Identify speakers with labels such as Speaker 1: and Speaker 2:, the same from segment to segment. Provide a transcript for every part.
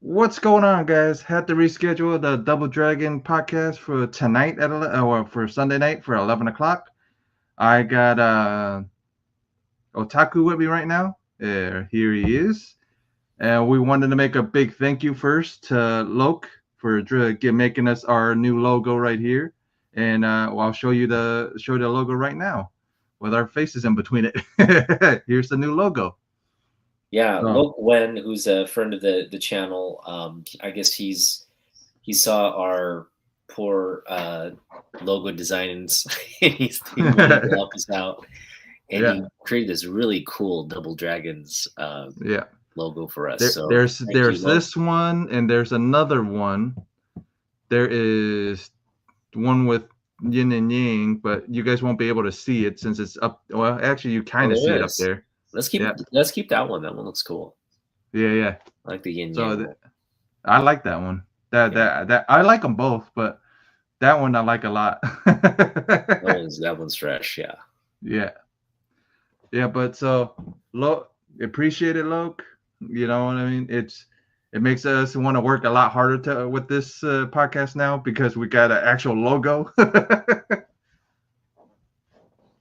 Speaker 1: What's going on, guys? Had to reschedule the Double Dragon podcast for tonight or for Sunday night for 11 o'clock. I got Otaku with me right now. Here he is, and we wanted to make a big thank you first to Loke for making us our new logo right here, and I'll show the logo right now with our faces in between it. Here's the new logo.
Speaker 2: Yeah,
Speaker 1: So
Speaker 2: Loke Wen, who's a friend of the channel, I guess he saw our poor logo designs and he wanted to help us out, and
Speaker 1: yeah,
Speaker 2: he created this really cool Double Dragons
Speaker 1: yeah.
Speaker 2: logo for us.
Speaker 1: There,
Speaker 2: So
Speaker 1: there's
Speaker 2: thank you,
Speaker 1: there's
Speaker 2: Loke.
Speaker 1: this one, and there's another one. There is one with yin and yang, but you guys won't be able to see it since it's up. Well, actually, you
Speaker 2: Oh,
Speaker 1: kind of see
Speaker 2: there
Speaker 1: it up
Speaker 2: is.
Speaker 1: there.
Speaker 2: Let's keep
Speaker 1: Yeah,
Speaker 2: let's keep that one. That one looks cool.
Speaker 1: yeah.
Speaker 2: I like the yin
Speaker 1: So
Speaker 2: yang one.
Speaker 1: I like that one. That
Speaker 2: Yeah,
Speaker 1: that that I like them both, but that one I like a lot.
Speaker 2: that one's fresh. Yeah.
Speaker 1: Yeah, yeah. But so Loke, appreciate it, Loke. You know what I mean? It makes us want to work a lot harder with this podcast now because we got an actual logo.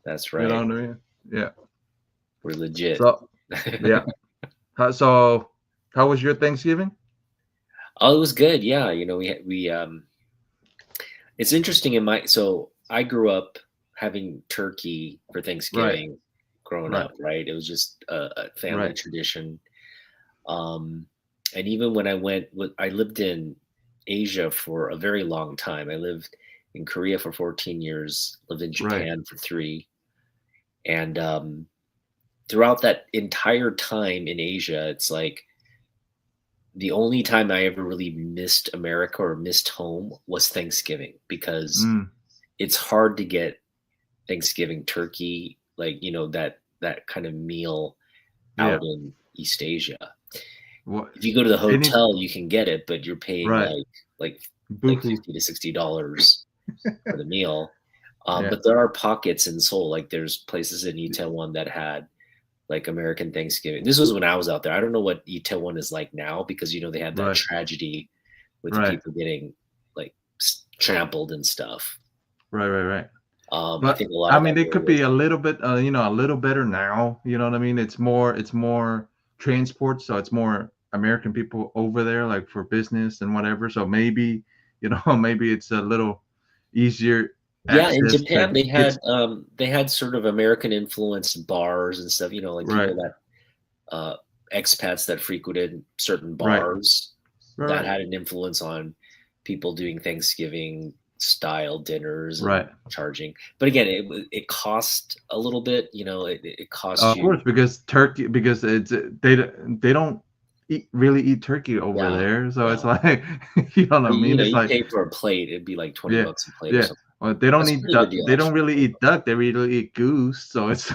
Speaker 2: That's
Speaker 1: You know
Speaker 2: right.
Speaker 1: what I mean? Yeah.
Speaker 2: We're legit.
Speaker 1: So yeah. So how was your Thanksgiving?
Speaker 2: Oh, it was good. Yeah, we it's interesting so I grew up having turkey for
Speaker 1: Right.
Speaker 2: Thanksgiving growing
Speaker 1: Right.
Speaker 2: up, right? It was just a family
Speaker 1: Right.
Speaker 2: tradition. Um, and even when I lived in Asia for a very long time. I lived in Korea for 14 years, lived in
Speaker 1: Right.
Speaker 2: Japan for 3. And throughout that entire time in Asia, it's like the only time I ever really missed America or missed home was Thanksgiving, because
Speaker 1: Mm.
Speaker 2: it's hard to get Thanksgiving turkey, like, that kind of meal
Speaker 1: Yeah.
Speaker 2: out in East Asia.
Speaker 1: What
Speaker 2: If you go to the
Speaker 1: any
Speaker 2: hotel, you can get it, but you're paying
Speaker 1: right.
Speaker 2: like
Speaker 1: Boohoo.
Speaker 2: $50 to $60 for the meal.
Speaker 1: Yeah.
Speaker 2: But there are pockets in Seoul, like there's places in Itaewon that had like American Thanksgiving. This was when I was out there. I don't know what Itaewon is like now, because they had that
Speaker 1: Right.
Speaker 2: tragedy with the
Speaker 1: Right.
Speaker 2: people getting like trampled and stuff.
Speaker 1: Right.
Speaker 2: I
Speaker 1: But
Speaker 2: think a lot
Speaker 1: I
Speaker 2: of that
Speaker 1: mean, it could
Speaker 2: area.
Speaker 1: be a little bit, a little better now. You know what I mean? It's more transport, so it's more American people over there, like for business and whatever. So maybe, maybe it's a little easier
Speaker 2: Yeah, in
Speaker 1: access
Speaker 2: Japan
Speaker 1: to get.
Speaker 2: they had sort of American influenced bars and stuff, like
Speaker 1: Right.
Speaker 2: people that uh expats that frequented certain
Speaker 1: Right.
Speaker 2: bars that
Speaker 1: Right.
Speaker 2: had an influence on people doing Thanksgiving style dinners and
Speaker 1: Right.
Speaker 2: charging. But again, it cost a little bit, it cost
Speaker 1: Of
Speaker 2: you.
Speaker 1: course, because they don't really eat turkey over
Speaker 2: Yeah,
Speaker 1: there, so it's
Speaker 2: no.
Speaker 1: like, you know what I mean? It's
Speaker 2: You
Speaker 1: like,
Speaker 2: pay for a plate, it'd be like 20
Speaker 1: yeah,
Speaker 2: bucks a plate or
Speaker 1: yeah.
Speaker 2: something.
Speaker 1: Well, they don't
Speaker 2: That's a
Speaker 1: eat
Speaker 2: pretty good
Speaker 1: duck.
Speaker 2: deal
Speaker 1: They don't
Speaker 2: actually.
Speaker 1: really
Speaker 2: 20
Speaker 1: eat
Speaker 2: bucks.
Speaker 1: duck. They really eat goose. So it's,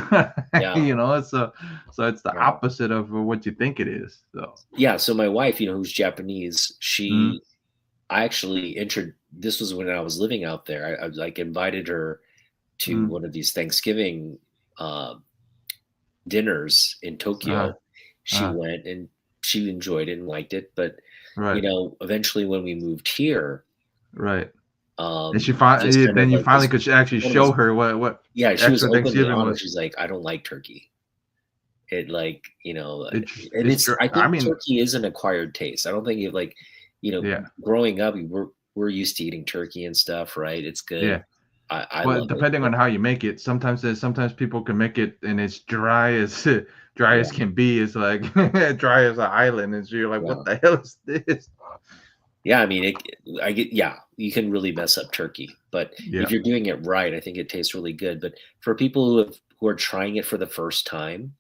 Speaker 2: Yeah.
Speaker 1: so it's the
Speaker 2: Yeah.
Speaker 1: opposite of what you think it is. So,
Speaker 2: Yeah, so my wife, who's Japanese,
Speaker 1: mm,
Speaker 2: I actually this was when I was living out there. I like invited her to
Speaker 1: mm,
Speaker 2: one of these Thanksgiving uh, dinners in
Speaker 1: uh,
Speaker 2: Tokyo. She
Speaker 1: uh,
Speaker 2: went and she enjoyed it and liked it. But
Speaker 1: right,
Speaker 2: eventually when we moved here,
Speaker 1: right. And she
Speaker 2: it just kind of
Speaker 1: then you
Speaker 2: like
Speaker 1: finally
Speaker 2: was
Speaker 1: could actually
Speaker 2: one of
Speaker 1: show
Speaker 2: those.
Speaker 1: her what
Speaker 2: Yeah, she was
Speaker 1: extra
Speaker 2: openly
Speaker 1: Thanksgiving
Speaker 2: honest.
Speaker 1: was.
Speaker 2: She's like, I don't like turkey. It like, and
Speaker 1: It's
Speaker 2: I
Speaker 1: I
Speaker 2: think
Speaker 1: mean,
Speaker 2: turkey is an acquired taste. I don't think
Speaker 1: yeah,
Speaker 2: growing up, we're used to eating turkey and stuff, right? It's good.
Speaker 1: yeah.
Speaker 2: I
Speaker 1: But
Speaker 2: love it,
Speaker 1: depending
Speaker 2: but
Speaker 1: on how you make it, sometimes people can make it and it's dry as dry
Speaker 2: yeah,
Speaker 1: as can be. It's like dry as an island, and so you're like, what
Speaker 2: yeah,
Speaker 1: the hell is this?
Speaker 2: yeah. I mean, I get, yeah, you can really mess up turkey, but
Speaker 1: Yeah.
Speaker 2: if you're doing it right, I think it tastes really good. But for people who are trying it for the first time,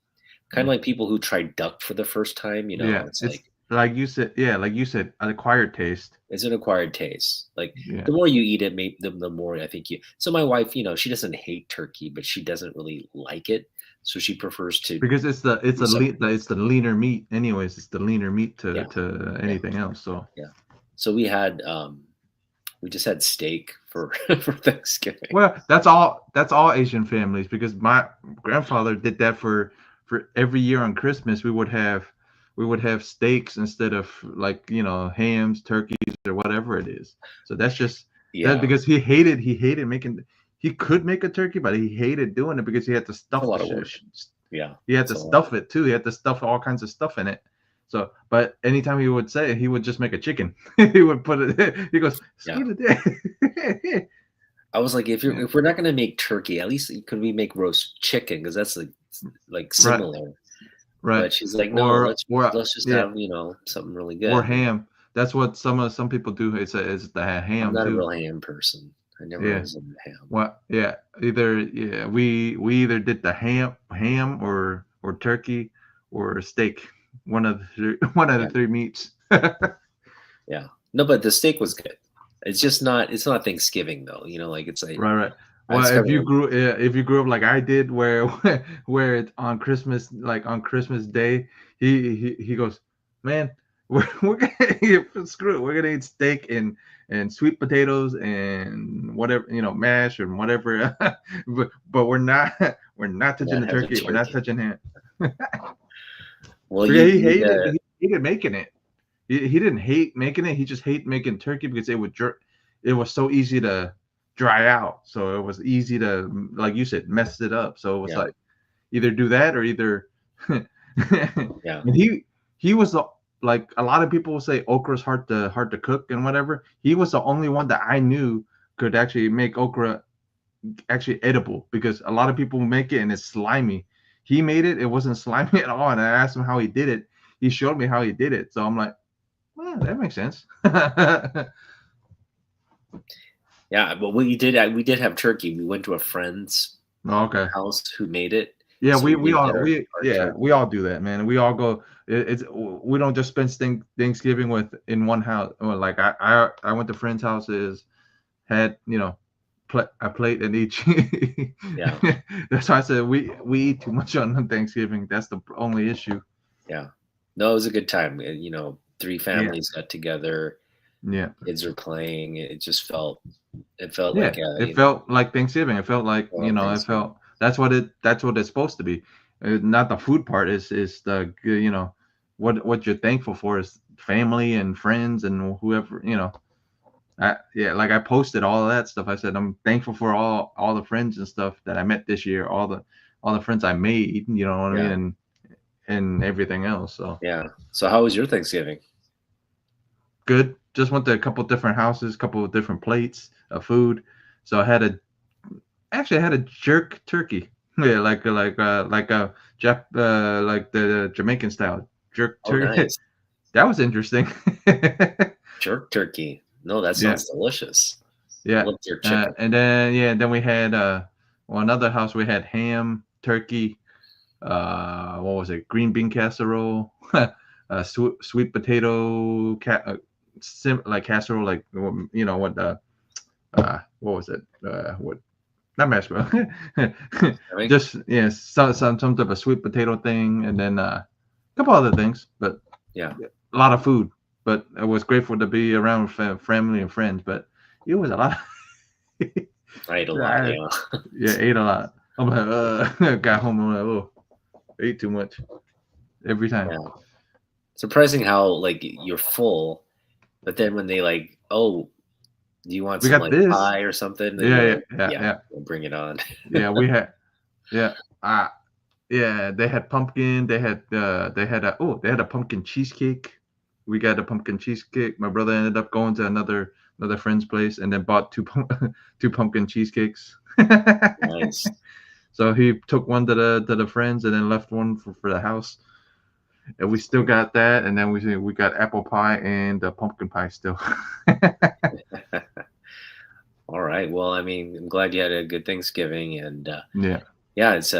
Speaker 2: kind of
Speaker 1: Mm.
Speaker 2: like people who try duck for the first time,
Speaker 1: Yeah,
Speaker 2: it's
Speaker 1: it's
Speaker 2: like
Speaker 1: like you said. Yeah, like you said, an acquired taste.
Speaker 2: it's an acquired taste. Like
Speaker 1: Yeah,
Speaker 2: the more you eat it, maybe the more I think you. So my wife, she doesn't hate turkey, but she doesn't really like it. So she prefers to
Speaker 1: because
Speaker 2: do something.
Speaker 1: it's the leaner meat. Anyways, it's the leaner meat
Speaker 2: Yeah,
Speaker 1: to
Speaker 2: yeah,
Speaker 1: anything else. So
Speaker 2: yeah. So we just had steak for for Thanksgiving.
Speaker 1: well, that's all Asian families because my grandfather did that for every year on Christmas. We would have we would have steaks instead of like hams, turkeys, or whatever it is. So that's just that
Speaker 2: Yeah,
Speaker 1: because he hated making. He could make a turkey, but he hated doing it because he had to
Speaker 2: it's a
Speaker 1: stuff the
Speaker 2: lot of
Speaker 1: shit.
Speaker 2: work. Yeah,
Speaker 1: He had
Speaker 2: it's
Speaker 1: to
Speaker 2: a lot.
Speaker 1: stuff it too. He had to stuff all kinds of stuff in it. So, but anytime he would say it, he would just make a chicken. He would put it. He goes,
Speaker 2: Yeah.
Speaker 1: "Screw it."
Speaker 2: I was like, if
Speaker 1: Yeah,
Speaker 2: we're not gonna make turkey, at least could we make roast chicken? Because that's like
Speaker 1: right,
Speaker 2: similar.
Speaker 1: right.
Speaker 2: But she's like, no,
Speaker 1: Or
Speaker 2: let's just
Speaker 1: yeah,
Speaker 2: have something really
Speaker 1: or
Speaker 2: good.
Speaker 1: ham. That's what some people do. It's the
Speaker 2: I'm
Speaker 1: ham
Speaker 2: not a
Speaker 1: too.
Speaker 2: real ham person. I never
Speaker 1: Yeah.
Speaker 2: was into ham.
Speaker 1: What? Yeah. Either we either did the ham or turkey or steak. One of the three, one of the
Speaker 2: Yeah,
Speaker 1: three meats.
Speaker 2: yeah. No, but the steak was good. It's just not. It's not Thanksgiving though. Like it's like
Speaker 1: Right, right.
Speaker 2: I
Speaker 1: Well,
Speaker 2: discovered.
Speaker 1: if you grew up like I did, where where it's on Christmas, like on Christmas Day, he goes, man, we're gonna screw it. We're gonna eat steak and sweet potatoes and whatever mash and whatever, but we're not touching
Speaker 2: Not
Speaker 1: the
Speaker 2: having
Speaker 1: turkey. We're not
Speaker 2: turkey.
Speaker 1: touching ham.
Speaker 2: Well,
Speaker 1: Yeah,
Speaker 2: you
Speaker 1: he
Speaker 2: need
Speaker 1: hated he hated making it. He didn't hate making it. He just hated making turkey because it was so easy to dry out. So it was easy to, like you said, mess it up. So it was
Speaker 2: yeah,
Speaker 1: like either do that or either. And
Speaker 2: yeah,
Speaker 1: he was like a lot of people will say okra's hard to cook and whatever. He was the only one that I knew could actually make okra actually edible because a lot of people make it and it's slimy. He made it, it wasn't slimy at all. And I asked him how he did it. He showed me how he did it. So I'm like, well, that makes sense.
Speaker 2: yeah. But we did have turkey. We went to a friend's
Speaker 1: Okay.
Speaker 2: house who made it,
Speaker 1: Yeah,
Speaker 2: so
Speaker 1: we
Speaker 2: we
Speaker 1: we
Speaker 2: did get
Speaker 1: all
Speaker 2: our,
Speaker 1: we
Speaker 2: our
Speaker 1: yeah we
Speaker 2: turkey.
Speaker 1: all do that, man. We all go. It's we don't just spend Thanksgiving with in one house. Well, like I went to friends' houses, had a plate in each.
Speaker 2: Yeah,
Speaker 1: That's why I said we eat too much on Thanksgiving. That's the only issue.
Speaker 2: yeah. No, it was a good time. Three
Speaker 1: Yeah,
Speaker 2: families got together.
Speaker 1: yeah,
Speaker 2: Kids were playing. It felt
Speaker 1: yeah.
Speaker 2: like
Speaker 1: It felt like Thanksgiving. It felt like it
Speaker 2: Thanksgiving.
Speaker 1: felt that's what it's supposed to be. Not the food part is the what you're thankful for is family and friends and whoever. Yeah, like I posted all of that stuff. I said I'm thankful for all the friends and stuff that I met this year, all the friends I made, you know what I mean,
Speaker 2: Yeah,
Speaker 1: and everything else. So
Speaker 2: yeah. So how was your Thanksgiving?
Speaker 1: good. Just went to a couple different houses, couple of different plates of food. So I had a jerk turkey. Yeah, like a like the Jamaican style jerk
Speaker 2: Oh,
Speaker 1: turkey.
Speaker 2: nice.
Speaker 1: That was interesting.
Speaker 2: Jerk turkey. No, that
Speaker 1: Yeah.
Speaker 2: sounds delicious. I
Speaker 1: Yeah,
Speaker 2: love jerk chicken.
Speaker 1: and then we had well another house we had ham, turkey, what was it? Green bean casserole, sweet potato like casserole, like what the what was it? What not mashed potato,
Speaker 2: I mean,
Speaker 1: just yeah, some type of sweet potato thing, and then a couple other things, but
Speaker 2: yeah,
Speaker 1: a lot of food. But I was grateful to be around family and friends, but it was a lot.
Speaker 2: I ate a lot.
Speaker 1: I,
Speaker 2: Yeah,
Speaker 1: yeah, ate a lot. I'm like, got home. I'm like, oh, ate too much every time.
Speaker 2: yeah. Surprising how like you're full, but then when they like, oh, do you want
Speaker 1: We
Speaker 2: some
Speaker 1: got
Speaker 2: like
Speaker 1: this.
Speaker 2: pie or something? Then
Speaker 1: Yeah,
Speaker 2: you're
Speaker 1: yeah,
Speaker 2: like,
Speaker 1: yeah,
Speaker 2: yeah,
Speaker 1: yeah,
Speaker 2: we'll bring it on.
Speaker 1: yeah. We had, yeah, uh, yeah. They had pumpkin. They had a pumpkin cheesecake. We got a pumpkin cheesecake. My brother ended up going to another friend's place and then bought two pumpkin cheesecakes.
Speaker 2: Nice.
Speaker 1: So he took one to the friends and then left one for the house. And we still got that, and then we got apple pie and pumpkin pie still.
Speaker 2: All right. Well, I mean, I'm glad you had a good Thanksgiving, and
Speaker 1: Yeah.
Speaker 2: yeah, it's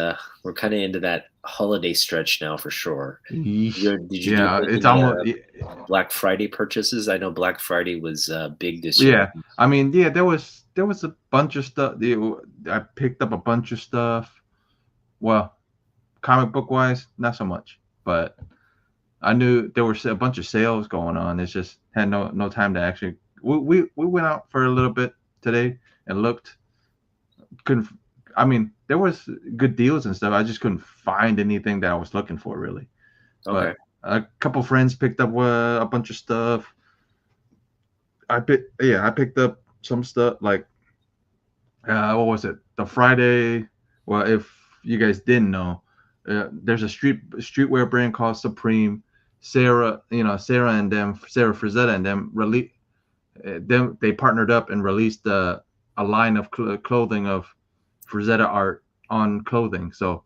Speaker 2: we're kind of into that holiday stretch now for sure.
Speaker 1: Yeesh.
Speaker 2: Did you do
Speaker 1: Yeah, it's
Speaker 2: any
Speaker 1: almost
Speaker 2: Black Friday purchases? I know Black Friday was big this year.
Speaker 1: yeah. I mean, yeah, there was a bunch of stuff. I picked up a bunch of stuff. Well, comic book wise, not so much, but I knew there were a bunch of sales going on. It's just had no time to actually. We went out for a little bit today and looked. Couldn't. I mean, there was good deals and stuff. I just couldn't find anything that I was looking for really.
Speaker 2: Okay.
Speaker 1: But a couple friends picked up a bunch of stuff. I picked up some stuff like what was it? The Friday. Well, if you guys didn't know, there's a streetwear brand called Supreme. Sarah, Sarah Frazetta and them they partnered up and released a line of clothing of Frazetta art on clothing. So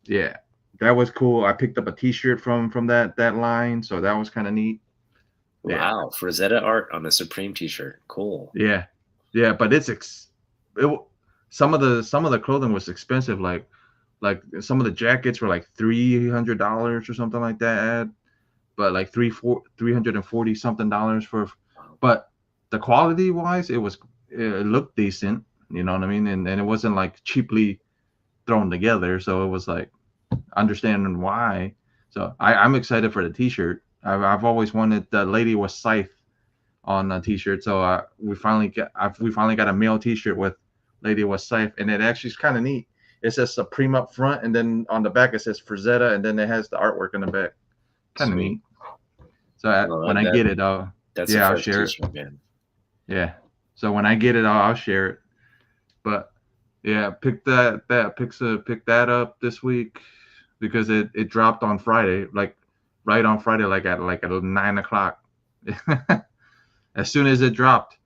Speaker 1: yeah, that was cool. I picked up a T-shirt from that line, so that was kind of neat. Yeah,
Speaker 2: Wow, Frazetta art on a Supreme T-shirt. Cool.
Speaker 1: yeah, but some of the clothing was expensive. Like some of the jackets were like $300 or something like that. But like 340 something dollars for, but the quality wise, it looked decent. You know what I mean? And it wasn't like cheaply thrown together. So it was like understanding why. So I'm excited for the T-shirt. I've always wanted the Lady Was Scythe on a T-shirt. So we finally got a male T-shirt with Lady Was Scythe, and it actually is kind of neat. It says Supreme up front, and then on the back it says Frazetta, and then it has the artwork in the back. Kind of neat. So when I get it, I'll share it.
Speaker 2: Man.
Speaker 1: Yeah. So when I get it, I'll share it. But yeah, pick that up this week because it dropped on Friday, like right on Friday, like at 9:00. As soon as it dropped,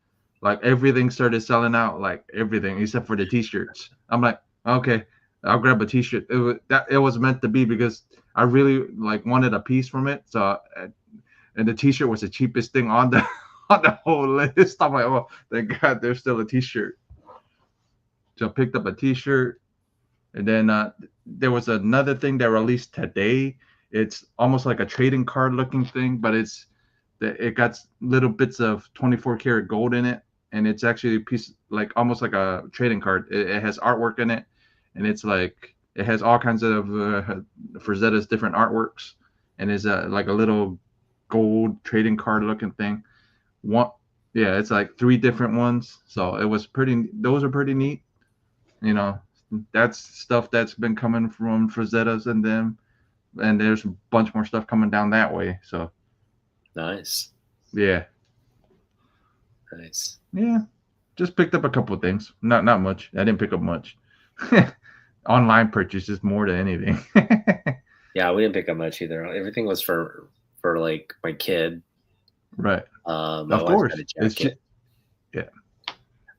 Speaker 1: like everything started selling out, like everything except for the T-shirts. I'm like, okay, I'll grab a T-shirt. It was meant to be because I really like wanted a piece from it. So, and the T-shirt was the cheapest thing on the on the whole list. I'm like, oh, thank God, there's still a T-shirt. So I picked up a T-shirt, and then there was another thing that released today. It's almost like a trading card looking thing, but it got little bits of 24 karat gold in it, and it's actually a piece like almost like a trading card. It has artwork in it, and it's like it has all kinds of Frazetta's different artworks, and is like a little gold trading card looking thing. It's like 3 different ones. So those are pretty neat. You know, that's stuff that's been coming from Frazetta's and them, and there's a bunch more stuff coming down that way. So
Speaker 2: nice.
Speaker 1: Yeah.
Speaker 2: Nice.
Speaker 1: Yeah. Just picked up a couple of things. Not much. I didn't pick up much. Online purchases more than anything.
Speaker 2: Yeah, we didn't pick up much either. Everything was for like my kid.
Speaker 1: Right.
Speaker 2: My
Speaker 1: of
Speaker 2: wife
Speaker 1: course.
Speaker 2: had a jacket.
Speaker 1: Yeah.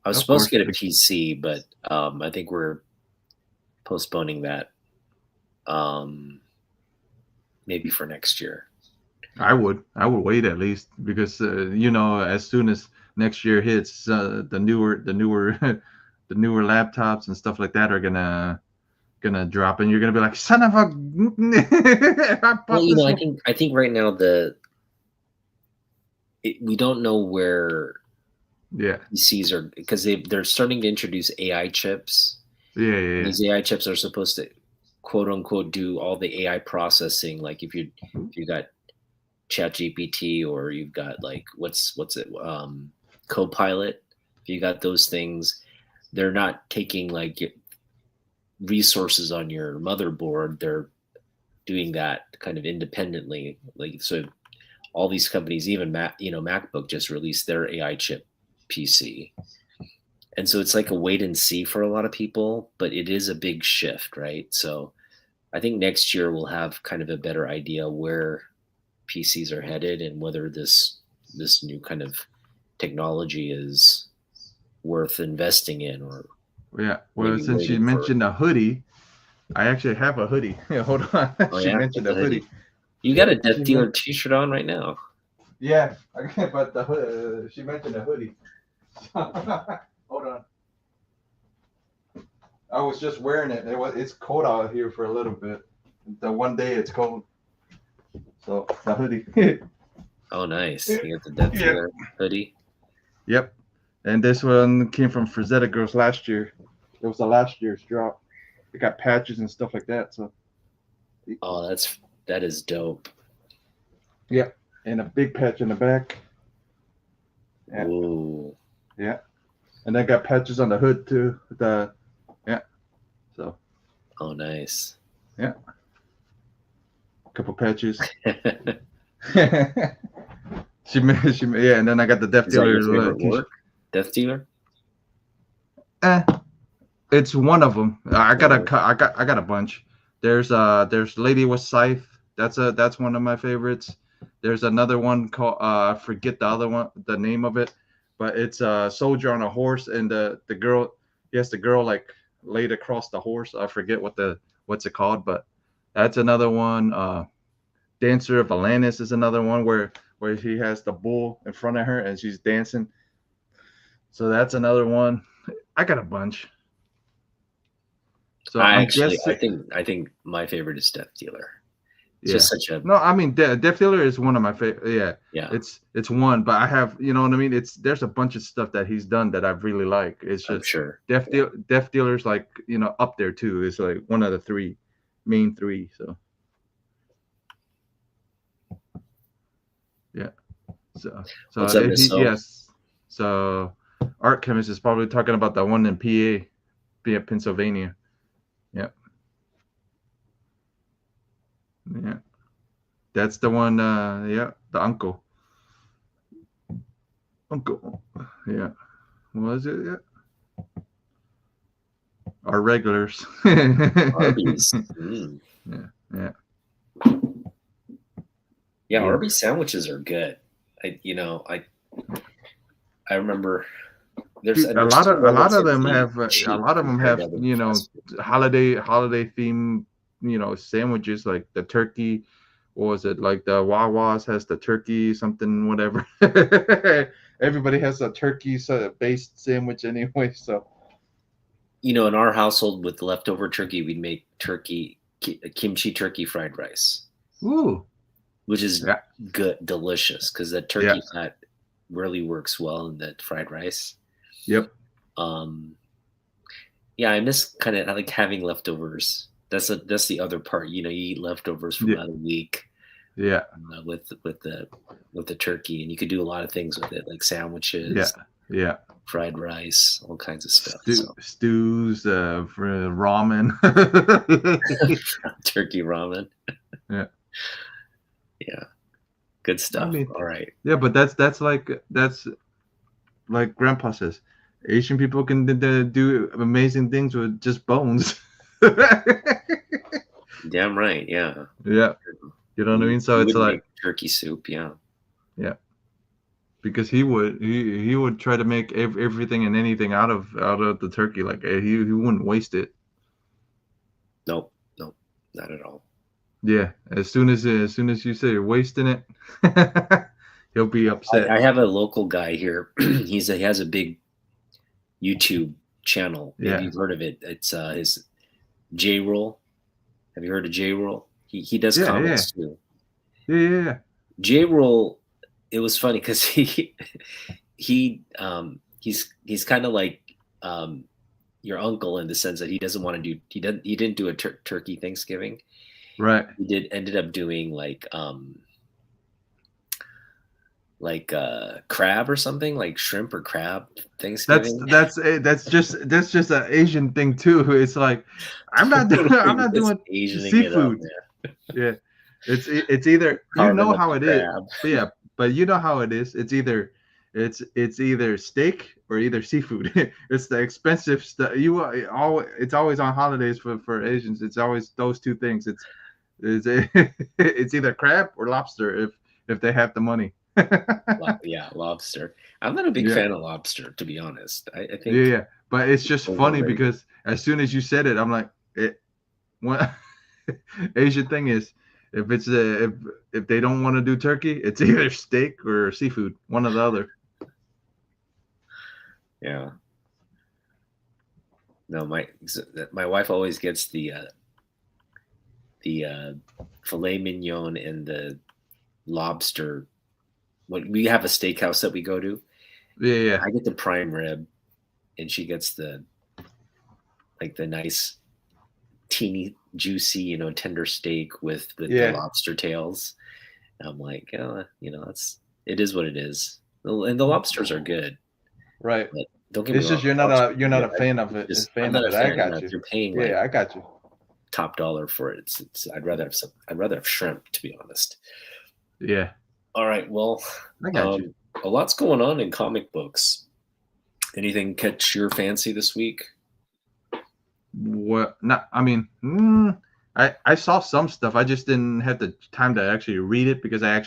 Speaker 2: I was supposed to get a PC, but I think we're postponing that. Maybe for next year.
Speaker 1: I would wait at least because as soon as next year hits, the newer the newer laptops and stuff like that are gonna drop, and you're gonna be like, son of a.
Speaker 2: Well, I think right now we don't know where PCs are, because they're starting to introduce AI chips.
Speaker 1: Yeah.
Speaker 2: These AI chips are supposed to quote unquote do all the AI processing. Like if you got ChatGPT, or you've got like what's it Copilot, if you got those things, they're not taking like resources on your motherboard. They're doing that kind of independently. Like, so all these companies, even MacBook just released their AI chip PC. And so it's like a wait and see for a lot of people, but it is a big shift, right? So I think next year we'll have kind of a better idea where PCs are headed and whether this new kind of technology is worth investing in, or
Speaker 1: well, since you mentioned a hoodie, I actually have a hoodie. Hold on. She mentioned a hoodie.
Speaker 2: You got a Death Dealer t-shirt on right now.
Speaker 1: Yeah, but the hood, she mentioned a hoodie. Hold on. I was just wearing it. It's cold out here for a little bit. The one day it's cold. So the hoodie.
Speaker 2: Oh, nice. You got the Death Dealer hoodie. Yep.
Speaker 1: And this one came from Frazetta Girls last year. It was the last year's drop. It got patches and stuff like that. So.
Speaker 2: Oh, that is dope.
Speaker 1: Yep. And a big patch in the back.
Speaker 2: Yeah. Ooh.
Speaker 1: Yeah. And I got patches on the hood too. So.
Speaker 2: Oh, nice.
Speaker 1: Yeah. couple patches. Yeah, and then I got the Death
Speaker 2: Is that
Speaker 1: Dealer.
Speaker 2: your favorite work? Death Dealer?
Speaker 1: It's one of them. I got a bunch. There's Lady with Scythe. That's one of my favorites. There's another one called I forget the name of it, but it's a soldier on a horse, and the girl, yes, the girl like laid across the horse. I forget what's it called, but that's another one. Dancer of Atlantis is another one where he has the bull in front of her and she's dancing. So that's another one. I got a bunch. So
Speaker 2: I think my favorite is Death Dealer. It's just such a
Speaker 1: no. I mean, Death Dealer is one of my favorite.
Speaker 2: Yeah.
Speaker 1: It's one, but I have what I mean. There's a bunch of stuff that he's done that I really like. It's just
Speaker 2: sure.
Speaker 1: Death Dealer's like up there too. It's like one of the main three. So yeah. So
Speaker 2: what's up,
Speaker 1: yes. So Art Chemist is probably talking about the one in PA, Pennsylvania. Yeah. Yeah. That's the one, the uncle. Yeah. What was it? Yeah. Our regulars.
Speaker 2: Arby's.
Speaker 1: Yeah.
Speaker 2: Yeah, Arby's sandwiches are good. I remember there's
Speaker 1: a lot of them have holiday theme sandwiches, like the turkey. What was it, like the Wawa's has the turkey something whatever. Everybody has a turkey based sandwich anyway. So
Speaker 2: in our household with leftover turkey, we'd make kimchi turkey fried rice.
Speaker 1: Ooh.
Speaker 2: Which is good, delicious, because the turkey fat really works well in the fried rice.
Speaker 1: Yep.
Speaker 2: Yeah, I miss kind of like having leftovers. That's the other part. You eat leftovers from about a week.
Speaker 1: Yeah.
Speaker 2: With the turkey, and you could do a lot of things with it, like sandwiches.
Speaker 1: Yeah.
Speaker 2: Fried rice, all kinds of stuff.
Speaker 1: Stews, ramen.
Speaker 2: Turkey ramen.
Speaker 1: Yeah.
Speaker 2: Yeah, good stuff.
Speaker 1: I mean,
Speaker 2: all right.
Speaker 1: Yeah, but that's like Grandpa says. Asian people can do amazing things with just bones.
Speaker 2: Damn right. Yeah.
Speaker 1: Yeah. You know what I mean? So it's like
Speaker 2: turkey soup. Yeah.
Speaker 1: Yeah. Because he would try to make everything and anything out of the turkey. Like he wouldn't waste it.
Speaker 2: Nope, not at all.
Speaker 1: Yeah, as soon as you say you're wasting it, he'll be upset.
Speaker 2: I have a local guy here. He has a big YouTube channel. Maybe you've heard of it. It's his J-Roll. Have you heard of J-Roll? He does comments too.
Speaker 1: Yeah.
Speaker 2: J-Roll. It was funny because he's kind of like your uncle in the sense that he doesn't want to do. He didn't do a turkey Thanksgiving.
Speaker 1: Right.
Speaker 2: He ended up doing like crab or something, like shrimp or crab Thanksgiving.
Speaker 1: That's just an Asian thing too. It's like I'm not doing seafood. Yeah. It's either how it is. Yeah, but you know how it is. It's either steak or either seafood. It's the expensive stuff. It's always on holidays for Asians. It's always those two things. It's either crab or lobster if they have the money.
Speaker 2: Yeah, lobster. I'm not a big fan of lobster, to be honest. I think
Speaker 1: yeah, but it's just funny because as soon as you said it, I'm like, one Asian thing is if it's if they don't want to do turkey, it's either steak or seafood, one or the other.
Speaker 2: Yeah. No, my wife always gets the filet mignon and the lobster. When we have a steakhouse that we go to, I get the prime rib, and she gets the nice, teeny, juicy, tender steak with the lobster tails. And I'm like, it is what it is, and the lobsters are good,
Speaker 1: right?
Speaker 2: But don't get me wrong.
Speaker 1: It's just you're not a fan of it.
Speaker 2: I'm not a fan.
Speaker 1: I got you.
Speaker 2: You're paying
Speaker 1: I got you.
Speaker 2: top dollar for it. I'd rather have shrimp, to be honest.
Speaker 1: Yeah,
Speaker 2: All right, well,
Speaker 1: I got you.
Speaker 2: a lot's going on in comic books. Anything catch your fancy this week?
Speaker 1: What? Not. I mean, I saw some stuff. I just didn't have the time to actually read it because I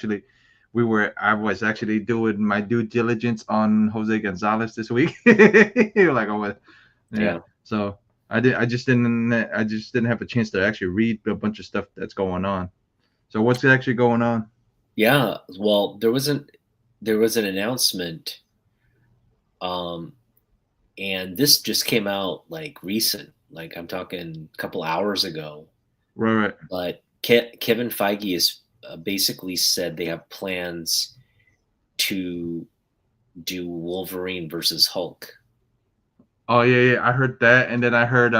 Speaker 1: was actually doing my due diligence on Jose Gonzalez this week. Like I was, yeah. So I just didn't have a chance to actually read a bunch of stuff that's going on. So what's actually going on?
Speaker 2: Yeah, well, there was an announcement, and this just came out like recent, like I'm talking a couple hours ago.
Speaker 1: Right.
Speaker 2: But Kevin Feige has basically said they have plans to do Wolverine versus Hulk.
Speaker 1: Oh yeah, I heard that, and then I heard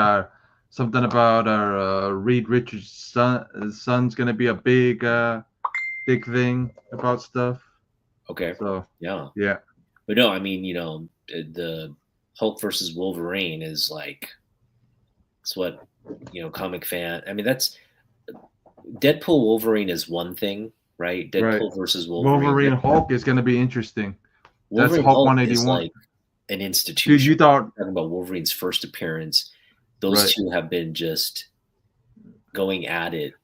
Speaker 1: something about Reed Richards' son's gonna be a big thing about stuff.
Speaker 2: Okay.
Speaker 1: So
Speaker 2: yeah. But no, I mean, the Hulk versus Wolverine is like, it's what, comic fan. I mean, that's Deadpool Wolverine is one thing, right? Deadpool versus
Speaker 1: Wolverine Hulk is gonna be interesting.
Speaker 2: Wolverine
Speaker 1: that's Hulk 181. Is
Speaker 2: like an institution.
Speaker 1: Dude, you thought
Speaker 2: talking about Wolverine's first appearance? Those two have been just going at it,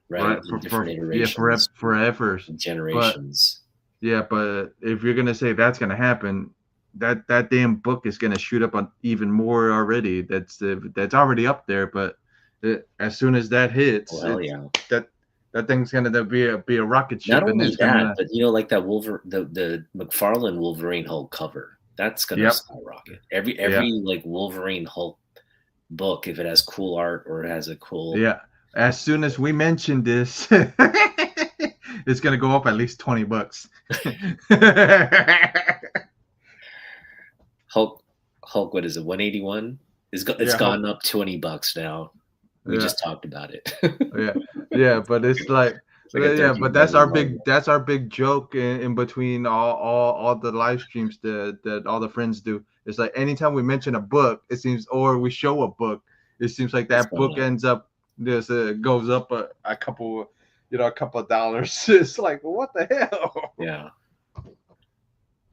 Speaker 2: right? In different iterations,
Speaker 1: forever,
Speaker 2: generations.
Speaker 1: But if you're gonna say that's gonna happen, that damn book is gonna shoot up on even more already. That's already up there, but as soon as that hits, that thing's gonna be a rocket ship.
Speaker 2: Not only that, but like that the McFarlane Wolverine Hulk cover, that's gonna skyrocket. Every like Wolverine Hulk book, if it has cool art or it has a cool
Speaker 1: as soon as we mention this, it's gonna go up at least $20.
Speaker 2: Hulk, what is it? 181? It's gone up $20 now. We just talked about it.
Speaker 1: But it's like but that's our big joke in between all the live streams that all the friends do. It's like anytime we mention a book, it seems, or we show a book, it seems like that book ends up goes up a couple of dollars. It's like, what the hell?
Speaker 2: Yeah.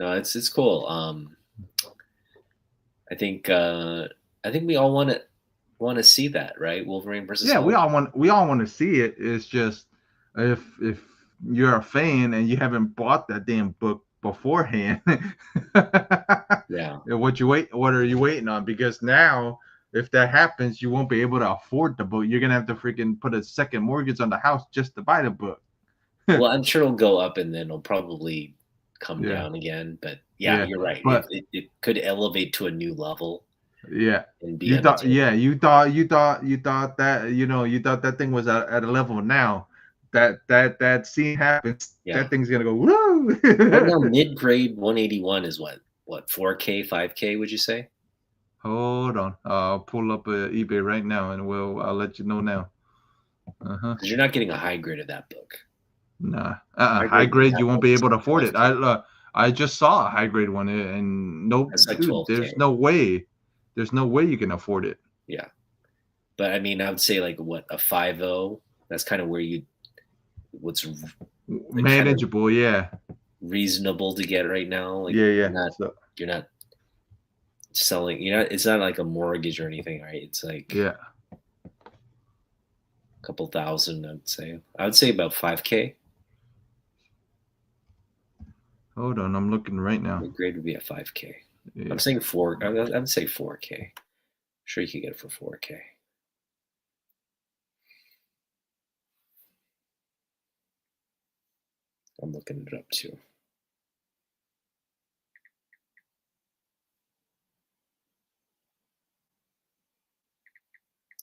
Speaker 2: No, it's cool. I think we all want to see that, right? Wolverine versus Hulk.
Speaker 1: We all want to see it. It's just if you're a fan and you haven't bought that damn book beforehand, what are you waiting on? Because now, if that happens, you won't be able to afford the book. You're gonna have to freaking put a second mortgage on the house just to buy the book.
Speaker 2: Well, I'm sure it'll go up and then it'll probably come down again. But you're right. But it could elevate to a new level.
Speaker 1: Yeah. You thought that thing was at a level now. That scene happens. That thing's gonna go woo.
Speaker 2: Right now, mid-grade 181 is what 4K, 5K? Would you say?
Speaker 1: Hold on, I'll pull up eBay right now, and I'll let you know now.
Speaker 2: Because you're not getting a high grade of that book.
Speaker 1: Nah, high grade you won't be able to afford it. I just saw a high grade one, and there's no way you can afford it.
Speaker 2: Yeah, but I mean, I would say like what, a 5.0. That's kind of where what's
Speaker 1: manageable,
Speaker 2: reasonable to get right now. Like,
Speaker 1: you're
Speaker 2: not selling. It's not like a mortgage or anything, right? It's like
Speaker 1: a
Speaker 2: couple thousand. I would say about 5K.
Speaker 1: Hold on, I'm looking right now.
Speaker 2: The grade would be a 5K. I'm saying 4. I would say 4K. I'm sure you could get it for 4K. I'm looking it up too.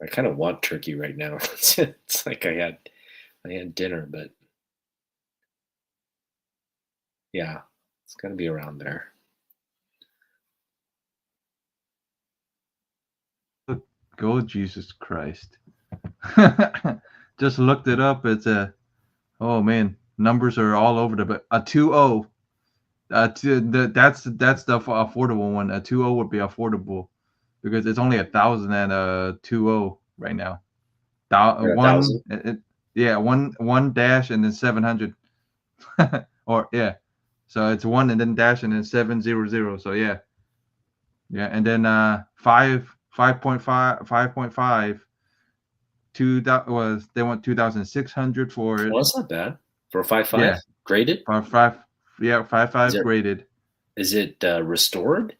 Speaker 2: I kind of want turkey right now. It's like I had dinner, but yeah, it's gonna be around there.
Speaker 1: Go, Jesus Christ. Just looked it up. It's oh man, numbers are all over but a 2.0. That's the affordable one. A 2.0 would be affordable because it's only 1,000 at a 2.0 right now.
Speaker 2: Or
Speaker 1: one,
Speaker 2: 1,000?
Speaker 1: yeah, one dash and then 700, or yeah. So it's one and then dash and then 700. So yeah, yeah, and then 5.5 was they want 2,600 for
Speaker 2: Well,
Speaker 1: it.
Speaker 2: that's not bad for a 5.5
Speaker 1: Yeah,
Speaker 2: graded.
Speaker 1: 5.5. Yeah,
Speaker 2: Is
Speaker 1: 5.5
Speaker 2: it
Speaker 1: graded.
Speaker 2: restored?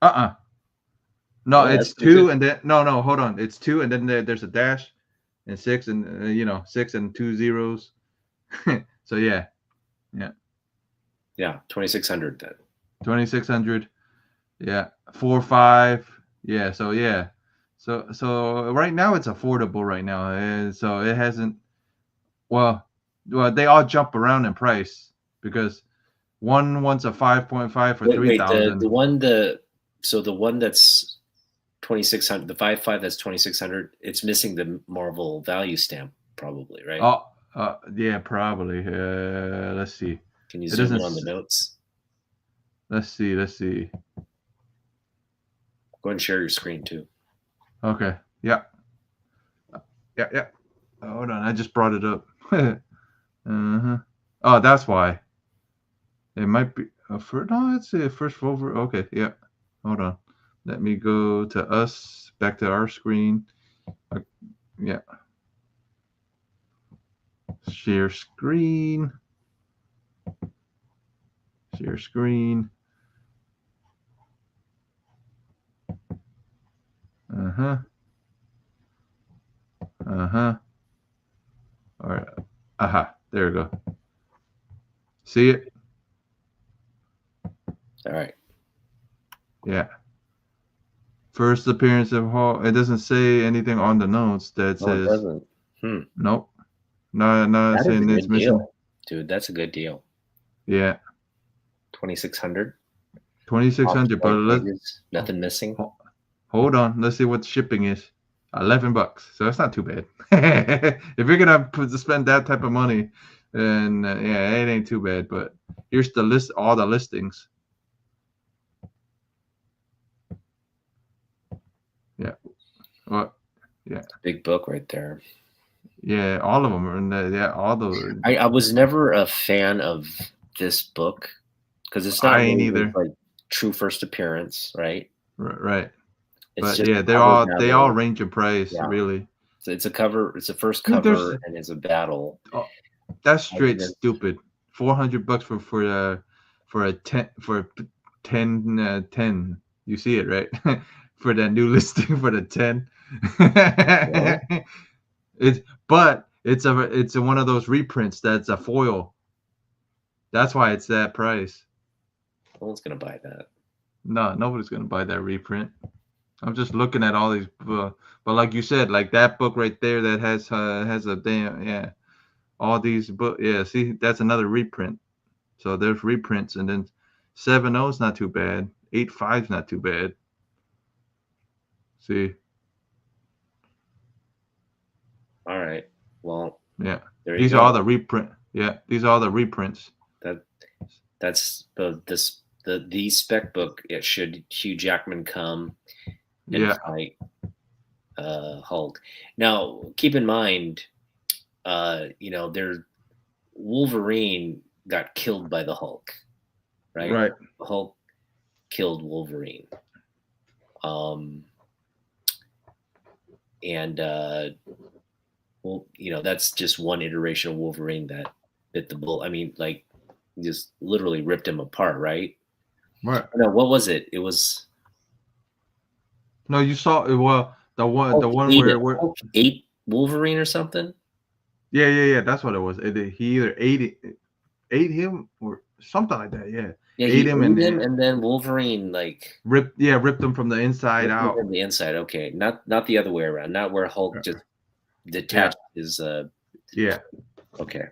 Speaker 1: No,
Speaker 2: Oh, that's
Speaker 1: it's
Speaker 2: pretty good.
Speaker 1: two and then no, hold on. It's two and then there's a dash and six and 6 and 2 zeros. So yeah,
Speaker 2: Yeah, 2,600 then.
Speaker 1: 2,600. Yeah, 4.5. Yeah, so yeah, so right now it's affordable right now, and so it hasn't. Well, they all jump around in price because one wants a 5.5 for
Speaker 2: Wait, the
Speaker 1: 3,000.
Speaker 2: one so the one that's 2,600, the 5.5 that's 2,600, it's missing the Marvel value stamp probably, right?
Speaker 1: Oh, yeah, probably. Let's see.
Speaker 2: Can you
Speaker 1: It
Speaker 2: zoom
Speaker 1: doesn't.
Speaker 2: in on the notes?
Speaker 1: Let's see. Let's see.
Speaker 2: Go ahead and share your screen too.
Speaker 1: Okay. Yeah. Yeah. Yeah. Hold on. I just brought it up. Uh-huh. Oh, that's why. It might be a first. No, it's a first over. Okay. Yeah. Hold on. Let me go to us. Back to our screen. Yeah. Share screen. Share screen. Uh-huh. Uh-huh. All right. Aha. There we go. See it?
Speaker 2: All right.
Speaker 1: Yeah. First appearance of Hall. It doesn't say anything on the notes that
Speaker 2: No, it
Speaker 1: says
Speaker 2: doesn't.
Speaker 1: nope. No,
Speaker 2: That is a
Speaker 1: saying it's
Speaker 2: good
Speaker 1: missing.
Speaker 2: deal, dude. That's a good deal.
Speaker 1: Yeah.
Speaker 2: 2,600.
Speaker 1: 2,600. But
Speaker 2: Nothing missing.
Speaker 1: hold on. Let's see what shipping is. $11. So that's not too bad. If you're gonna spend that type of money, then yeah, it ain't too bad. But here's the list. All the listings. Yeah. What? Yeah.
Speaker 2: Big book right there.
Speaker 1: Yeah. All of them are in there. Yeah. All the.
Speaker 2: I was never a fan of this book because it's not
Speaker 1: I ain't
Speaker 2: really
Speaker 1: either.
Speaker 2: like true first appearance, right?
Speaker 1: Right.
Speaker 2: It's
Speaker 1: But
Speaker 2: just
Speaker 1: yeah,
Speaker 2: a
Speaker 1: they
Speaker 2: cover
Speaker 1: all
Speaker 2: battle.
Speaker 1: range in price,
Speaker 2: Yeah.
Speaker 1: really.
Speaker 2: So it's a cover. It's a first
Speaker 1: Dude,
Speaker 2: cover, and it's a battle.
Speaker 1: that's straight
Speaker 2: then-
Speaker 1: stupid. $400 for a 10. You see it, right? For that new listing for the 10. It's one of those reprints that's a foil. That's why it's that price.
Speaker 2: No one's gonna buy that.
Speaker 1: No, nobody's gonna buy that reprint. I'm just looking at all these, but like you said, like that book right there that has a damn all these book. Yeah, see, that's another reprint. So there's reprints, and then 7.0 is not too bad. 8.5 is not too bad. See,
Speaker 2: All right. Well,
Speaker 1: yeah,
Speaker 2: there you
Speaker 1: these
Speaker 2: go.
Speaker 1: are all the reprint. Yeah, these are all the reprints.
Speaker 2: That's the spec book. It should Hugh Jackman come and fight Hulk. Now, keep in mind, Wolverine got killed by the Hulk, right?
Speaker 1: Right.
Speaker 2: The Hulk killed Wolverine. And that's just one iteration of Wolverine that bit the bullet. I mean, like, just literally ripped him apart, right?
Speaker 1: Right.
Speaker 2: No, what was it? It was
Speaker 1: No, you saw it. Well, the one where
Speaker 2: Hulk ate Wolverine or something.
Speaker 1: Yeah. That's what it was. He either ate him or something like that. Yeah.
Speaker 2: Yeah,
Speaker 1: Ate
Speaker 2: he
Speaker 1: him
Speaker 2: ate him, and then Wolverine like
Speaker 1: ripped him from the inside out.
Speaker 2: From the inside. Okay, not the other way around. Not where Hulk just detached his.
Speaker 1: Yeah.
Speaker 2: Okay.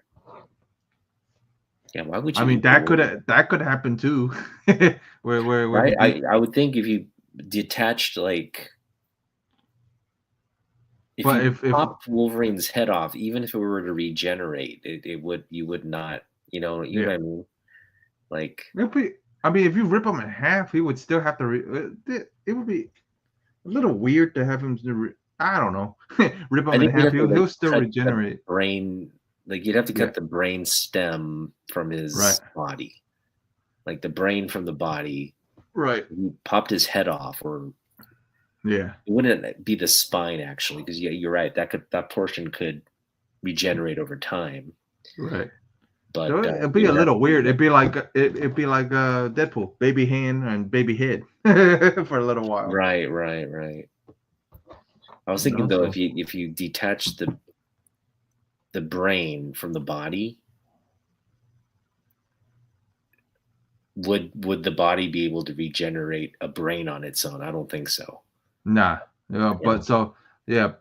Speaker 2: Yeah. Why would you?
Speaker 1: I mean, that could happen too. where
Speaker 2: right? I would think if you detached like. If you popped Wolverine's head off, even if it were to regenerate, you would not. You know what I mean? Like,
Speaker 1: I mean, if you rip him in half, he would still have to. It would be a little weird to have him I don't know. Rip
Speaker 2: I
Speaker 1: him in
Speaker 2: think you'd
Speaker 1: half.
Speaker 2: have to
Speaker 1: He'll
Speaker 2: like
Speaker 1: still
Speaker 2: cut the
Speaker 1: regenerate.
Speaker 2: brain. Like you'd have to
Speaker 1: Yeah.
Speaker 2: cut the brain stem from
Speaker 1: Right.
Speaker 2: his body, like the brain from the body.
Speaker 1: Right.
Speaker 2: You popped his head off, or
Speaker 1: Yeah.
Speaker 2: it wouldn't be the spine actually, because yeah, you're right. That portion could regenerate over time,
Speaker 1: Right. So
Speaker 2: but
Speaker 1: it'd be
Speaker 2: you
Speaker 1: a
Speaker 2: would have
Speaker 1: little
Speaker 2: to.
Speaker 1: weird. It'd be like Deadpool, baby hand and baby head for a little while.
Speaker 2: Right, right, right. I was
Speaker 1: You
Speaker 2: thinking
Speaker 1: know,
Speaker 2: though,
Speaker 1: so
Speaker 2: if you detach the brain from the body, would the body be able to regenerate a brain on its own? I don't think so.
Speaker 1: nah.
Speaker 2: Yeah.
Speaker 1: But so yeah,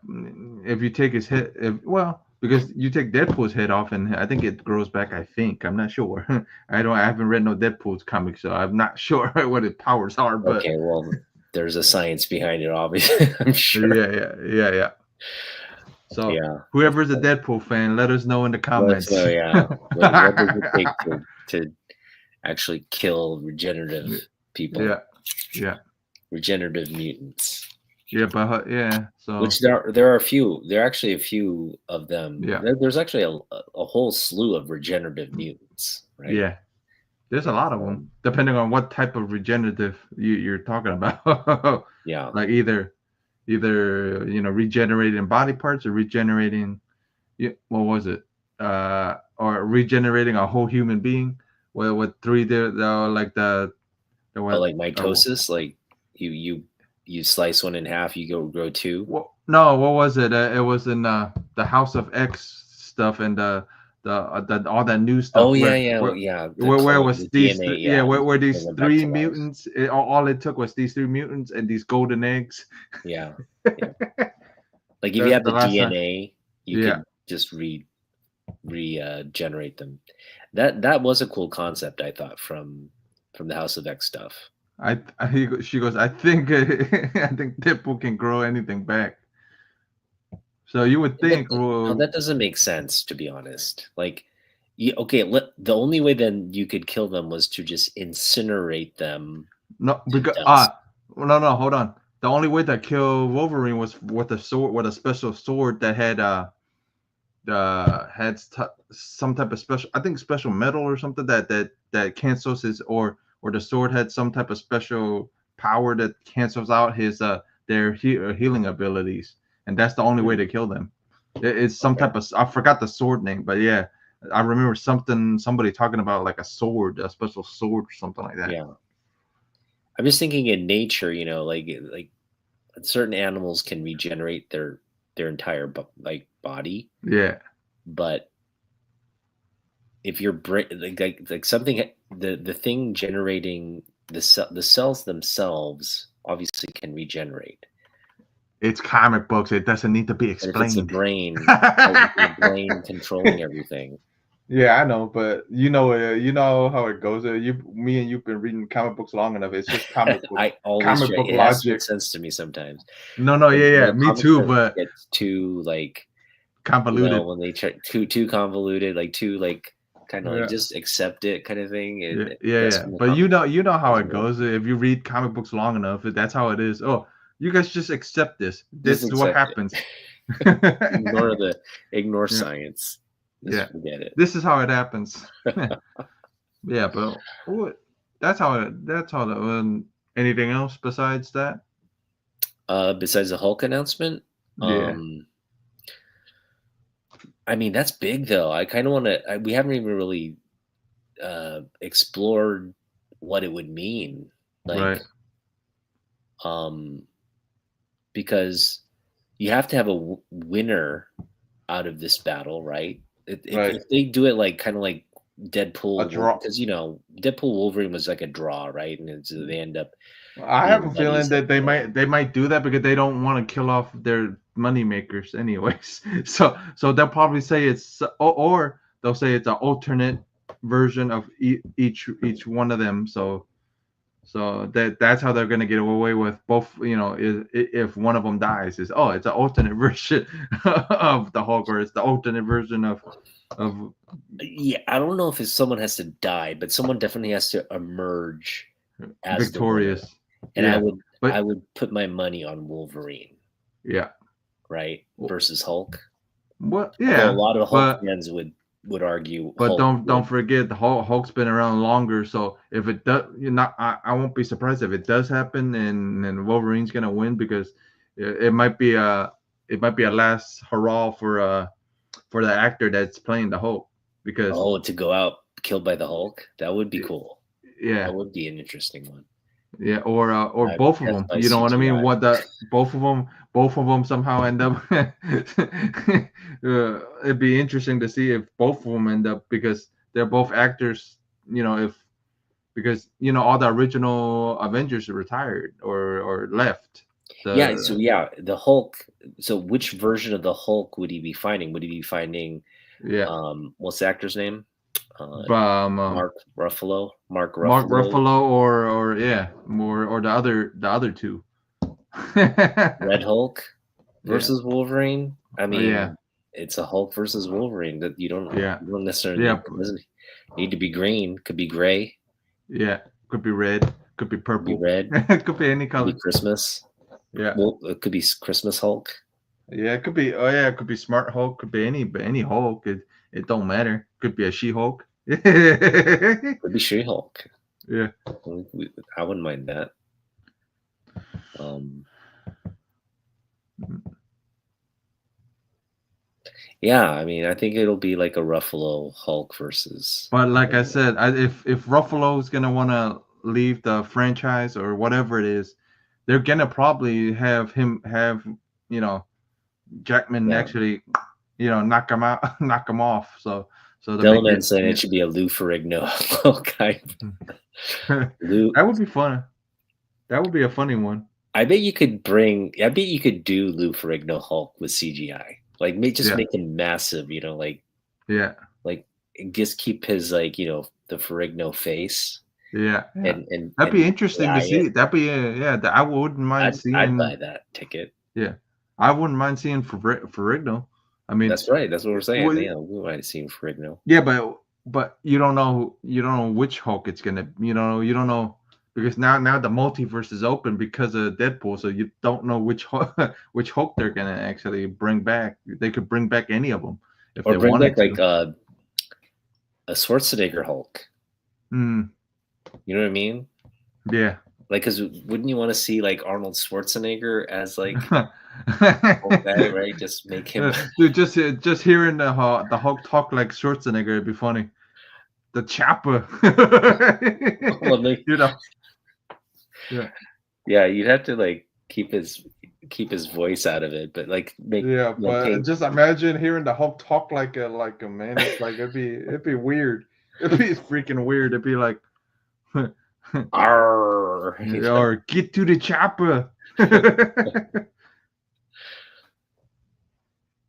Speaker 1: if you take his head, because you take Deadpool's head off, and I think it grows back. I think I'm not sure. I haven't read no Deadpool's comic, so I'm not sure what his powers are. But
Speaker 2: Okay, well, there's a science behind it, obviously. I'm sure.
Speaker 1: yeah. So
Speaker 2: Yeah.
Speaker 1: whoever's a Deadpool fan, let us know in the
Speaker 2: Let us
Speaker 1: comments.
Speaker 2: know, yeah. What does it take to actually kill regenerative people,
Speaker 1: yeah.
Speaker 2: regenerative mutants?
Speaker 1: Yeah, but yeah,
Speaker 2: Which
Speaker 1: so
Speaker 2: there are a few. There are actually a few of them.
Speaker 1: yeah,
Speaker 2: There's actually a whole slew of regenerative mutants, right?
Speaker 1: yeah. There's a lot of them, depending on what type of regenerative you're talking about.
Speaker 2: Yeah.
Speaker 1: Like either regenerating body parts or regenerating, what was it? Or regenerating a whole human being. Well, with three there, like the
Speaker 2: Oh,
Speaker 1: what?
Speaker 2: like mitosis, like you slice one in half, you grow two.
Speaker 1: Well, no, what was it? It was in the House of X stuff and the all that new stuff
Speaker 2: Oh yeah,
Speaker 1: where
Speaker 2: yeah,
Speaker 1: where
Speaker 2: yeah.
Speaker 1: where
Speaker 2: The
Speaker 1: was these
Speaker 2: DNA,
Speaker 1: yeah
Speaker 2: yeah.
Speaker 1: where these
Speaker 2: Bring it back
Speaker 1: three
Speaker 2: to life.
Speaker 1: mutants, all it took was these three mutants and these golden eggs.
Speaker 2: Yeah, yeah. Like if you
Speaker 1: That's
Speaker 2: have
Speaker 1: the
Speaker 2: the
Speaker 1: last time.
Speaker 2: DNA, you
Speaker 1: Yeah,
Speaker 2: could just regenerate them. That was a cool concept, I thought, from the House of X stuff.
Speaker 1: she goes, I think I think Deadpool can grow anything back. So you would think,
Speaker 2: No,
Speaker 1: well,
Speaker 2: that doesn't make sense, to be honest. Like, okay, the only way then you could kill them was to just incinerate them
Speaker 1: no,
Speaker 2: to
Speaker 1: because
Speaker 2: dust.
Speaker 1: no, hold on. The only way to kill Wolverine was with a sword, with a special sword that had some type of special, I think special metal or something that cancels his, or the sword had some type of special power that cancels out his their healing abilities, and that's the only way to kill them. It's some
Speaker 2: Okay.
Speaker 1: type of, I forgot the sword name, but yeah, I remember somebody talking about like a sword, a special sword or something like that.
Speaker 2: Yeah. I'm just thinking in nature, like certain animals can regenerate their entire body,
Speaker 1: Yeah,
Speaker 2: but if you're like something, the thing generating the cells themselves obviously can regenerate.
Speaker 1: it's comic books. It doesn't need to be
Speaker 2: But if it's the
Speaker 1: explained.
Speaker 2: brain, the brain controlling everything.
Speaker 1: Yeah, I know, but you know how it goes. Me and you've been reading comic books long enough. It's just comic book,
Speaker 2: I always
Speaker 1: comic
Speaker 2: try.
Speaker 1: book
Speaker 2: It has to make
Speaker 1: logic.
Speaker 2: sense to me sometimes.
Speaker 1: No, yeah,
Speaker 2: The
Speaker 1: me
Speaker 2: comics
Speaker 1: too.
Speaker 2: that
Speaker 1: But
Speaker 2: get too like
Speaker 1: convoluted.
Speaker 2: when they try too convoluted, like too like kind of like
Speaker 1: Yeah,
Speaker 2: just accept it kind of thing. That's
Speaker 1: yeah.
Speaker 2: when the
Speaker 1: But
Speaker 2: comic
Speaker 1: you know how it
Speaker 2: doesn't work.
Speaker 1: goes. If you read comic books long enough, that's how it is. Oh, you guys just accept this.
Speaker 2: Just
Speaker 1: This is what
Speaker 2: accept
Speaker 1: happens.
Speaker 2: it. Ignore
Speaker 1: Yeah,
Speaker 2: science. Just
Speaker 1: yeah.
Speaker 2: forget it.
Speaker 1: This is how it happens. Yeah, but that's how it. That's how the. Anything else besides that?
Speaker 2: Besides the Hulk announcement,
Speaker 1: Yeah.
Speaker 2: I mean that's big though. I kind of want to. We haven't even really explored what it would mean,
Speaker 1: Right.
Speaker 2: like, because you have to have a winner out of this battle, right?
Speaker 1: Right.
Speaker 2: If they do it like kind of like
Speaker 1: A
Speaker 2: Deadpool,
Speaker 1: draw.
Speaker 2: because Deadpool Wolverine was like a draw, right? And so they end up
Speaker 1: I have
Speaker 2: being
Speaker 1: a feeling
Speaker 2: buddies
Speaker 1: that
Speaker 2: at the end.
Speaker 1: they might do that because they don't want to kill off their money makers anyways. So they'll probably say it's, or they'll say it's an alternate version of each one of them. So that's how they're gonna get away with both. If one of them dies, is, oh, it's an alternate version of the Hulk, or it's the alternate version of
Speaker 2: Yeah, I don't know if someone has to die, but someone definitely has to emerge as the winner.
Speaker 1: Victorious.
Speaker 2: And
Speaker 1: Yeah,
Speaker 2: I
Speaker 1: but
Speaker 2: would put my money on Wolverine.
Speaker 1: yeah,
Speaker 2: right? Versus Hulk.
Speaker 1: What?
Speaker 2: Although a
Speaker 1: Yeah,
Speaker 2: lot of Hulk
Speaker 1: but
Speaker 2: fans would argue
Speaker 1: but
Speaker 2: Hulk
Speaker 1: don't
Speaker 2: would.
Speaker 1: forget the Hulk's been around longer. So if it does, I won't be surprised if it does happen and Wolverine's gonna win because it might be a last hurrah for the actor that's playing the Hulk because
Speaker 2: Oh, to go out killed by the Hulk, that would be cool.
Speaker 1: yeah.
Speaker 2: That would be an interesting one.
Speaker 1: Yeah, or both of
Speaker 2: Death
Speaker 1: them.
Speaker 2: by
Speaker 1: You know what I mean?
Speaker 2: CGI.
Speaker 1: What the both of them somehow end up. It'd be interesting to see if both of them end up because they're both actors. If because all the original Avengers are retired or left.
Speaker 2: Yeah, so
Speaker 1: The
Speaker 2: yeah, the Hulk. So which version of the Hulk would he be finding? Would he be finding
Speaker 1: yeah,
Speaker 2: what's the actor's name? Uh,
Speaker 1: but
Speaker 2: Mark Ruffalo. Mark
Speaker 1: Mark
Speaker 2: Ruffalo.
Speaker 1: Ruffalo or yeah, or the other two.
Speaker 2: Red Hulk
Speaker 1: Yeah,
Speaker 2: versus Wolverine. I
Speaker 1: yeah,
Speaker 2: mean, it's a Hulk versus Wolverine that
Speaker 1: yeah,
Speaker 2: you don't necessarily
Speaker 1: yeah.
Speaker 2: doesn't need to be green. Could be gray.
Speaker 1: Yeah, could be red, could be
Speaker 2: Could be
Speaker 1: purple,
Speaker 2: red.
Speaker 1: could be any
Speaker 2: Could be
Speaker 1: color.
Speaker 2: Christmas.
Speaker 1: Yeah,
Speaker 2: Well, it could be Christmas Hulk.
Speaker 1: yeah, it could be. Oh yeah, it could be Smart Hulk, could be any Hulk. It don't matter. Could be a She Hulk. Yeah,
Speaker 2: Could be She-Hulk. I wouldn't mind that. Yeah, I mean, I think it'll be like a Ruffalo Hulk versus.
Speaker 1: but like I said, if Ruffalo's gonna want to leave the franchise or whatever it is, they're gonna probably have him have Jackman
Speaker 2: Yeah.
Speaker 1: actually knock him out, knock him off. So to make
Speaker 2: Delman
Speaker 1: it.
Speaker 2: saying it should be a Lou Ferrigno Hulk. Lou,
Speaker 1: That would be fun. That would be a funny one.
Speaker 2: I bet you could do Lou Ferrigno Hulk with CGI. Like make
Speaker 1: Yeah.
Speaker 2: him massive,
Speaker 1: Yeah.
Speaker 2: like just keep his the Ferrigno face.
Speaker 1: Yeah.
Speaker 2: And
Speaker 1: that'd be interesting to
Speaker 2: AI
Speaker 1: see.
Speaker 2: it.
Speaker 1: That'd be I wouldn't mind
Speaker 2: I'd
Speaker 1: seeing.
Speaker 2: buy that ticket.
Speaker 1: Yeah, I wouldn't mind seeing Ferrigno. I mean,
Speaker 2: That's right. That's what we're saying.
Speaker 1: well,
Speaker 2: Yeah, we might have seen Ferrigno.
Speaker 1: yeah, but you don't know which Hulk it's gonna. You don't know because now the multiverse is open because of Deadpool, so you don't know which which Hulk they're gonna actually bring back. They could bring back any of them if
Speaker 2: Or
Speaker 1: they
Speaker 2: bring
Speaker 1: wanted
Speaker 2: back
Speaker 1: to.
Speaker 2: a Schwarzenegger Hulk.
Speaker 1: Mm,
Speaker 2: You know what I mean?
Speaker 1: yeah.
Speaker 2: Like, because wouldn't you want to see like Arnold Schwarzenegger as like Hulk guy, right? Just make him.
Speaker 1: Dude, just hearing the Hulk talk like Schwarzenegger, it'd be funny. The chopper. Yeah.
Speaker 2: Yeah, you'd have to like keep his voice out of it, but like make
Speaker 1: But just imagine hearing the Hulk talk like a man. It's like it'd be weird. It'd be freaking weird. It'd be like,
Speaker 2: Arr,
Speaker 1: or get to the chopper.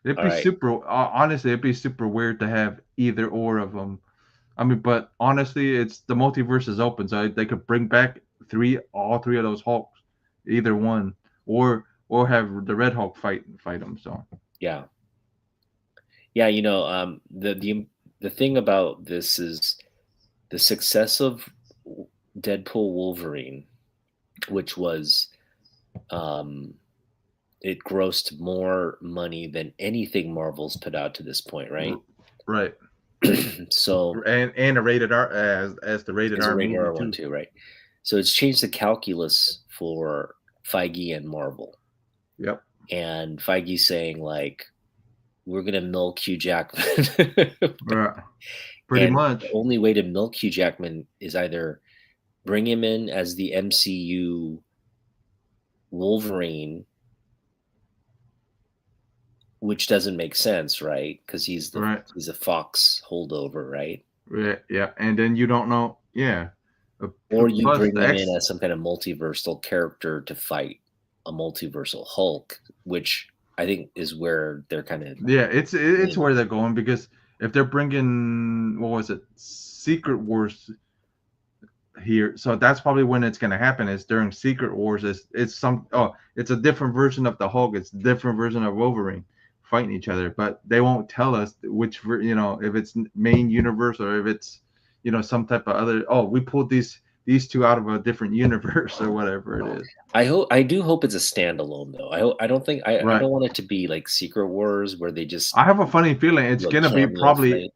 Speaker 1: It'd be super. Honestly, it'd be super weird to have either or of them. I mean, but honestly, it's the multiverse is open, so they could bring back all three of those Hulks, either one, or have the Red Hulk fight them. So
Speaker 2: yeah, the thing about this is the success of Deadpool Wolverine, which was it grossed more money than anything Marvel's put out to this point, right?
Speaker 1: Right.
Speaker 2: So
Speaker 1: and a rated R as the rated R movie
Speaker 2: one too, right? So it's changed the calculus for Feige and Marvel.
Speaker 1: Yep.
Speaker 2: And Feige's saying like, we're gonna milk Hugh Jackman.
Speaker 1: Right. Pretty much.
Speaker 2: The only way to milk Hugh Jackman is either bring him in as the MCU Wolverine, which doesn't make sense, right? Because he's a Fox holdover, right?
Speaker 1: Yeah, and then you don't know, yeah.
Speaker 2: Or you bring him in as some kind of multiversal character to fight a multiversal Hulk, which I think is where they're kind of.
Speaker 1: Yeah, it's where they're going because if they're bringing Secret Wars here, so that's probably when it's going to happen. Is during Secret Wars. It's a different version of the Hulk. It's a different version of Wolverine fighting each other, but they won't tell us if it's main universe or if it's some type of other. Oh, we pulled these these two out of a different universe or whatever it is.
Speaker 2: I do hope it's a standalone though. I don't think I
Speaker 1: Right.
Speaker 2: don't want it to be like Secret Wars where they just
Speaker 1: I have a funny feeling it's
Speaker 2: do a
Speaker 1: gonna be
Speaker 2: cameo
Speaker 1: probably,
Speaker 2: fight.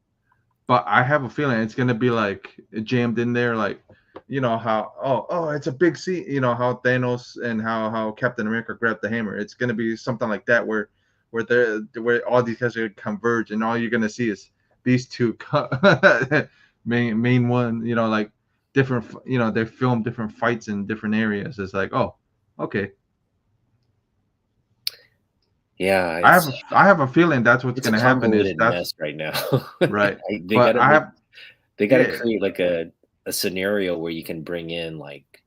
Speaker 1: but I have a feeling it's gonna be like jammed in there, like you know how it's a big scene, you know how Thanos and how Captain America grabbed the hammer. It's gonna be something like that where all these guys are gonna converge, and all you're gonna see is these two main one, you know, like different, you know, they film different fights in different areas. It's like, oh, okay.
Speaker 2: Yeah,
Speaker 1: I have a feeling that's what's
Speaker 2: it's a
Speaker 1: gonna happen. Is
Speaker 2: convoluted
Speaker 1: that's
Speaker 2: mess right now.
Speaker 1: right?
Speaker 2: They
Speaker 1: But
Speaker 2: gotta
Speaker 1: I have
Speaker 2: they gotta
Speaker 1: yeah,
Speaker 2: create like a scenario where you can bring in like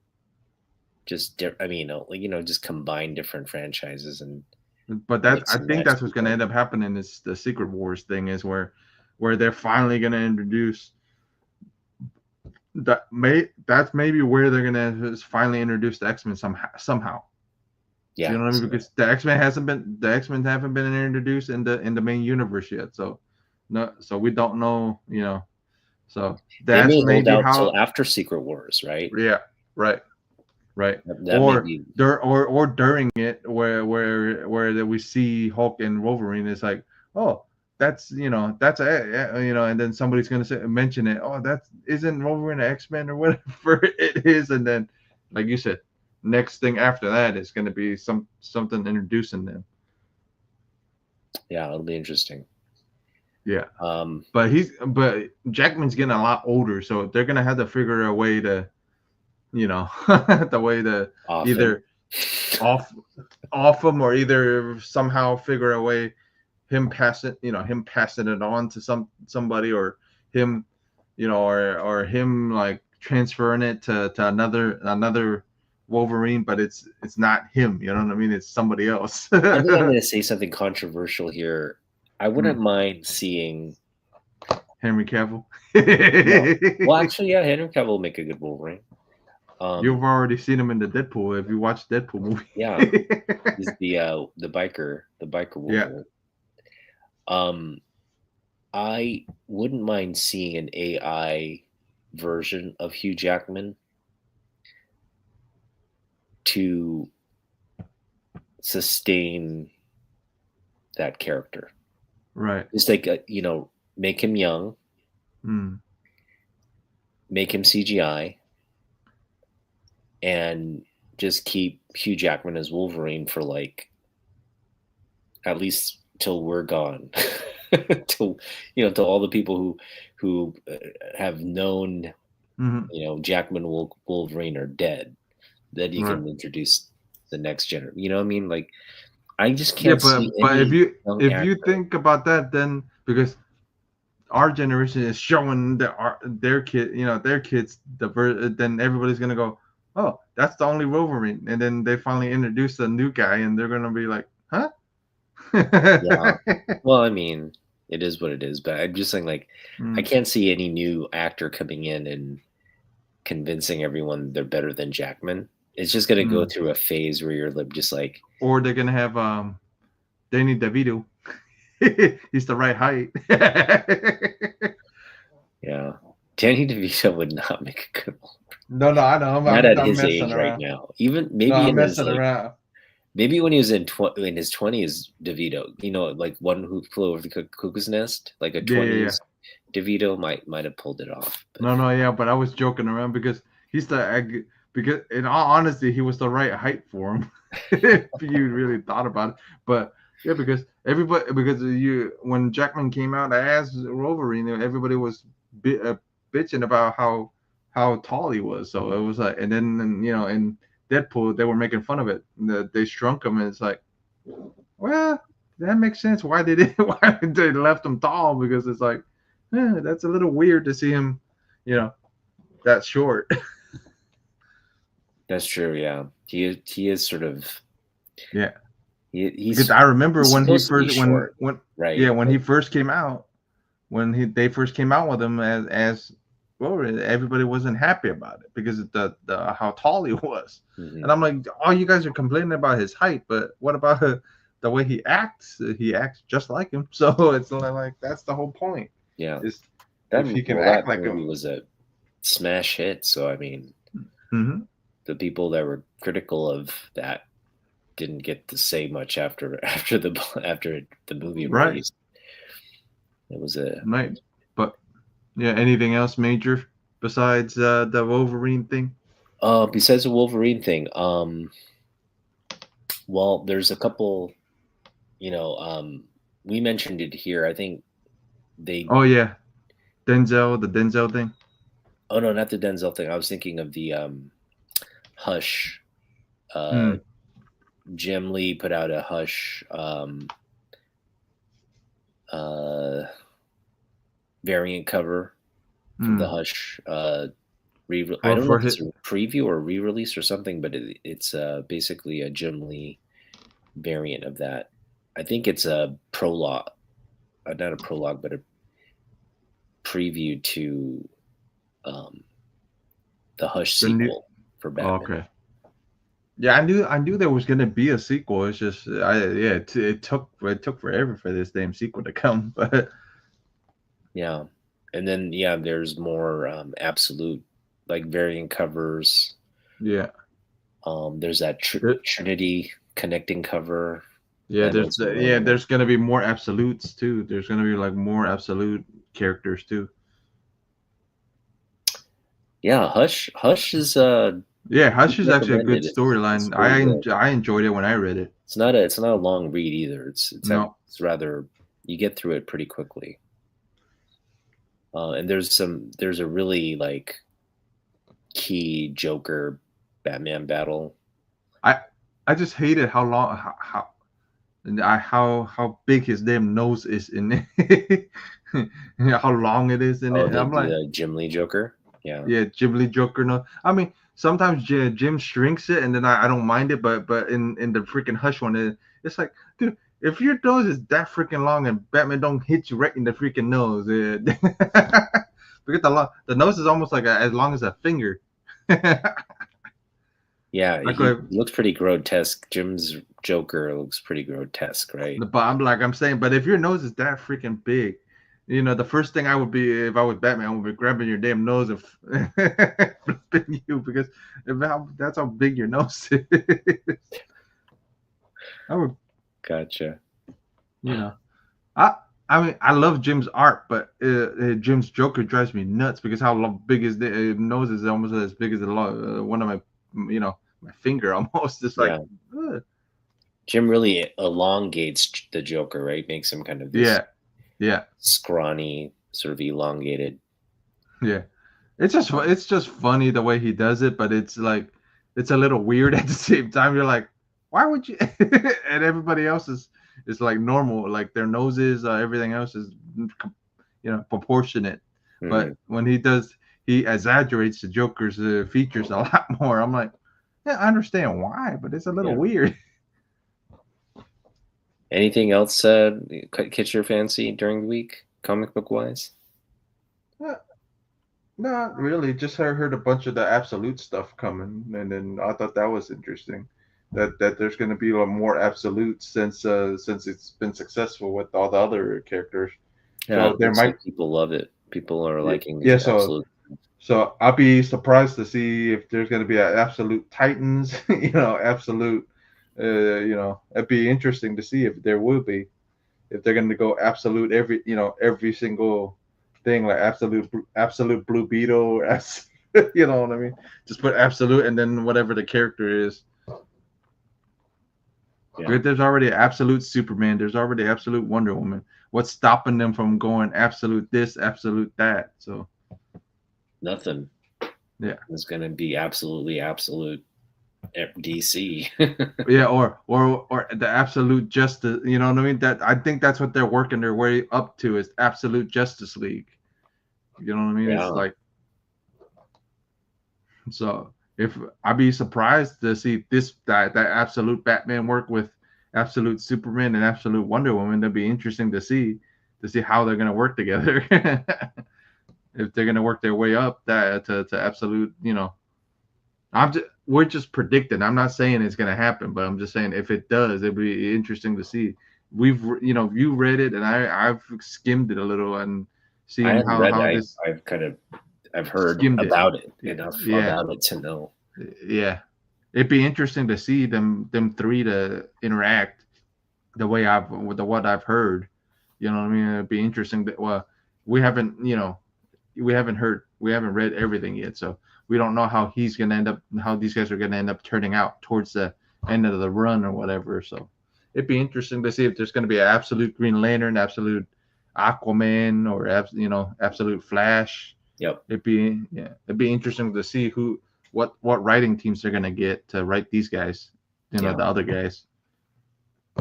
Speaker 2: I mean, like just combine different franchises and
Speaker 1: but that
Speaker 2: mix
Speaker 1: I
Speaker 2: and
Speaker 1: think
Speaker 2: match
Speaker 1: that's what's gonna
Speaker 2: people.
Speaker 1: end up happening is the Secret Wars thing is where they're finally gonna introduce that's maybe where they're gonna finally introduce the X-Men somehow. You
Speaker 2: Yeah,
Speaker 1: know what I mean?
Speaker 2: so
Speaker 1: Because the X-Men haven't been introduced in the main universe yet. So no, so we don't know, you know. So
Speaker 2: they
Speaker 1: that's
Speaker 2: may hold
Speaker 1: maybe
Speaker 2: out till
Speaker 1: how,
Speaker 2: after Secret Wars, right?
Speaker 1: yeah, right, right.
Speaker 2: That may be
Speaker 1: Or during it where that we see Hulk and Wolverine, it's like, oh, that's, you know, that's a, you know, and then somebody's gonna mention it. Oh, that's isn't Wolverine an X-Men or whatever it is, and then like you said, next thing after that is gonna be something introducing them.
Speaker 2: yeah, it'll be interesting.
Speaker 1: Yeah.
Speaker 2: Um,
Speaker 1: But Jackman's getting a lot older, so they're gonna have to figure a way to, you know, the way to
Speaker 2: often.
Speaker 1: either off him, or either somehow figure a way him passing it on to somebody, or him, you know, or him like transferring it to another Wolverine, but it's not him, you know what I mean? It's somebody else.
Speaker 2: I think I'm going to say something controversial here. I wouldn't mind seeing.
Speaker 1: Henry Cavill.
Speaker 2: No. Well, actually, yeah, Henry Cavill will make a good Wolverine.
Speaker 1: You've already seen him in the Deadpool. If you watch Deadpool movie,
Speaker 2: Yeah, he's the biker Wolverine.
Speaker 1: Yeah.
Speaker 2: I wouldn't mind seeing an AI version of Hugh Jackman to sustain that character.
Speaker 1: Right.
Speaker 2: Just like make him young, make him CGI, and just keep Hugh Jackman as Wolverine for like at least till we're gone. till all the people who have known Jackman Wolverine are dead, that you can introduce the next generation. You know what I mean? Like, I just can't see
Speaker 1: but
Speaker 2: any
Speaker 1: if you think about that, then because our generation is showing their kids then everybody's gonna go, oh, that's the only Wolverine, and then they finally introduce a new guy, and they're gonna be like, huh?
Speaker 2: Yeah. Well, I mean, it is what it is, but I'm just saying, like, I can't see any new actor coming in and convincing everyone they're better than Jackman. It's just gonna go through a phase where you're just like,
Speaker 1: or they're gonna have Danny DeVito. He's the right height.
Speaker 2: Yeah, Danny DeVito would not make a good one.
Speaker 1: No, I know.
Speaker 2: Not at his age right now. Even maybe
Speaker 1: I'm
Speaker 2: in his
Speaker 1: messing around.
Speaker 2: maybe when he was in his 20s, DeVito, like One Who Flew Over the Cuckoo's Nest, like a 20s. DeVito might have pulled it off.
Speaker 1: But. No, but I was joking around because because in all honesty, he was the right height for him. If you really thought about it, but yeah, because when Jackman came out as Wolverine, everybody was bitching about how tall he was. So it was like, and then in Deadpool they were making fun of it. They shrunk him, and it's like, well, that makes sense. Why did they left him tall? Because it's like, that's a little weird to see him, that short.
Speaker 2: That's true. Yeah, he is sort of.
Speaker 1: Yeah.
Speaker 2: He's.
Speaker 1: Because I remember when he first
Speaker 2: right.
Speaker 1: When he first came out, they first came out with him as well, everybody wasn't happy about it because of the how tall he was. And I'm like, oh, you guys are complaining about his height, but what about the way he acts? He acts just like him, so it's like that's the whole point.
Speaker 2: Yeah,
Speaker 1: if he can act like him.
Speaker 2: Was a smash hit. So I mean,
Speaker 1: Hmm.
Speaker 2: The people that were critical of that didn't get to say much after the movie
Speaker 1: Right.
Speaker 2: released. It was a
Speaker 1: Right. But yeah, anything else major besides the Wolverine thing?
Speaker 2: besides the Wolverine thing. Well, there's a couple. You know, we mentioned it here. I think they.
Speaker 1: Oh yeah, the Denzel thing.
Speaker 2: Oh no, not the Denzel thing. I was thinking of the Hush. Uh,
Speaker 1: Mm,
Speaker 2: Jim Lee put out a Hush uh, variant cover for the
Speaker 1: mm.
Speaker 2: Hush. I
Speaker 1: For
Speaker 2: don't know
Speaker 1: for
Speaker 2: if it's
Speaker 1: hit.
Speaker 2: a preview or re-release or something, but it's basically a Jim Lee variant of that. I think it's a prologue, not a prologue, but a preview to um, the Hush
Speaker 1: The new.
Speaker 2: sequel for
Speaker 1: Oh,
Speaker 2: Batman.
Speaker 1: okay. Yeah, I knew there was gonna be a sequel. It's just it took forever for this damn sequel to come. But
Speaker 2: Yeah, and then yeah, there's more absolute like variant covers.
Speaker 1: yeah,
Speaker 2: There's that
Speaker 1: There-
Speaker 2: Trinity connecting cover.
Speaker 1: yeah,
Speaker 2: That
Speaker 1: there's
Speaker 2: makes me
Speaker 1: the, yeah,
Speaker 2: wonder.
Speaker 1: there's gonna be more absolutes too. There's gonna be like more absolute characters too.
Speaker 2: Yeah, Hush is
Speaker 1: Yeah, Hush is actually a good
Speaker 2: recommended. It's
Speaker 1: storyline.
Speaker 2: really good.
Speaker 1: I enjoyed it when I read it.
Speaker 2: It's not a long read either.
Speaker 1: No,
Speaker 2: It's rather you get through it pretty quickly. And there's a really like key Joker Batman battle.
Speaker 1: I I just hated how long how big his damn nose is in it. How long it is in
Speaker 2: Oh,
Speaker 1: it. I'm like,
Speaker 2: the Jim Lee Joker. Yeah,
Speaker 1: yeah, Ghibli Joker. No, I mean sometimes Jim shrinks it, and then I don't mind it, but in the freaking Hush one, it's like, dude, if your nose is that freaking long and Batman don't hit you right in the freaking nose, because the nose is almost like as long as a finger.
Speaker 2: yeah.
Speaker 1: Like,
Speaker 2: He looks pretty grotesque. Jim's Joker looks pretty grotesque, right?
Speaker 1: but I'm saying, but if your nose is that freaking big, the first thing I would be if I was Batman, I would be grabbing your damn nose and flipping you because that's how big your nose is. I would,
Speaker 2: Gotcha.
Speaker 1: you know, I I mean I love Jim's art, but Jim's Joker drives me nuts because how big his nose is almost as big as one of my finger almost. It's like,
Speaker 2: Yeah.
Speaker 1: ugh.
Speaker 2: Jim really elongates the Joker, right? Makes him kind of this
Speaker 1: Yeah, yeah.
Speaker 2: scrawny, sort of elongated.
Speaker 1: Yeah, it's just funny the way he does it, but it's like it's a little weird at the same time. You're like, why would you? And everybody else is like normal, like their noses, everything else is proportionate.
Speaker 2: Mhm.
Speaker 1: But when he does, he exaggerates the Joker's features a lot more. I'm like, yeah, I understand why, but it's a little
Speaker 2: Yeah.
Speaker 1: weird.
Speaker 2: Anything else catch your fancy during the week, comic book wise?
Speaker 1: Not really. Just heard a bunch of the absolute stuff coming, and then I thought that was interesting. That there's going to be a lot more absolutes since it's been successful with all the other characters.
Speaker 2: Yeah,
Speaker 1: So
Speaker 2: it
Speaker 1: there
Speaker 2: looks
Speaker 1: might,
Speaker 2: like people love it. People are liking
Speaker 1: yeah.
Speaker 2: these
Speaker 1: So
Speaker 2: absolute.
Speaker 1: so I'll be surprised to see if there's going to be an absolute Titans. Absolute. It'd be interesting to see if there will be, if they're going to go absolute every single thing, like absolute Blue Beetle. You know what I mean? Just put absolute and then whatever the character is.
Speaker 2: Yeah.
Speaker 1: But there's already absolute Superman. There's already absolute Wonder Woman. What's stopping them from going absolute this, absolute that? So
Speaker 2: Nothing.
Speaker 1: yeah,
Speaker 2: It's going to be absolutely absolute DC.
Speaker 1: yeah, or the absolute justice. You know what I mean? That I think that's what they're working their way up to is absolute Justice League. You know what I mean?
Speaker 2: Yeah.
Speaker 1: It's like, so if I'd be surprised to see that absolute Batman work with absolute Superman and absolute Wonder Woman. That'd be interesting to see how they're gonna work together. If they're gonna work their way up that to absolute, we're just predicting. I'm not saying it's gonna happen, but I'm just saying if it does, it'd be interesting to see. You read it and I've skimmed it a little and
Speaker 2: I
Speaker 1: seen
Speaker 2: haven't read
Speaker 1: how
Speaker 2: it.
Speaker 1: this
Speaker 2: I've heard
Speaker 1: skimmed it.
Speaker 2: about it enough
Speaker 1: Yeah.
Speaker 2: about it to know.
Speaker 1: Yeah, it'd be interesting to see them three to interact the way I've with the what I've heard. You know what I mean? It'd be interesting that well, we haven't we haven't read everything yet, so we don't know how he's gonna end up how these guys are gonna end up turning out towards the end of the run or whatever. So it'd be interesting to see if there's gonna be an absolute Green Lantern, absolute Aquaman, or absolute Flash.
Speaker 2: Yep.
Speaker 1: It'd be interesting to see what writing teams they're gonna get to write these guys,
Speaker 2: Yeah.
Speaker 1: the other guys.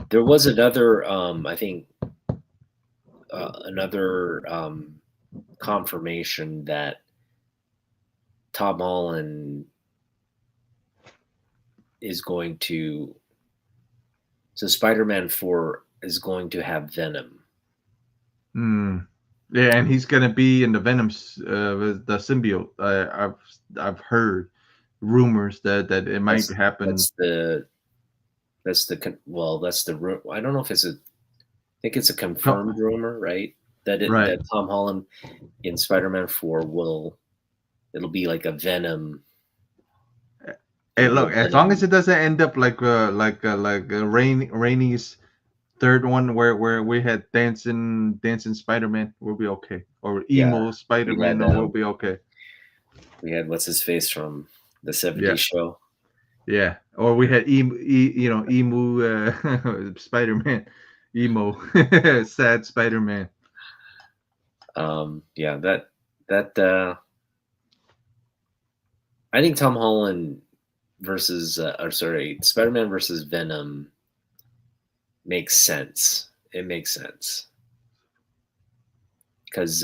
Speaker 2: There was another, I think, another confirmation that Tom Holland is going to. So Spider-Man 4 is going to have Venom.
Speaker 1: Yeah, and he's gonna be in the Venom's the symbiote. I've heard rumors that it might happen.
Speaker 2: That's the I don't know if it's I think it's a confirmed rumor, right? That Tom Holland in Spider-Man 4 it'll be like a Venom.
Speaker 1: Hey, look, as long as it doesn't end up like Rainey's third one where we had dancing Spider-Man, we'll be okay. Or emo Spider-Man, we'll be okay.
Speaker 2: We had what's his face from the 70s show.
Speaker 1: Yeah, or we had emu Spider-Man, emo sad Spider-Man.
Speaker 2: I think Tom Holland Spider-Man versus Venom makes sense. It makes sense because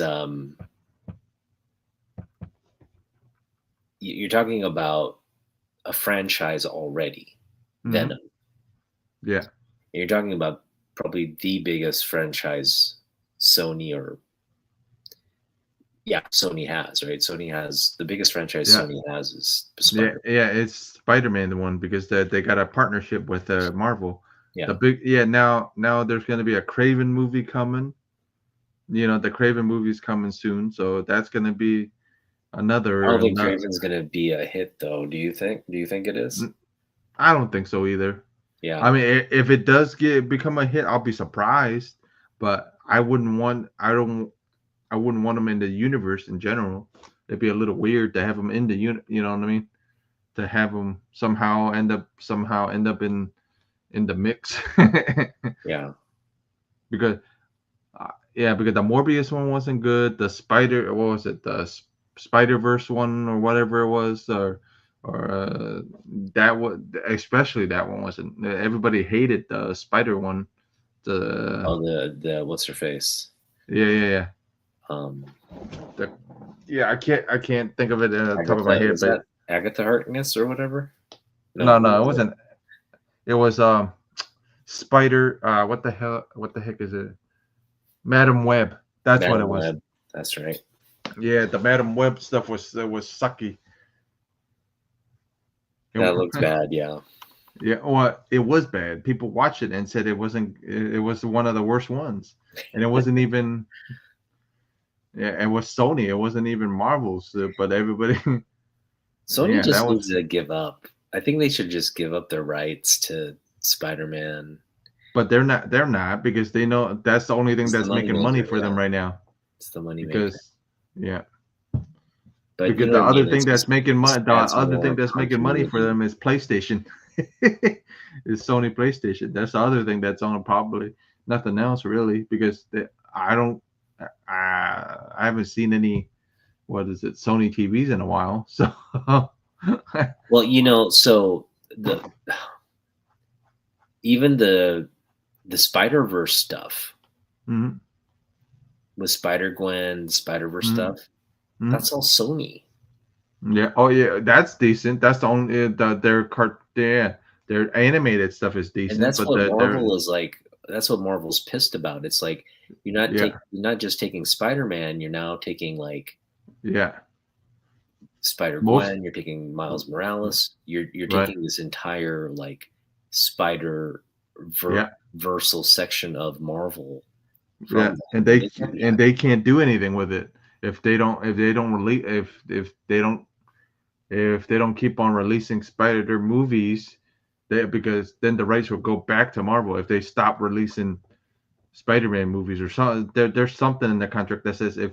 Speaker 2: you're talking about a franchise already, Venom.
Speaker 1: Yeah,
Speaker 2: you're talking about probably the biggest franchise Sony has, right? Sony has the biggest franchise Sony has is Spider-Man.
Speaker 1: Yeah, it's Spider-Man the one because they got a partnership with Marvel.
Speaker 2: Yeah.
Speaker 1: Now there's going to be a Craven movie coming. The Craven movie's coming soon, so that's going to be another.
Speaker 2: I don't think Craven's going to be a hit, though. Do you think it is?
Speaker 1: I don't think so either.
Speaker 2: Yeah.
Speaker 1: I mean, if it does become a hit, I'll be surprised. But I wouldn't want them in the universe in general. It'd be a little weird to have them in the unit. You know what I mean? To have them somehow end up in the mix.
Speaker 2: Yeah.
Speaker 1: Because the Morbius one wasn't good. The the Spider-Verse one or whatever it was, or that one, especially that one wasn't. Everybody hated the Spider one.
Speaker 2: The what's her face?
Speaker 1: Yeah. I can't think of it at the top of my head. But
Speaker 2: Agatha Harkness or whatever.
Speaker 1: No, it wasn't. It was Spider. What the heck is it? Madam Web. That's what it was.
Speaker 2: Web. That's right.
Speaker 1: Yeah, the Madam Web stuff was sucky.
Speaker 2: That looks bad. Yeah.
Speaker 1: Yeah, well, it was bad. People watched it and said it wasn't. It was one of the worst ones, and it wasn't even. Yeah, it was Sony. It wasn't even Marvel's. But everybody.
Speaker 2: Sony just needs to give up. I think they should just give up their rights to Spider-Man.
Speaker 1: But they're not because they know that's the only thing that's making money for them right now.
Speaker 2: It's the money
Speaker 1: because
Speaker 2: maker.
Speaker 1: But because the other thing that's making money, for them is PlayStation. Is Sony PlayStation. That's the other thing that's on probably nothing else really because I haven't seen any Sony TVs in a while. So
Speaker 2: well, so even the Spider-Verse stuff with Spider-Gwen, Spider-Verse stuff, that's all Sony.
Speaker 1: Yeah. Oh yeah, that's decent. That's the only their animated stuff is decent.
Speaker 2: And that's what Marvel is like. That's what Marvel's pissed about. It's like you're not just taking Spider-Man. You're now taking Spider-Gwen. You're taking Miles Morales. You're taking this entire Spider-Versal section of Marvel.
Speaker 1: Yeah, and they can't do anything with it if they don't if they don't keep on releasing Spider movies, because then the rights will go back to Marvel if they stop releasing Spider-Man movies or something. There's something in the contract that says if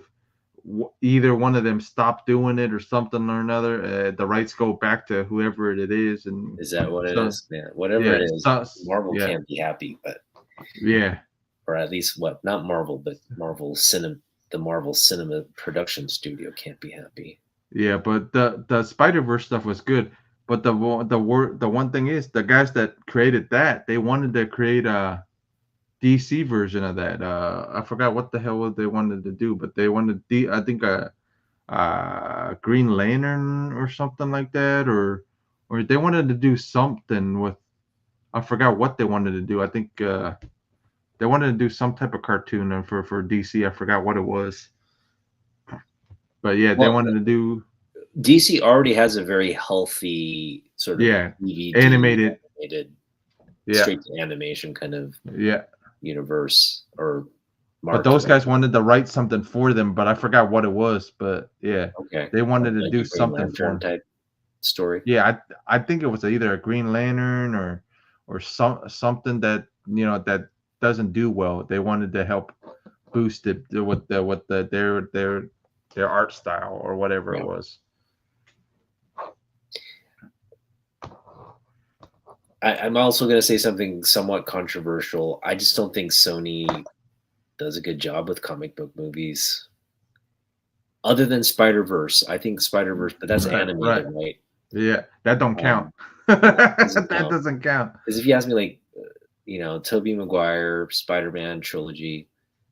Speaker 1: either one of them stop doing it or something or another, the rights go back to whoever it is. And
Speaker 2: Is that what it
Speaker 1: so,
Speaker 2: is? Yeah, whatever
Speaker 1: yeah,
Speaker 2: it is,
Speaker 1: so,
Speaker 2: Marvel
Speaker 1: yeah,
Speaker 2: can't be happy, but
Speaker 1: yeah,
Speaker 2: or at least not Marvel, but the Marvel Cinema Production Studio can't be happy.
Speaker 1: yeah. But the Spider-Verse stuff was good. But the one thing is, the guys that created that, they wanted to create a DC version of that. I forgot what the hell they wanted to do, but they wanted I think Green Lantern or something like that, or they wanted to do something with. I forgot what they wanted to do. I think they wanted to do some type of cartoon for DC. I forgot what it was, but yeah, they
Speaker 2: Well,
Speaker 1: wanted to do,
Speaker 2: DC already has a very healthy sort of
Speaker 1: yeah,
Speaker 2: DVD
Speaker 1: animated,
Speaker 2: animated
Speaker 1: yeah,
Speaker 2: straight to animation kind of
Speaker 1: yeah.
Speaker 2: universe or
Speaker 1: But those
Speaker 2: market.
Speaker 1: guys wanted to write something for them, but I forgot what it was. But yeah,
Speaker 2: Okay,
Speaker 1: they wanted to
Speaker 2: like
Speaker 1: do
Speaker 2: a Green
Speaker 1: something for
Speaker 2: Lantern
Speaker 1: 'em.
Speaker 2: type story.
Speaker 1: Yeah, I think it was either a Green Lantern or something that that doesn't do well. They wanted to help boost it with their art style or whatever it
Speaker 2: Yeah.
Speaker 1: was.
Speaker 2: I'm also going to say something somewhat controversial. I just don't think Sony does a good job with comic book movies. Other than Spider-Verse, I think Spider-Verse, but that's
Speaker 1: Right, right.
Speaker 2: animated, right?
Speaker 1: Yeah, that don't count.
Speaker 2: Yeah, it doesn't
Speaker 1: That
Speaker 2: count.
Speaker 1: doesn't count.
Speaker 2: Because if you ask me, like, Tobey Maguire Spider-Man trilogy,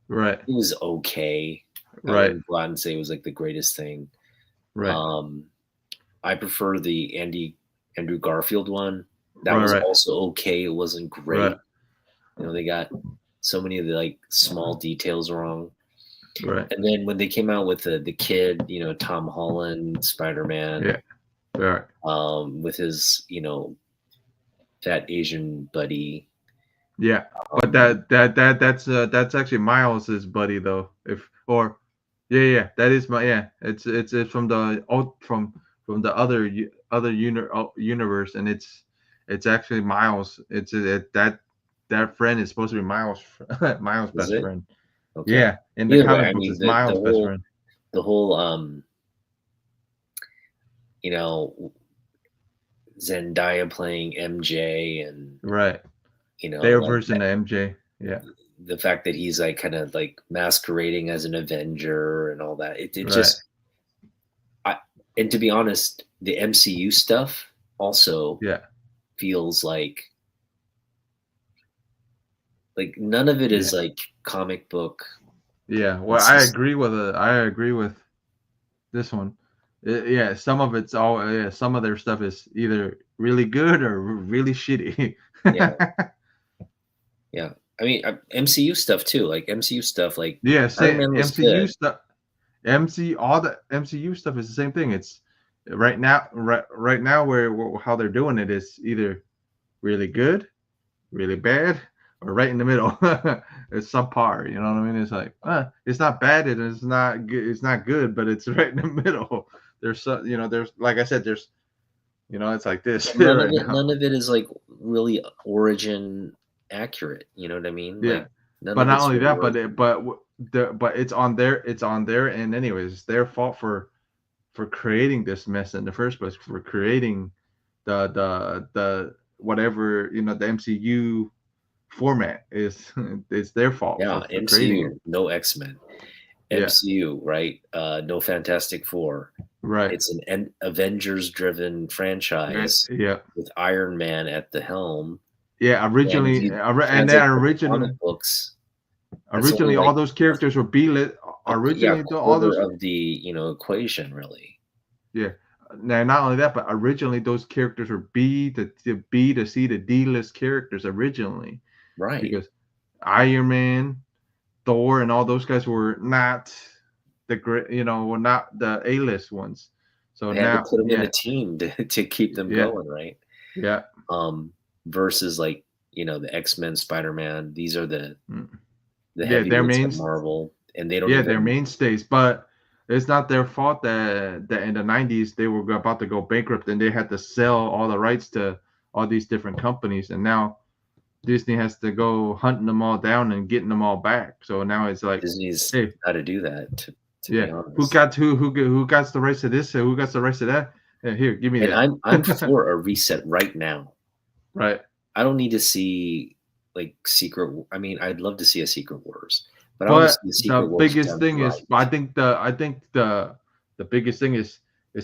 Speaker 1: Right,
Speaker 2: it was okay. I
Speaker 1: right,
Speaker 2: wouldn't go out and say it was like the greatest thing.
Speaker 1: right,
Speaker 2: Um, I prefer the Andrew Garfield one. That
Speaker 1: right,
Speaker 2: was
Speaker 1: right,
Speaker 2: also okay. It wasn't
Speaker 1: right,
Speaker 2: great. They got so many of the like small details wrong.
Speaker 1: right.
Speaker 2: And then when they came out with the kid, Tom Holland Spider-Man,
Speaker 1: Yeah, right.
Speaker 2: with his, that Asian buddy.
Speaker 1: Yeah, but
Speaker 2: Um,
Speaker 1: that's actually Miles's buddy though. If or yeah, yeah, that is my yeah. It's from the from the universe, and it's actually Miles. That friend is supposed to be Miles Miles'
Speaker 2: is
Speaker 1: best
Speaker 2: it?
Speaker 1: friend.
Speaker 2: Okay.
Speaker 1: Yeah, in the
Speaker 2: Either way,
Speaker 1: comic
Speaker 2: I
Speaker 1: books,
Speaker 2: mean
Speaker 1: it's Miles' best friend.
Speaker 2: the whole you know, Zendaya playing MJ and
Speaker 1: Right, their
Speaker 2: like
Speaker 1: version of MJ. Yeah,
Speaker 2: the fact that he's like kind of like masquerading as an Avenger and all that. It
Speaker 1: right.
Speaker 2: just and to be honest, the MCU stuff also
Speaker 1: Yeah,
Speaker 2: feels like none of it is
Speaker 1: yeah,
Speaker 2: like comic book
Speaker 1: yeah. Well, I
Speaker 2: consistent.
Speaker 1: agree with it. I agree with this one. Yeah, some of it's all yeah, some of their stuff is either really good or really shitty.
Speaker 2: Yeah, yeah. I mean, MCU stuff too. Like MCU stuff, like
Speaker 1: Yeah,
Speaker 2: Iron
Speaker 1: same
Speaker 2: Man was
Speaker 1: MCU
Speaker 2: good.
Speaker 1: stuff. All the MCU stuff is the same thing. It's right now where how they're doing it is either really good, really bad, or right in the middle. It's subpar. You know what I mean? It's like it's not bad. It's not good. It's not good, but it's right in the middle. There's like I said, there's it's like this
Speaker 2: None of
Speaker 1: right
Speaker 2: it,
Speaker 1: now.
Speaker 2: none of it is like really origin accurate. You know what I mean?
Speaker 1: Yeah,
Speaker 2: Like none
Speaker 1: but
Speaker 2: of
Speaker 1: not
Speaker 2: it's
Speaker 1: only
Speaker 2: really
Speaker 1: that, but
Speaker 2: origin.
Speaker 1: but it's on their end anyways. It's their fault for creating this mess in the first place, for creating the whatever the MCU format is. It's their fault
Speaker 2: Yeah,
Speaker 1: for creating it.
Speaker 2: MCU, no X-Men.
Speaker 1: Yeah,
Speaker 2: MCU, right? No Fantastic Four.
Speaker 1: right.
Speaker 2: It's an Avengers-driven
Speaker 1: Right.
Speaker 2: franchise
Speaker 1: Yeah,
Speaker 2: with Iron Man at the helm.
Speaker 1: yeah.
Speaker 2: And if
Speaker 1: Originally,
Speaker 2: you
Speaker 1: and then
Speaker 2: translate to the comic books, that's only
Speaker 1: all
Speaker 2: like
Speaker 1: those characters were B-lit.
Speaker 2: yeah,
Speaker 1: Originally, all
Speaker 2: quarter
Speaker 1: those
Speaker 2: of the equation, really.
Speaker 1: yeah. Now, not only that, but originally those characters were B to C to D list characters originally,
Speaker 2: Right.
Speaker 1: because Iron Man, Thor, and all those guys were not the great, were not the A list ones. So
Speaker 2: They had to
Speaker 1: now,
Speaker 2: put them in a
Speaker 1: yeah,
Speaker 2: team to keep them
Speaker 1: yeah,
Speaker 2: going, right?
Speaker 1: yeah,
Speaker 2: Versus like, the X-Men, Spider-Man, these are the
Speaker 1: mm,
Speaker 2: the
Speaker 1: yeah, their
Speaker 2: heavyweights at
Speaker 1: main,
Speaker 2: Marvel, and they don't
Speaker 1: yeah, their
Speaker 2: even
Speaker 1: mainstays. But it's not their fault that in the 90s they were about to go bankrupt and they had to sell all the rights to all these different companies, and now Disney has to go hunting them all down and getting them all back. So now it's like,
Speaker 2: Disney's
Speaker 1: hey,
Speaker 2: got to do that. To
Speaker 1: yeah,
Speaker 2: be honest,
Speaker 1: who got the rights to this? Who got the rights to that? Yeah, here, give me
Speaker 2: and
Speaker 1: that.
Speaker 2: I'm for a reset right now.
Speaker 1: Right.
Speaker 2: I don't need to see like Secret. I mean, I'd love to see a Secret Wars, but I want to
Speaker 1: But
Speaker 2: see the
Speaker 1: the
Speaker 2: Secret Wars
Speaker 1: biggest
Speaker 2: done
Speaker 1: thing is,
Speaker 2: right.
Speaker 1: I think the biggest thing is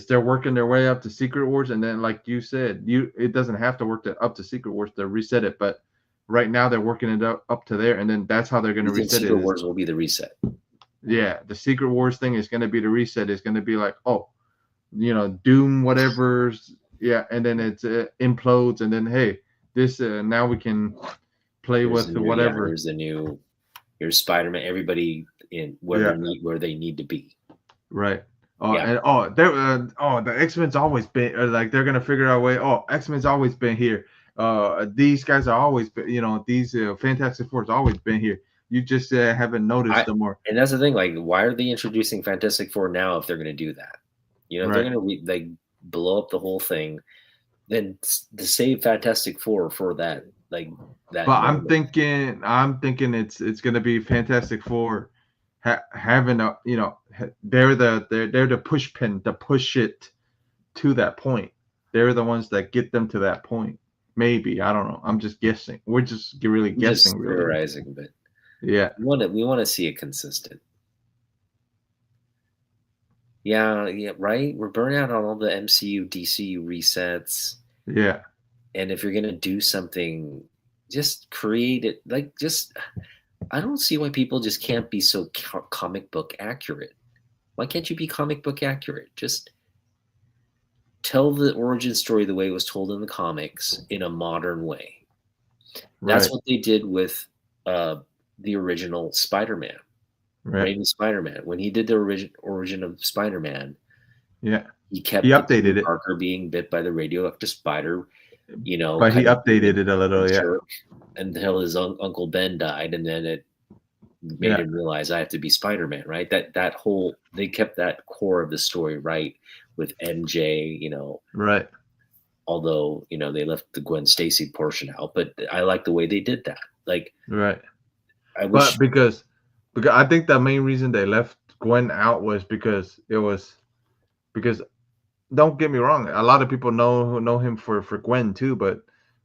Speaker 1: they're working their way up to Secret Wars, and then like you said, it doesn't have to work up to Secret Wars to reset it, but right now they're working it up to there, and then that's how they're going to
Speaker 2: You think
Speaker 1: reset it.
Speaker 2: Secret Wars will be the reset?
Speaker 1: Yeah, the Secret Wars thing is going to be the reset. It's going to be like, oh, Doom, whatever's, yeah, and then it implodes, and then hey, this now we can play
Speaker 2: There's
Speaker 1: with
Speaker 2: the new, yeah.
Speaker 1: whatever.
Speaker 2: Here's Spider-Man. Everybody in
Speaker 1: Yeah.
Speaker 2: where they need to be.
Speaker 1: Right. Oh,
Speaker 2: Yeah.
Speaker 1: and the X-Men's always been like they're gonna figure out a way. Oh, X-Men's always been here. These guys are always been, these Fantastic Four's always been here. You just haven't noticed them more.
Speaker 2: And that's the thing. Like, why are they introducing Fantastic Four now if they're going to do that? If
Speaker 1: Right.
Speaker 2: they're going to like blow up the whole thing, then to save Fantastic Four for that, like that.
Speaker 1: But
Speaker 2: moment.
Speaker 1: I'm thinking it's gonna be Fantastic Four having a they're the push pin to push it to that point. They're the ones that get them to that point. Maybe, I don't know. I'm just guessing. We're just really guessing,
Speaker 2: Just
Speaker 1: really.
Speaker 2: theorizing, but
Speaker 1: Yeah.
Speaker 2: we want to see it consistent. Yeah, right. We're burning out on all the MCU, DCU resets.
Speaker 1: Yeah.
Speaker 2: And if you're gonna do something, just create it. Like, just I don't see why people just can't be so comic book accurate. Why can't you be comic book accurate? Just tell the origin story the way it was told in the comics in a modern way. That's
Speaker 1: Right.
Speaker 2: what they did with the original Spider-Man,
Speaker 1: Right.
Speaker 2: Raimi Spider-Man. When he did the origin of Spider-Man,
Speaker 1: Yeah.
Speaker 2: he kept
Speaker 1: He
Speaker 2: the Peter
Speaker 1: updated it,
Speaker 2: Parker being bit by the radioactive spider,
Speaker 1: but he
Speaker 2: kind of being
Speaker 1: updated it a little.
Speaker 2: a
Speaker 1: Yeah.
Speaker 2: jerk until his Uncle Ben died, and then it made
Speaker 1: Yeah.
Speaker 2: him realize I have to be Spider-Man, right? That whole they kept that core of the story right with MJ,
Speaker 1: Right.
Speaker 2: although they left the Gwen Stacy portion out, but I like the way they did that. Like,
Speaker 1: Right.
Speaker 2: I wish.
Speaker 1: But because I think the main reason they left Gwen out was because don't get me wrong, a lot of people know him for Gwen too, but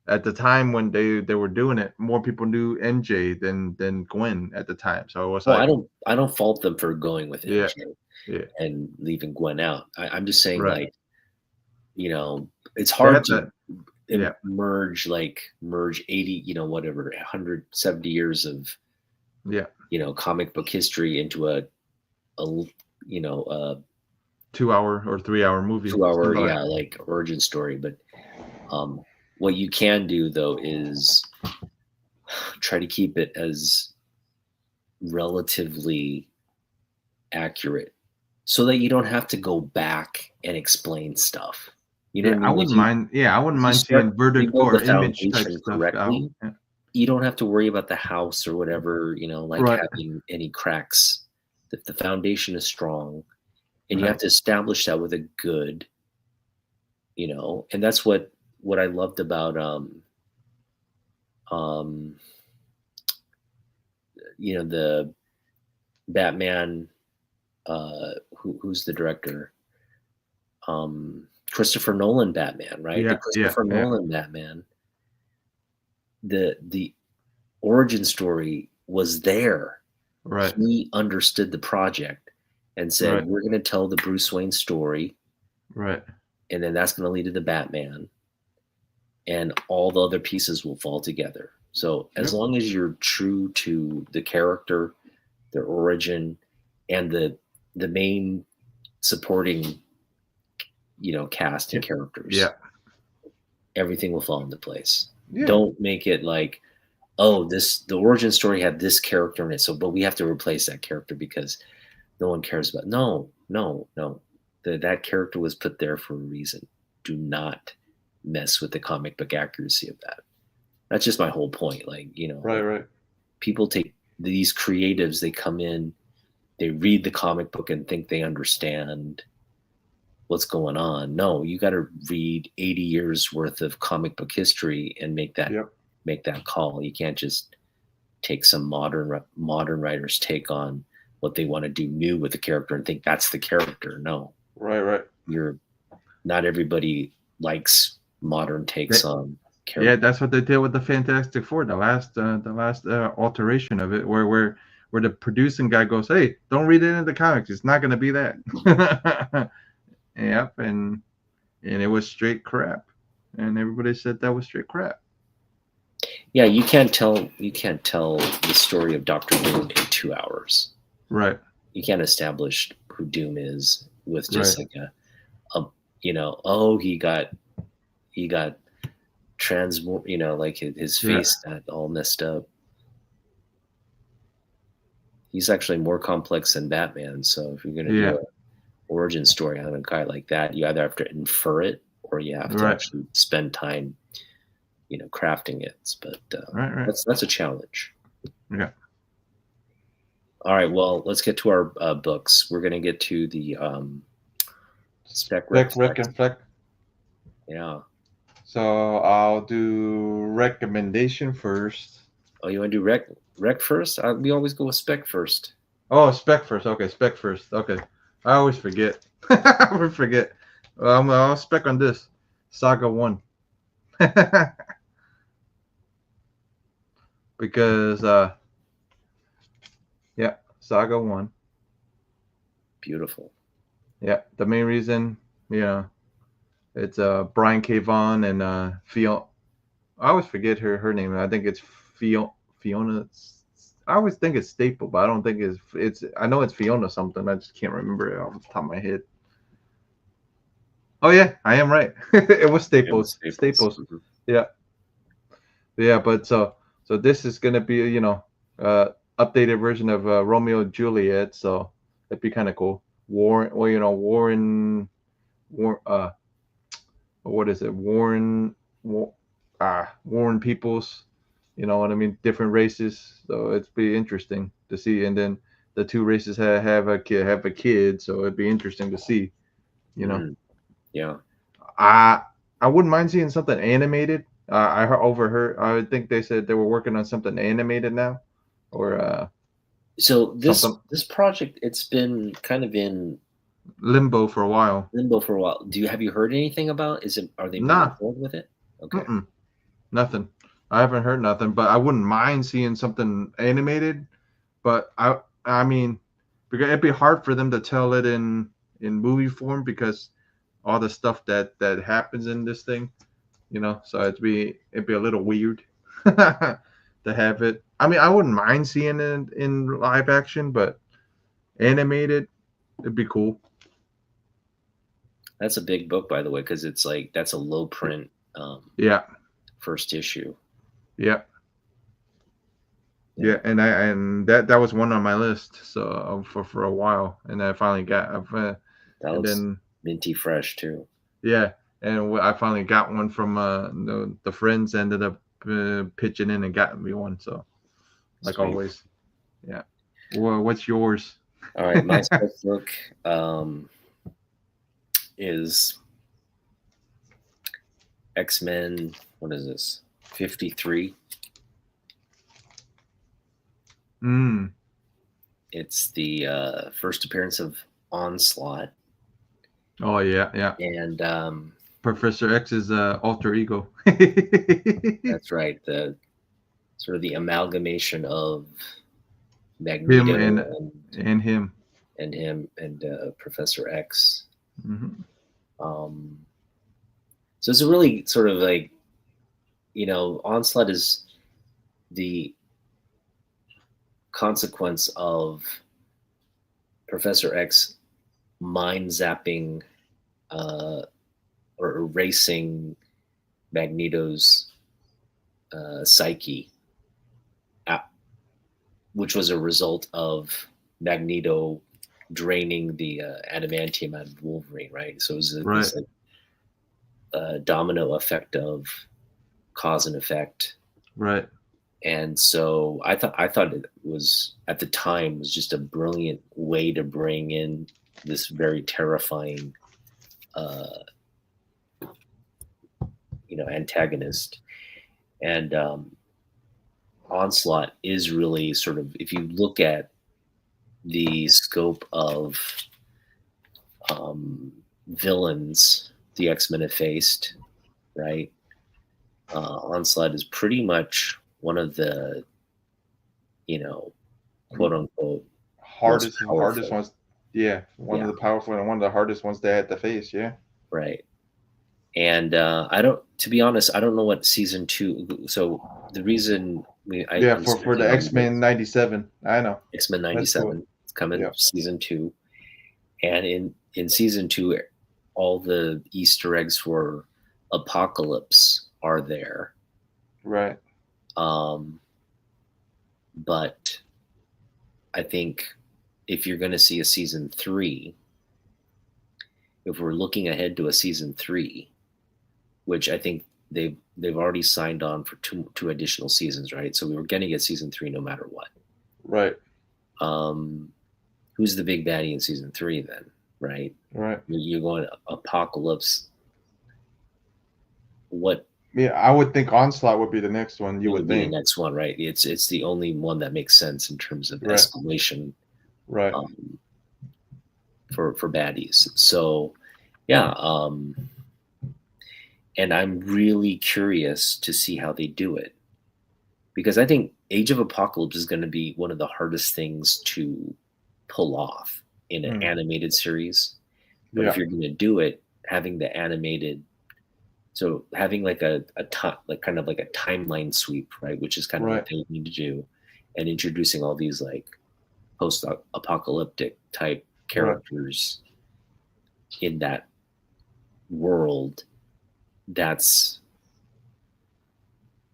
Speaker 1: at the time when they were doing it, more people knew MJ than Gwen at the time. So it was
Speaker 2: Well,
Speaker 1: like,
Speaker 2: I don't fault them for going with
Speaker 1: yeah,
Speaker 2: MJ
Speaker 1: yeah,
Speaker 2: and leaving Gwen out. I'm just saying,
Speaker 1: right.
Speaker 2: like, it's
Speaker 1: They
Speaker 2: hard
Speaker 1: had
Speaker 2: to
Speaker 1: yeah,
Speaker 2: merge 80, whatever, 170 years of
Speaker 1: yeah,
Speaker 2: comic book history into a
Speaker 1: 2 hour or 3 hour movie,
Speaker 2: 2 hour,
Speaker 1: something like
Speaker 2: like origin story. But what you can do though is try to keep it as relatively accurate so that you don't have to go back and explain stuff. You know
Speaker 1: yeah.
Speaker 2: what I
Speaker 1: I
Speaker 2: mean?
Speaker 1: wouldn't mind. Yeah, I wouldn't
Speaker 2: If you
Speaker 1: mind
Speaker 2: start
Speaker 1: seeing vertical
Speaker 2: rebuild the
Speaker 1: or image type
Speaker 2: foundation
Speaker 1: stuff out.
Speaker 2: correctly,
Speaker 1: Yeah.
Speaker 2: you don't have to worry about the house or whatever, like
Speaker 1: Right,
Speaker 2: having any cracks. If the foundation is strong, and you have
Speaker 1: right,
Speaker 2: to establish that with a good, and that's what I loved about um the Batman, who's the director, Christopher Nolan Batman, right? The
Speaker 1: yeah, yeah,
Speaker 2: Christopher
Speaker 1: yeah,
Speaker 2: Nolan Batman, the origin story was there.
Speaker 1: right,
Speaker 2: He understood the project and said,
Speaker 1: right,
Speaker 2: we're going to tell the Bruce Wayne story,
Speaker 1: right.
Speaker 2: and then that's going to lead to the Batman, and all the other pieces will fall together. So as
Speaker 1: Yep.
Speaker 2: long as you're true to the character, their origin, and the main supporting, cast and characters,
Speaker 1: Yeah,
Speaker 2: everything will fall into place.
Speaker 1: yeah.
Speaker 2: Don't make it like, oh, the origin story had this character in it, but we have to replace that character because no one cares about. No. That character was put there for a reason. Do not mess with the comic book accuracy of that. That's just my whole point. Like,
Speaker 1: Right, right.
Speaker 2: people take these creatives, they come in they read the comic book and think they understand what's going on. No, you got to read 80 years worth of comic book history and make that call. You can't just take some modern writer's take on what they want to do new with the character and think that's the character. No,
Speaker 1: Right.
Speaker 2: Not everybody likes modern takes on character.
Speaker 1: Yeah, that's what they did with the Fantastic Four, the last alteration of it, where the producing guy goes, "Hey, don't read it in the comics. It's not going to be that." Yep, and it was straight crap, and everybody said that was straight crap.
Speaker 2: Yeah, you can't tell the story of Doctor Doom in 2 hours.
Speaker 1: Right.
Speaker 2: You can't establish who Doom is with just
Speaker 1: Right.
Speaker 2: like he got transform, like his face got all messed up. He's actually more complex than Batman. So if you're gonna do an origin story on a guy like that, you either have to infer it or you have to actually spend time, crafting it. But that's a challenge.
Speaker 1: Yeah.
Speaker 2: All right. Well, let's get to our books. We're gonna get to the Spec
Speaker 1: Rec and Fleck.
Speaker 2: Yeah.
Speaker 1: So I'll do recommendation first.
Speaker 2: Oh, you want to do rec first? We always go with spec first.
Speaker 1: Oh, spec first. Okay, spec first. Okay, I always forget. I always forget. I'll spec on this Saga 1 because Saga 1.
Speaker 2: Beautiful.
Speaker 1: Yeah, the main reason, it's Brian K. Vaughan and Fiona. I always forget her name. I think it's Fiona. I always think it's Staple, but I don't think it's. I know it's Fiona something. I just can't remember it off the top of my head. Oh yeah, I am right. It was Staples. Staples.
Speaker 2: Mm-hmm.
Speaker 1: Yeah. But so this is gonna be updated version of Romeo and Juliet. So it'd be kind of cool. Warren. What is it? Warren Peoples. You know what I mean? Different races. So it'd be interesting to see. And then the two races have a kid. So it'd be interesting to see.
Speaker 2: Yeah.
Speaker 1: I wouldn't mind seeing something animated. I overheard. I think they said they were working on something animated now, or
Speaker 2: so this project, it's been kind of in
Speaker 1: limbo for a while.
Speaker 2: Have you heard anything about? Are they moving forward with it? Okay.
Speaker 1: Nothing. I haven't heard nothing, but I wouldn't mind seeing something animated. But I mean, because it'd be hard for them to tell it in movie form because all the stuff that happens in this thing, so it'd be a little weird to have it. I mean, I wouldn't mind seeing it in live action, but animated, it'd be cool.
Speaker 2: That's a big book, by the way, because it's like that's a low print. First issue.
Speaker 1: Yeah, and that was one on my list, so for a while, and I finally got.
Speaker 2: That looks minty fresh too.
Speaker 1: Yeah, and I finally got one from the friends ended up pitching in and got me one. So, like Sweet. Always, yeah. Well, what's yours?
Speaker 2: All right, my first book is X-Men. What is this? 53. It's the first appearance of Onslaught.
Speaker 1: Oh yeah.
Speaker 2: And
Speaker 1: Professor X's alter ego.
Speaker 2: That's right. The sort of the amalgamation of Magneto
Speaker 1: and him
Speaker 2: and Professor X.
Speaker 1: Mm-hmm.
Speaker 2: So it's a really sort of like, Onslaught is the consequence of Professor X mind zapping or erasing Magneto's psyche, which was a result of Magneto draining the adamantium out of Wolverine, right? So it was this domino effect of cause and effect,
Speaker 1: right?
Speaker 2: And so I thought it was, at the time, was just a brilliant way to bring in this very terrifying antagonist. And Onslaught is really sort of, if you look at the scope of villains the X-Men have faced, right? Onslaught is pretty much one of the, quote unquote,
Speaker 1: Hardest
Speaker 2: powerful.
Speaker 1: ones. Yeah, one of the powerful and one of the hardest ones they had to face. Yeah.
Speaker 2: Right. And to be honest, I don't know what season 2. So the reason
Speaker 1: for the X-Men 97, I know
Speaker 2: X-Men 97, cool. It's coming season 2, and in season 2, all the Easter eggs for Apocalypse are there.
Speaker 1: Right.
Speaker 2: But I think if you're going to see a season 3, if we're looking ahead to a season 3, which I think they've already signed on for two additional seasons, right? So we were going to get season 3 no matter what.
Speaker 1: Right.
Speaker 2: Who's the big baddie in season 3 then? Right.
Speaker 1: Right.
Speaker 2: You're going Apocalypse. What?
Speaker 1: Yeah, I would think Onslaught would be the next one. You would think
Speaker 2: the next one, right? It's the only one that makes sense in terms of escalation,
Speaker 1: right?
Speaker 2: For baddies. So, yeah. And I'm really curious to see how they do it, because I think Age of Apocalypse is going to be one of the hardest things to pull off in an animated series. But if you're going to do it, having the animated, so having like kind of like a timeline sweep, right, which is kind of what they need to do, and introducing all these like post-apocalyptic type characters in that world. That's,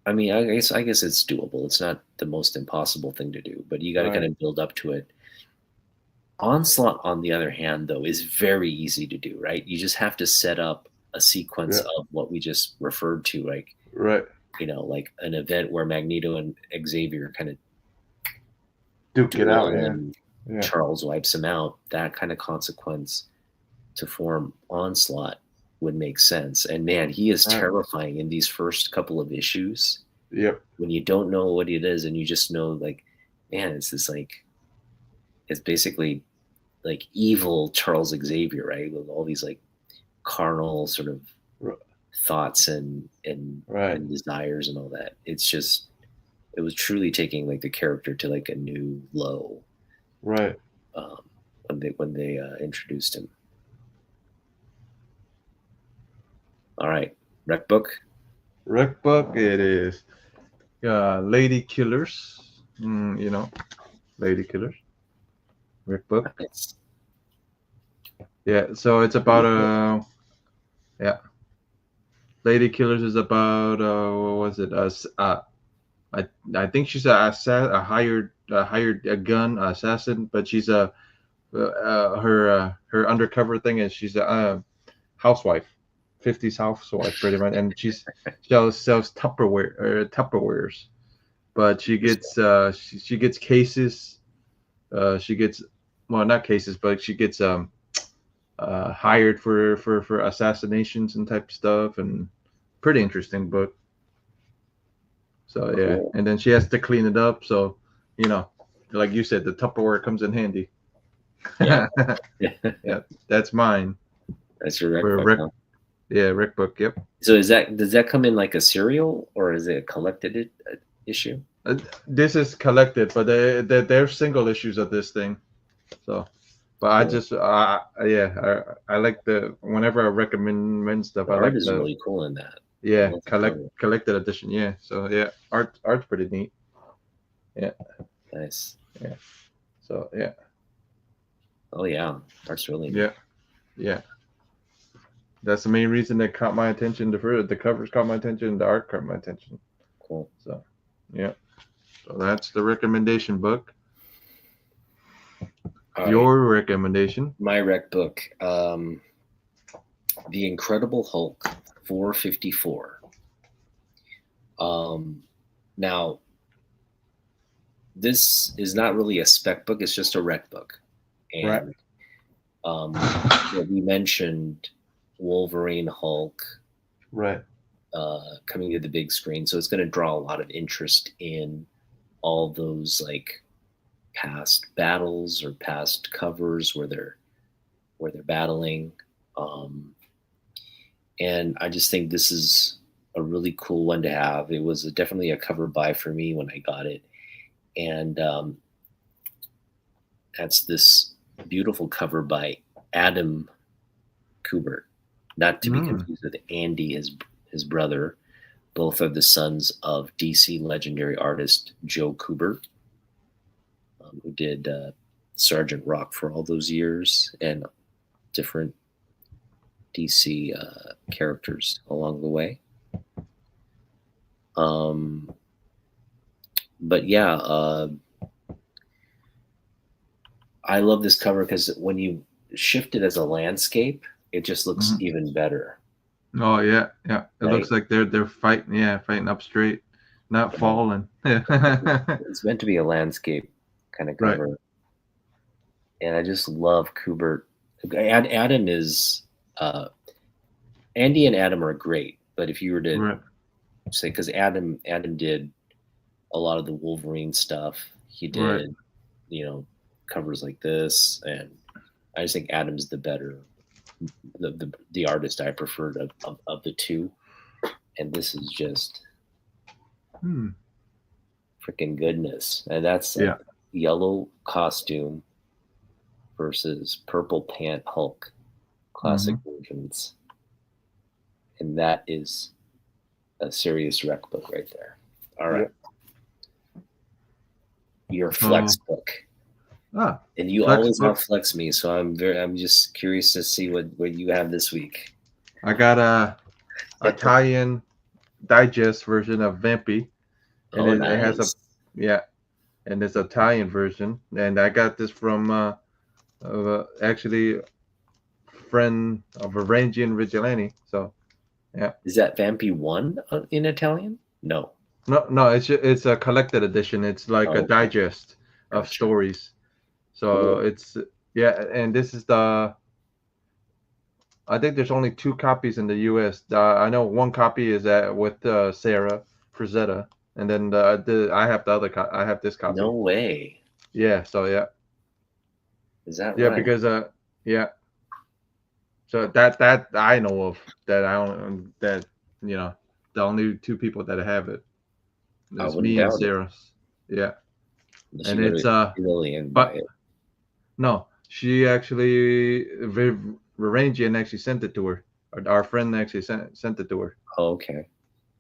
Speaker 2: I mean, I guess it's doable. It's not the most impossible thing to do, but you got to kind of build up to it. Onslaught, on the other hand, though, is very easy to do, right? You just have to set up a sequence of what we just referred to, like, like an event where Magneto and Xavier kind of
Speaker 1: duke it out,
Speaker 2: and Charles wipes him out. That kind of consequence to form Onslaught would make sense. And man, he is terrifying in these first couple of issues.
Speaker 1: Yep.
Speaker 2: When you don't know what it is, and you just know, like, man, it's this like, it's basically like evil Charles Xavier, right? With all these like carnal sort of thoughts and desires and all that. It's just, it was truly taking like the character to like a new low.
Speaker 1: Right.
Speaker 2: When they introduced him. All right, rec book.
Speaker 1: Rec book. It is Lady Killers. Lady Killers. Rec book.
Speaker 2: Nice.
Speaker 1: Yeah. So it's about Lady Killers is about what was it? I think she's a hired gun assassin, but she's her undercover thing is she's a housewife. 50s housewife pretty much, and she sells Tupperwares, but she gets she gets cases, she gets, well, not cases, but she gets hired for assassinations and type stuff, and pretty interesting book. So cool. And then she has to clean it up, so like you said, the Tupperware comes in handy. Yeah. That's mine.
Speaker 2: That's your rec book.
Speaker 1: Yeah, rec book. Yep.
Speaker 2: So does that come in like a serial, or is it a collected issue?
Speaker 1: This is collected, but they're single issues of this thing. So, but cool. I just I like whenever I recommend stuff.
Speaker 2: The art is really cool in that.
Speaker 1: Yeah, collected edition. Yeah. So art's pretty neat. Yeah.
Speaker 2: Nice.
Speaker 1: Yeah. So yeah.
Speaker 2: Oh yeah, art's really neat.
Speaker 1: Yeah. Yeah. That's the main reason that caught my attention. The covers caught my attention. The art caught my attention.
Speaker 2: Cool.
Speaker 1: So, yeah. So that's the recommendation book. Your recommendation?
Speaker 2: My rec book, The Incredible Hulk 454. Now, this is not really a spec book; it's just a rec book.
Speaker 1: Right.
Speaker 2: And what we mentioned, Wolverine, Hulk,
Speaker 1: Right.
Speaker 2: coming to the big screen, so it's going to draw a lot of interest in all those like past battles or past covers where they're battling. And I just think this is a really cool one to have. It was definitely a cover buy for me when I got it. And that's this beautiful cover by Adam Kubert, not to be confused with Andy, his brother. Both are the sons of DC legendary artist Joe Kubert, who did Sergeant Rock for all those years and different DC characters along the way. But yeah, I love this cover because when you shift it as a landscape, it just looks even better.
Speaker 1: Oh yeah. It
Speaker 2: Right?
Speaker 1: looks like they're fighting up straight, not falling.
Speaker 2: It's meant to be a landscape kind of cover.
Speaker 1: Right.
Speaker 2: And I just love Kubert. Adam is Andy and Adam are great, but if you were to say, because Adam did a lot of the Wolverine stuff, he did covers like this, and I just think Adam's the better the artist I preferred of the two, and this is just freaking goodness. And that's a yellow costume versus purple pant Hulk classic versions, and that is a serious rec book right there. All right. Your flex book. And you always outflex me, so I'm just curious to see what you have this week.
Speaker 1: I got a Italian digest version of Vampy, and it has and it's Italian version, and I got this from actually friend of Varangian Vigilante. So
Speaker 2: is that Vampy 1 in Italian? No,
Speaker 1: it's a collected edition. It's like a digest of stories. So it's and this is I think there's only 2 copies in the US. I know 1 copy is with Sarah Frazetta, and then I have the other I have this copy.
Speaker 2: No way.
Speaker 1: Yeah, so
Speaker 2: is that
Speaker 1: right?
Speaker 2: Because
Speaker 1: so that I know of, that I don't, that the only 2 people that have it. It's me and Sarah. Yeah. And it's but no, she actually Varangian actually sent it to her. Our friend actually sent it to her.
Speaker 2: Oh, okay.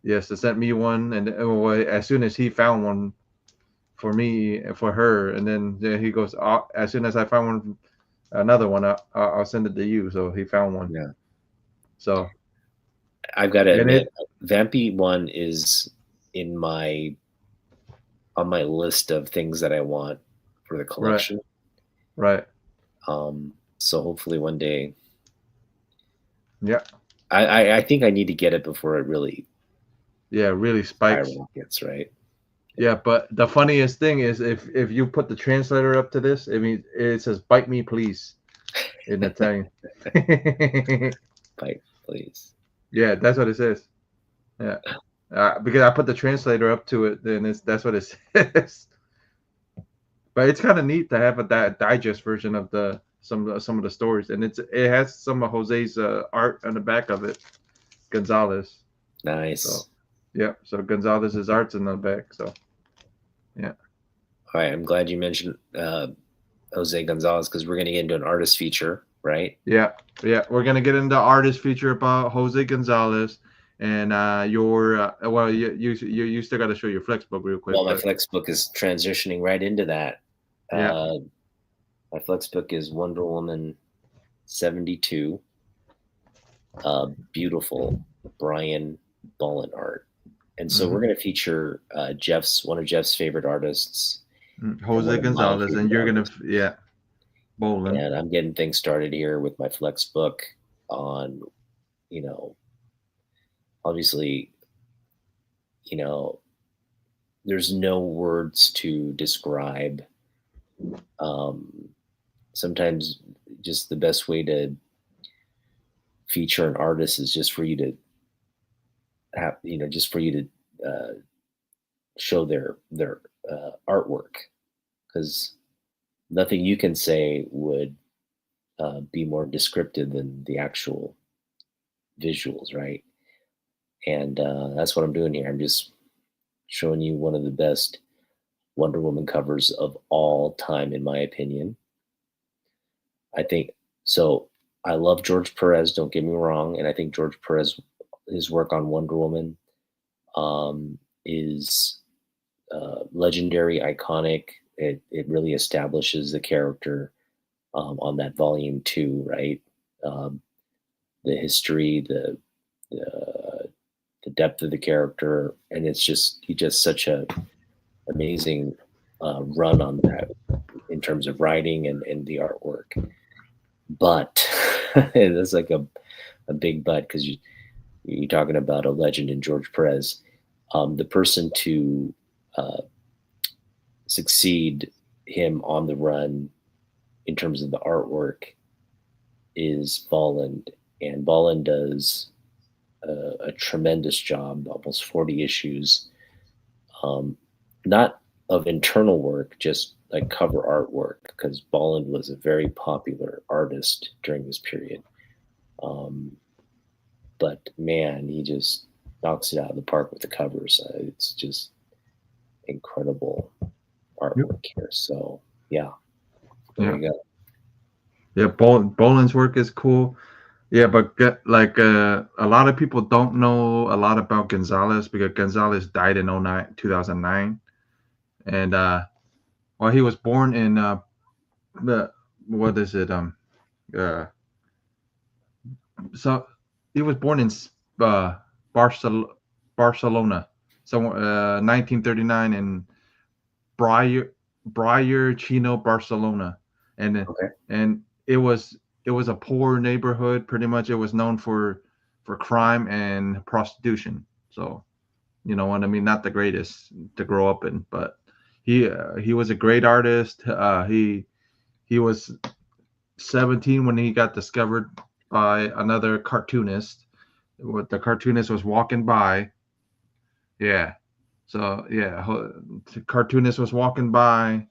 Speaker 1: Yes, they sent me one, and as soon as he found one for me, for her, and then he goes, as soon as I find one, another one, I'll send it to you. So he found one.
Speaker 2: Yeah.
Speaker 1: So
Speaker 2: I've got to admit, Vampy 1 is on my list of things that I want for the collection.
Speaker 1: Right.
Speaker 2: So hopefully one day.
Speaker 1: Yeah.
Speaker 2: I think I need to get it before it really.
Speaker 1: Yeah, really spikes.
Speaker 2: Gets right.
Speaker 1: Yeah, but the funniest thing is if you put the translator up to this, it says "bite me, please," in Italian.
Speaker 2: Bite, please.
Speaker 1: Yeah, that's what it says. Yeah, because I put the translator up to it, then that's what it says. But it's kind of neat to have a digest version of some of the stories, and it has some of Jose's art on the back of it, Gonzalez.
Speaker 2: Nice.
Speaker 1: So, so Gonzalez's art's in the back. So, yeah.
Speaker 2: All right, I'm glad you mentioned Jose Gonzalez, because we're going to get into an artist feature, right?
Speaker 1: Yeah, we're going to get into artist feature about Jose Gonzalez, and you still got to show your flex book real quick.
Speaker 2: Well, my flex book is transitioning right into that. My flex book is Wonder Woman 72. Beautiful Brian Bolland art. And so we're going to feature one of Jeff's favorite artists,
Speaker 1: Jose Gonzalez, and you're going to Bolland.
Speaker 2: And I'm getting things started here with my flex book on, obviously, there's no words to describe. Sometimes just the best way to feature an artist is just for you to have, just for you to show their artwork, because nothing you can say would be more descriptive than the actual visuals, right? And that's what I'm doing here. I'm just showing you one of the best Wonder Woman covers of all time, in my opinion. I think so. I love George Perez, don't get me wrong. And I think George Perez, his work on Wonder Woman is legendary, iconic. It really establishes the character on that volume two, right? The history, the depth of the character, and he just such a amazing run on that in terms of writing and the artwork. But it's like a big but, because you're talking about a legend in George Perez. The person to succeed him on the run in terms of the artwork is Bolland, and Bolland does a tremendous job, almost 40 issues, not of internal work, just like cover artwork, because Bolland was a very popular artist during this period. But man, he just knocks it out of the park with the covers. It's just incredible artwork here. So yeah, there you go.
Speaker 1: Yeah, Boland's work is cool. Yeah, but a lot of people don't know a lot about Gonzalez, because Gonzalez died in 2009. And well, he was born in the what is it? Uh, so he was born in uh, Barcelona, so 1939 in Briar Chino, Barcelona, and
Speaker 2: Okay.
Speaker 1: and it was a poor neighborhood. Pretty much, it was known for crime and prostitution. So, you know what I mean? Not the greatest to grow up in, but he was a great artist. He was 17 when he got discovered by another cartoonist. What the cartoonist was walking by. Yeah. So yeah, the cartoonist was walking by,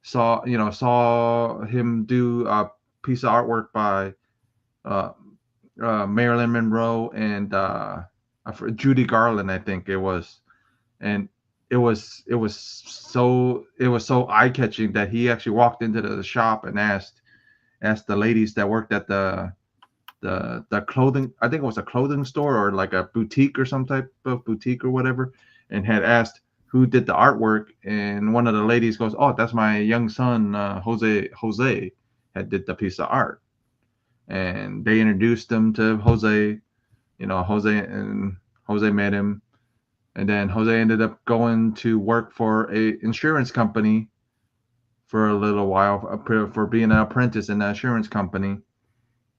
Speaker 1: saw him do a piece of artwork by uh, Marilyn Monroe and Judy Garland, I think it was, and it was so eye catching that he actually walked into the shop and asked the ladies that worked at the clothing, I think it was a clothing store or like a boutique or some type of boutique or whatever, and had asked who did the artwork, and one of the ladies goes, "Oh, that's my young son, Jose had did the piece of art." And they introduced him to Jose. Jose met him, and then Jose ended up going to work for a insurance company for a little while, for being an apprentice in the insurance company.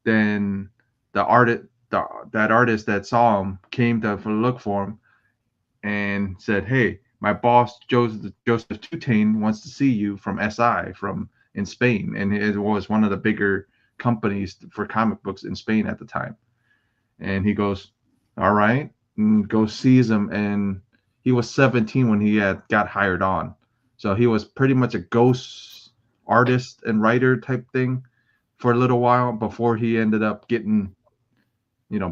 Speaker 1: Then that artist that saw him came to look for him and said, "Hey, my boss Joseph Tutain wants to see you from SI from in Spain," and it was one of the bigger companies for comic books in Spain at the time. And he goes, "All right," and goes sees him, and he was 17 when he had got hired on, so he was pretty much a ghost artist and writer type thing for a little while before he ended up getting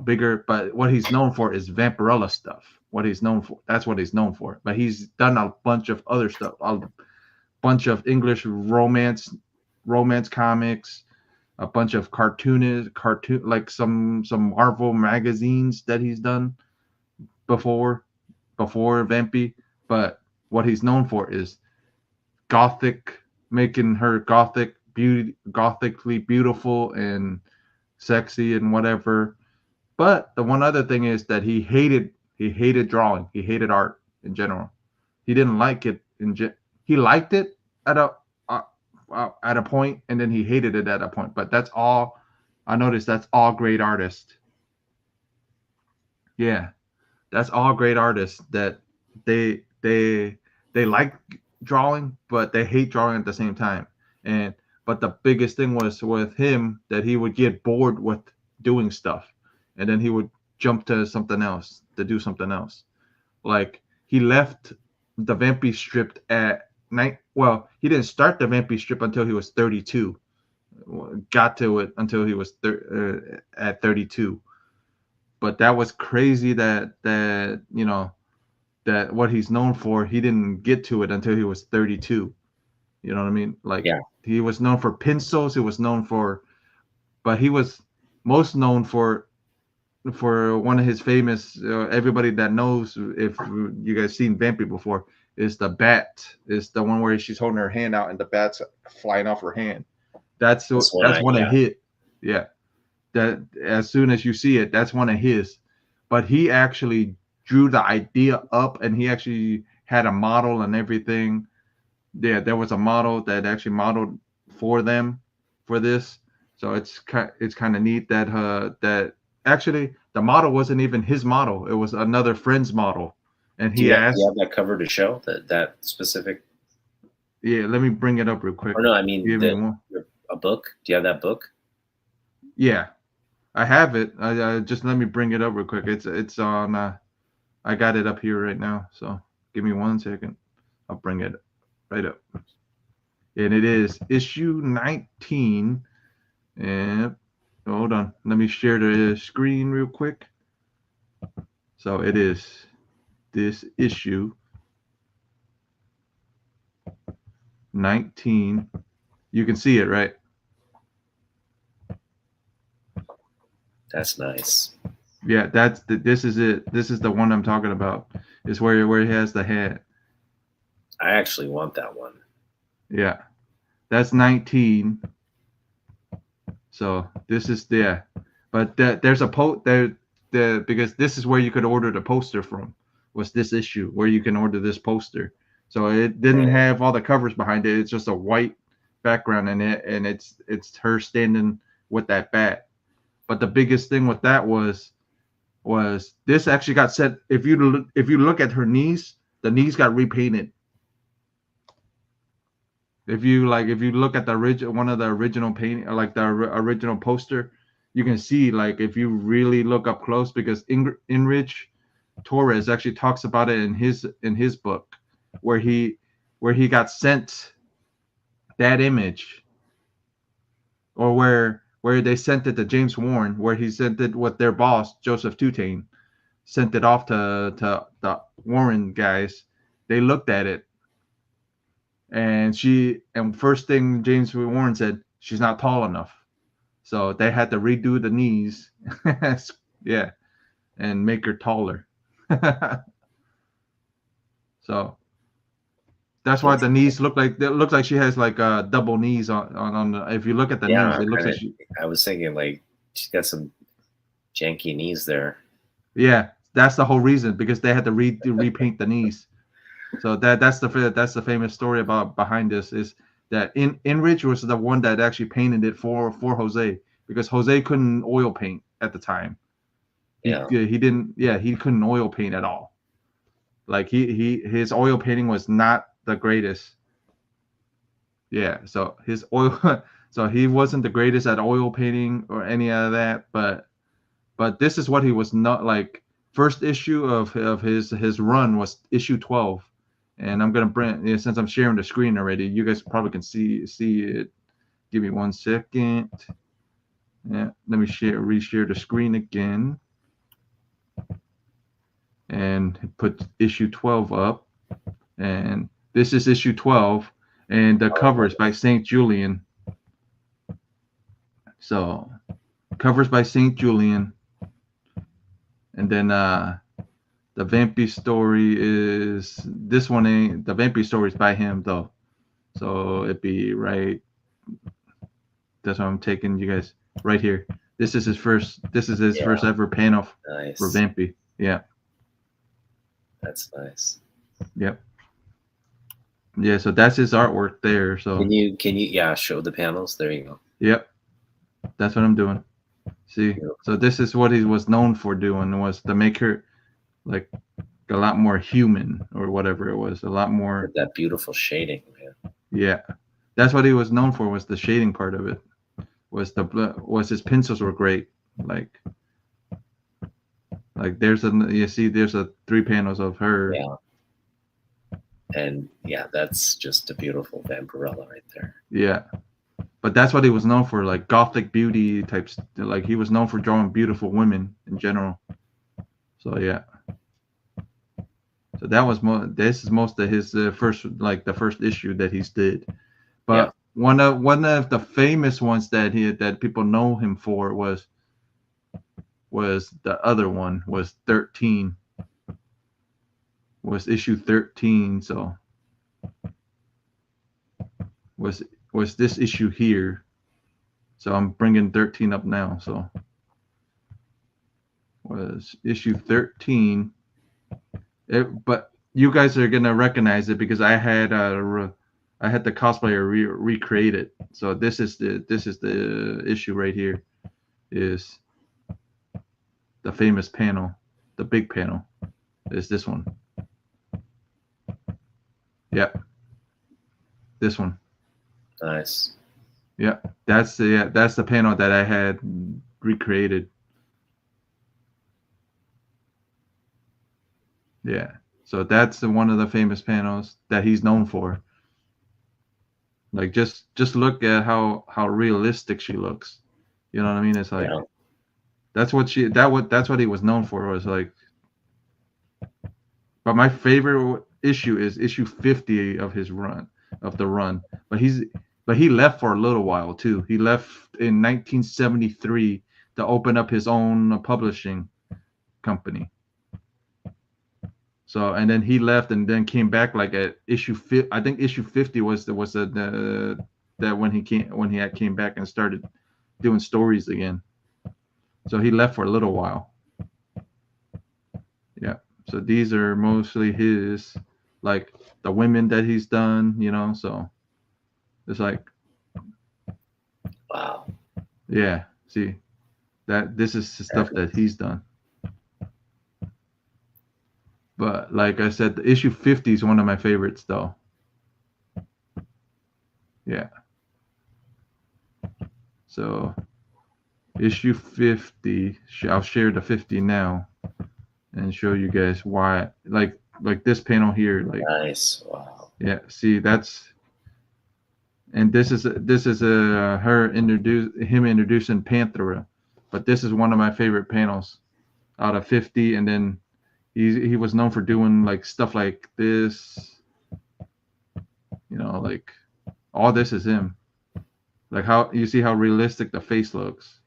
Speaker 1: bigger. But what he's known for is Vampirella stuff. What he's known for, that's what he's known for. But he's done a bunch of other stuff, a bunch of English romance comics, a bunch of cartoon like some Marvel magazines that he's done before Vampy. But what he's known for is gothic, making her gothically beautiful and sexy and whatever. But the one other thing is that he hated drawing. He hated art in general. He didn't like it he liked it at a point, and then he hated it at a point. But that's all I noticed. That's all great artists. Yeah, that's all great artists that they they like drawing, but they hate drawing at the same time. And but the biggest thing was with him that he would get bored with doing stuff, and then he would jump to something else to do something else. Like he left the Vampy strip at night. Well, he didn't start the Vampy strip until he was 32. Got to it until he was at 32. But that was crazy that that what he's known for, he didn't get to it until he was 32. You know what I mean? Like he was known for pencils. He was known for, but he was most known for one of his famous. Everybody that knows, if you guys seen Vampy before, is the bat. Is the one where she's holding her hand out and the bat's flying off her hand. That's one of his. Yeah, that as soon as you see it, that's one of his. But he actually drew the idea up, and he actually had a model and everything. Yeah, there was a model that actually modeled for them for this. So it's kind of neat that that actually the model wasn't even his model. It was another friend's model. And he asked,
Speaker 2: do you have that cover to show that specific?
Speaker 1: Yeah, let me bring it up real quick.
Speaker 2: Or no, I mean a book. Do you have that book?
Speaker 1: Yeah, I have it. I just let me bring it up real quick. It's on. I got it up here right now. So give me 1 second. I'll bring it right up. And it is issue 19. And hold on, let me share the screen real quick. So it is this issue 19. You can see it, right?
Speaker 2: That's nice.
Speaker 1: Yeah, this is it. This is the one I'm talking about. It's where he has the hat.
Speaker 2: I actually want that one.
Speaker 1: Yeah, that's 19. So this is there, but there's a because this is where you could order the poster from. Was this issue where you can order this poster? So it didn't have all the covers behind it. It's just a white background in it, and it's her standing with that bat. But the biggest thing with that was this actually got set. If you look at her knees, the knees got repainted. If you look at the one of the original painting, like the original poster, you can see, like, if you really look up close, because Inrich Torres actually talks about it in his book, where he got sent that image, or where they sent it to James Warren, where he sent it with their boss Joseph Tutane, sent it off to the Warren guys. They looked at it, and first thing James Warren said, she's not tall enough. So they had to redo the knees, yeah, and make her taller. So that's why the knees look like she has like double knees on the, if you look at the knees, it looks like
Speaker 2: I was thinking like she's got some janky knees there.
Speaker 1: Yeah, that's the whole reason, because they had to repaint the knees. So that's the famous story behind this, is that Inrich was the one that actually painted it for Jose, because Jose couldn't oil paint at the time. He couldn't oil paint at all. Like his oil painting was not the greatest. Yeah, so his oil so he wasn't the greatest at oil painting or any of that, but this is what he was not like. First issue of his run was issue 12. And I'm gonna bring, since I'm sharing the screen already, you guys probably can see it. Give me 1 second. Yeah, let me reshare the screen again, and put issue 12 up. And this is issue 12, and the cover is by St. Julian. So covers by St. Julian, and then the Vampy story is this one. The Vampy story is by him though, so it'd be right. That's why I'm taking you guys right here. This is his first. This is his first ever panel for Vampy. Yeah,
Speaker 2: that's nice.
Speaker 1: Yep. Yeah, so that's his artwork there. So
Speaker 2: can you show the panels? There you go.
Speaker 1: Yep, that's what I'm doing. See, so this is what he was known for doing, was to make her like a lot more human or whatever it was, a lot more.
Speaker 2: With that beautiful shading, man.
Speaker 1: Yeah, that's what he was known for, was the shading part of it. Was his pencils were great. Like there's a 3 panels of her.
Speaker 2: Yeah. And yeah, that's just a beautiful Vampirella right there.
Speaker 1: Yeah. But that's what he was known for, like gothic beauty types. Like he was known for drawing beautiful women in general. So yeah. So that was this is most of his first, like the first issue that he's did. But one of the famous ones that people know him for was the other one, was 13. Was issue 13. So was this issue here. So I'm bringing 13 up now. So was issue 13. But you guys are gonna recognize it because I had the cosplayer recreate it. So this is the issue right here, is the famous panel, the big panel, is this one. Yep, this one.
Speaker 2: Nice.
Speaker 1: Yeah, that's the panel that I had recreated. Yeah, so that's one of the famous panels that he's known for. Like just look at how realistic she looks. You know what I mean? It's like that's what he was known for, was like. But my favorite issue is issue 50 of his run, of the run. But he left for a little while too. He left in 1973 to open up his own publishing company. So, and then he left and then came back like at issue 50. I think issue 50 was that when he came back and started doing stories again. So he left for a little while. Yeah. So these are mostly his, like the women that he's done, you know. So it's like,
Speaker 2: wow.
Speaker 1: Yeah. See, this is the stuff that he's done. But like I said, the issue 50 is one of my favorites, though. Yeah. So issue 50, I'll share the 50 now and show you guys why. Like this panel here, like.
Speaker 2: Nice. Wow.
Speaker 1: Yeah. See, and this is him introducing Panthera, but this is one of my favorite panels out of 50. And then he was known for doing like stuff like this, you know, like all this is him. Like how you see how realistic the face looks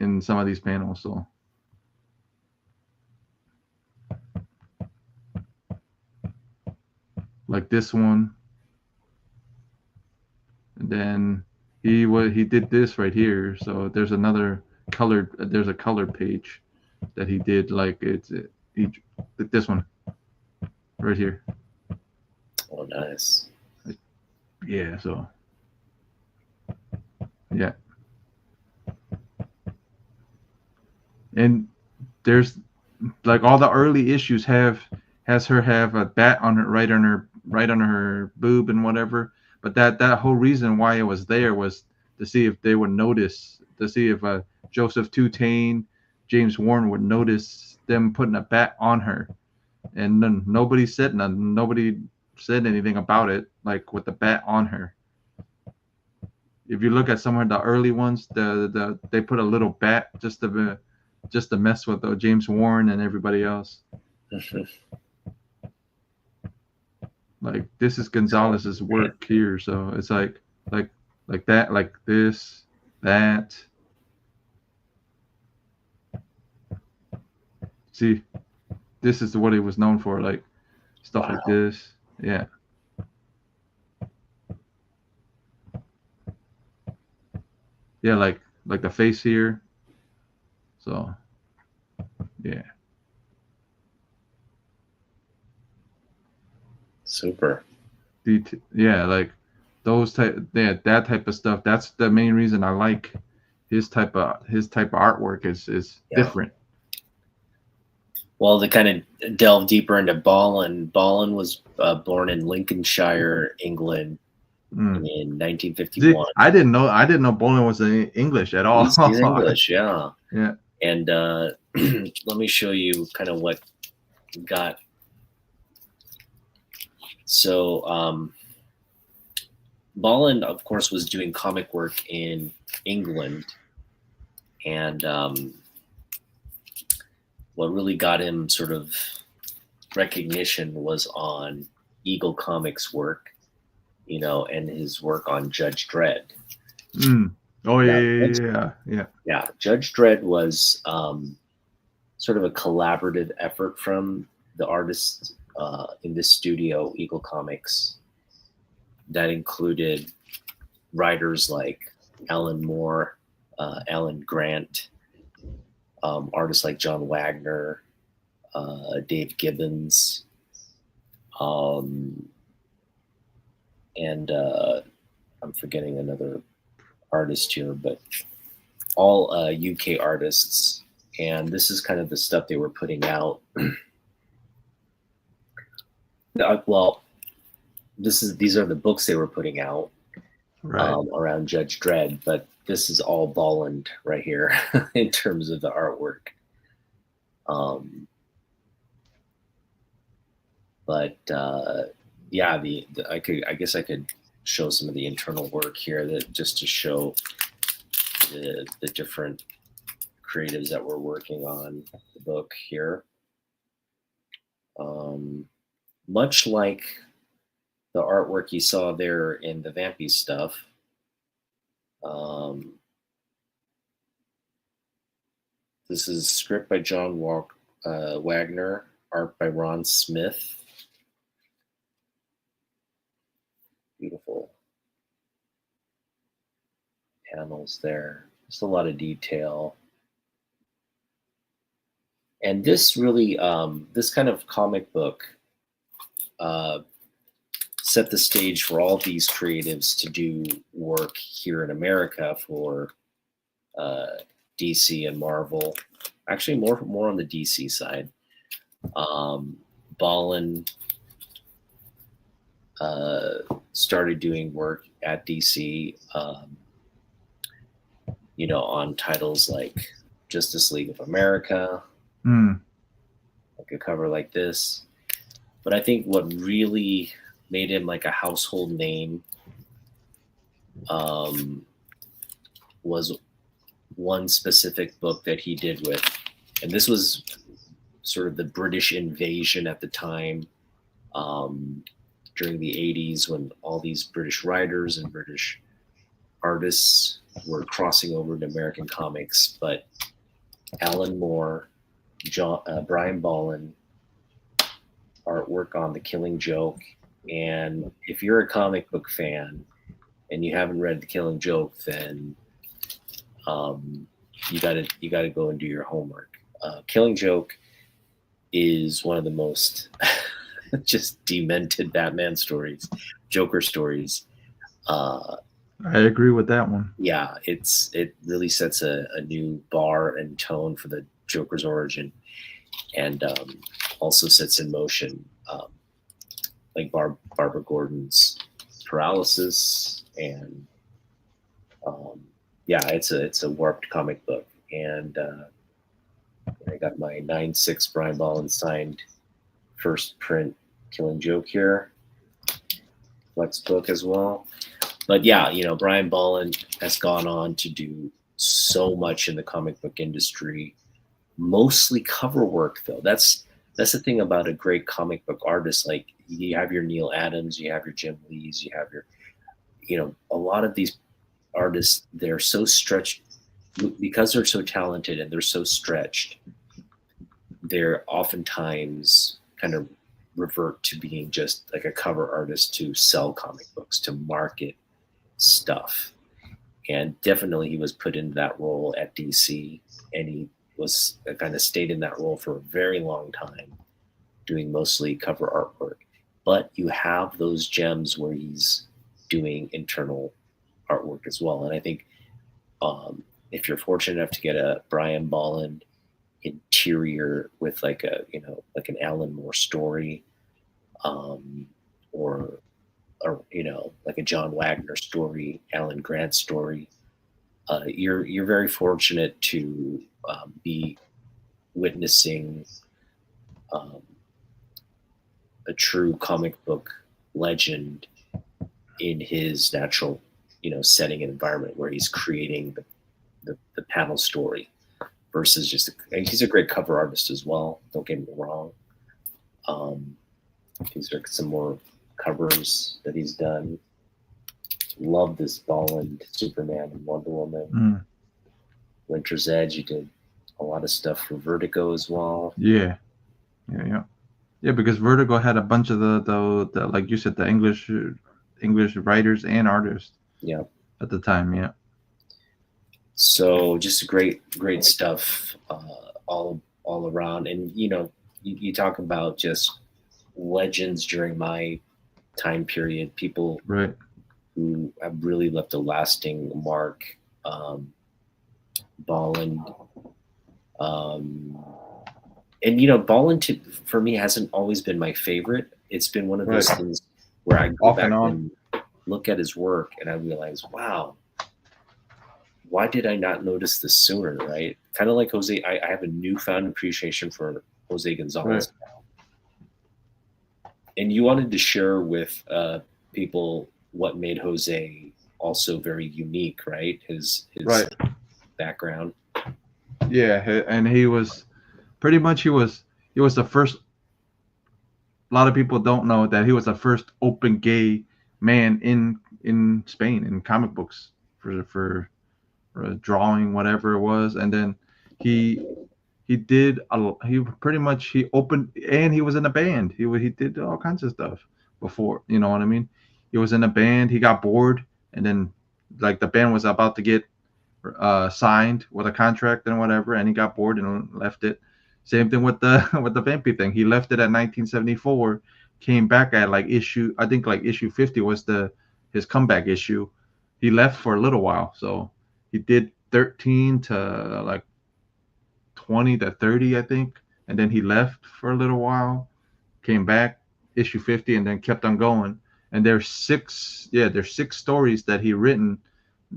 Speaker 1: in some of these panels. So like this one, and then he did this right here. So there's a colored page that he did, like this one right here.
Speaker 2: Oh, nice.
Speaker 1: Yeah. So yeah. And there's like all the early issues has her have a bat on her right on her boob and whatever. But that whole reason why it was there was to see if they would notice, to see if Joseph Tutane, James Warren would notice them putting a bat on her. And then nobody said nothing. Nobody said anything about it, like with the bat on her. If you look at some of the early ones, they put a little bat just to mess with James Warren and everybody else. Like this is Gonzalez's work here, so it's like that, like this, that. See, this is what he was known for, like stuff like this. Yeah. Yeah, like the face here. So, yeah.
Speaker 2: Super.
Speaker 1: Yeah, like that type of stuff. That's the main reason I like his type of artwork is different.
Speaker 2: Well, to kind of delve deeper into Bolin, Bolin was born in Lincolnshire, England
Speaker 1: Mm.
Speaker 2: in
Speaker 1: See,
Speaker 2: 1951.
Speaker 1: I didn't know bowling was in English at all.
Speaker 2: He's English, yeah.
Speaker 1: Yeah.
Speaker 2: And let me show you kind of what got. So Bolin, of course, was doing comic work in England, and what really got him sort of recognition was on Eagle Comics work, you know, and his work on Judge Dredd.
Speaker 1: Mm. Oh
Speaker 2: Now,
Speaker 1: yeah.
Speaker 2: Yeah, Judge Dredd was sort of a collaborative effort from the artists in this studio, Eagle Comics, that included writers like Alan Moore, Alan Grant, artists like John Wagner, Dave Gibbons, and I'm forgetting another artist here, but all UK artists. And this is kind of the stuff they were putting out. Well, these are the books they were putting out
Speaker 1: Right.
Speaker 2: around Judge Dredd, but this is all Bolland right here in terms of the artwork. But yeah, I guess I could show some of the internal work here, that just to show the different creatives that were working on the book here. Much like the artwork you saw there in the Vampy stuff, this is script by John Wagner, art by Ron Smith. Beautiful panels there. Just a lot of detail. And this really, this kind of comic book set the stage for all these creatives to do work here in America for DC and Marvel. Actually, more on the DC side. Bolin started doing work at DC, you know, on titles like Justice League of America, like a cover like this. But I think what really made him like a household name was one specific book that he did with, and this was sort of the British invasion at the time, during the 80s, when all these British writers and British artists were crossing over to American comics. But Alan Moore, Brian Bolland, artwork on The Killing Joke. And if you're a comic book fan and you haven't read The Killing Joke, then you gotta go and do your homework. Killing Joke is one of the most just demented Batman stories, Joker stories.
Speaker 1: I agree with that one.
Speaker 2: Yeah, it really sets a new bar and tone for the Joker's origin, and also sets in motion like Barbara Gordon's paralysis, and yeah, it's a warped comic book. And I got my 9/6 Brian Bolland signed first print Killing Joke here, Flex book as well. But yeah, you know, Brian Bolland has gone on to do so much in the comic book industry, mostly cover work though. That's the thing about a great comic book artist. Like, you have your Neil Adams, you have your Jim Lees, you have your, you know, a lot of these artists, they're so stretched because they're so talented and they're so stretched. They're oftentimes kind of revert to being just like a cover artist to sell comic books, to market stuff. And definitely he was put into that role at DC, and he was kind of stayed in that role for a very long time, doing mostly cover artwork. But you have those gems where he's doing internal artwork as well. And I think if you're fortunate enough to get a Brian Bolland interior with like a, like an Alan Moore story, or like a John Wagner story, Alan Grant story. You're very fortunate to be witnessing um, a true comic book legend in his natural, setting and environment, where he's creating the panel story versus and he's a great cover artist as well. Don't get me wrong. These are some more covers that he's done. Love this Bolland Superman and Wonder Woman. Winter's Edge. He did a lot of stuff for Vertigo as well.
Speaker 1: Yeah, because Vertigo had a bunch of the like you said, the English writers and artists.
Speaker 2: Yeah.
Speaker 1: At the time, yeah.
Speaker 2: So just great stuff all around. And you talk about just legends during my time period, people
Speaker 1: right
Speaker 2: who have really left a lasting mark. Bolland, and Bolland for me hasn't always been my favorite. It's been one of those things where I go back and look at his work and I realize, wow, why did I not notice this sooner? Right? Kind of like Jose, I have a newfound appreciation for Jose Gonzalez now. And you wanted to share with people what made Jose also very unique, right? His background.
Speaker 1: Yeah, and he was pretty much he was the first. A lot of people don't know that he was the first open gay man in Spain in comic books for drawing, whatever it was. And then he opened, and he was in a band. He did all kinds of stuff before, you know what I mean? He was in a band, he got bored, and then like the band was about to get signed with a contract and whatever, and he got bored and left it. Same thing with the Vampy thing. He left it at 1974, came back at issue 50 was his comeback issue. He left for a little while, so he did 13 to 20 to 30, I think, and then he left for a little while, came back, issue 50, and then kept on going. And there's six stories that he written.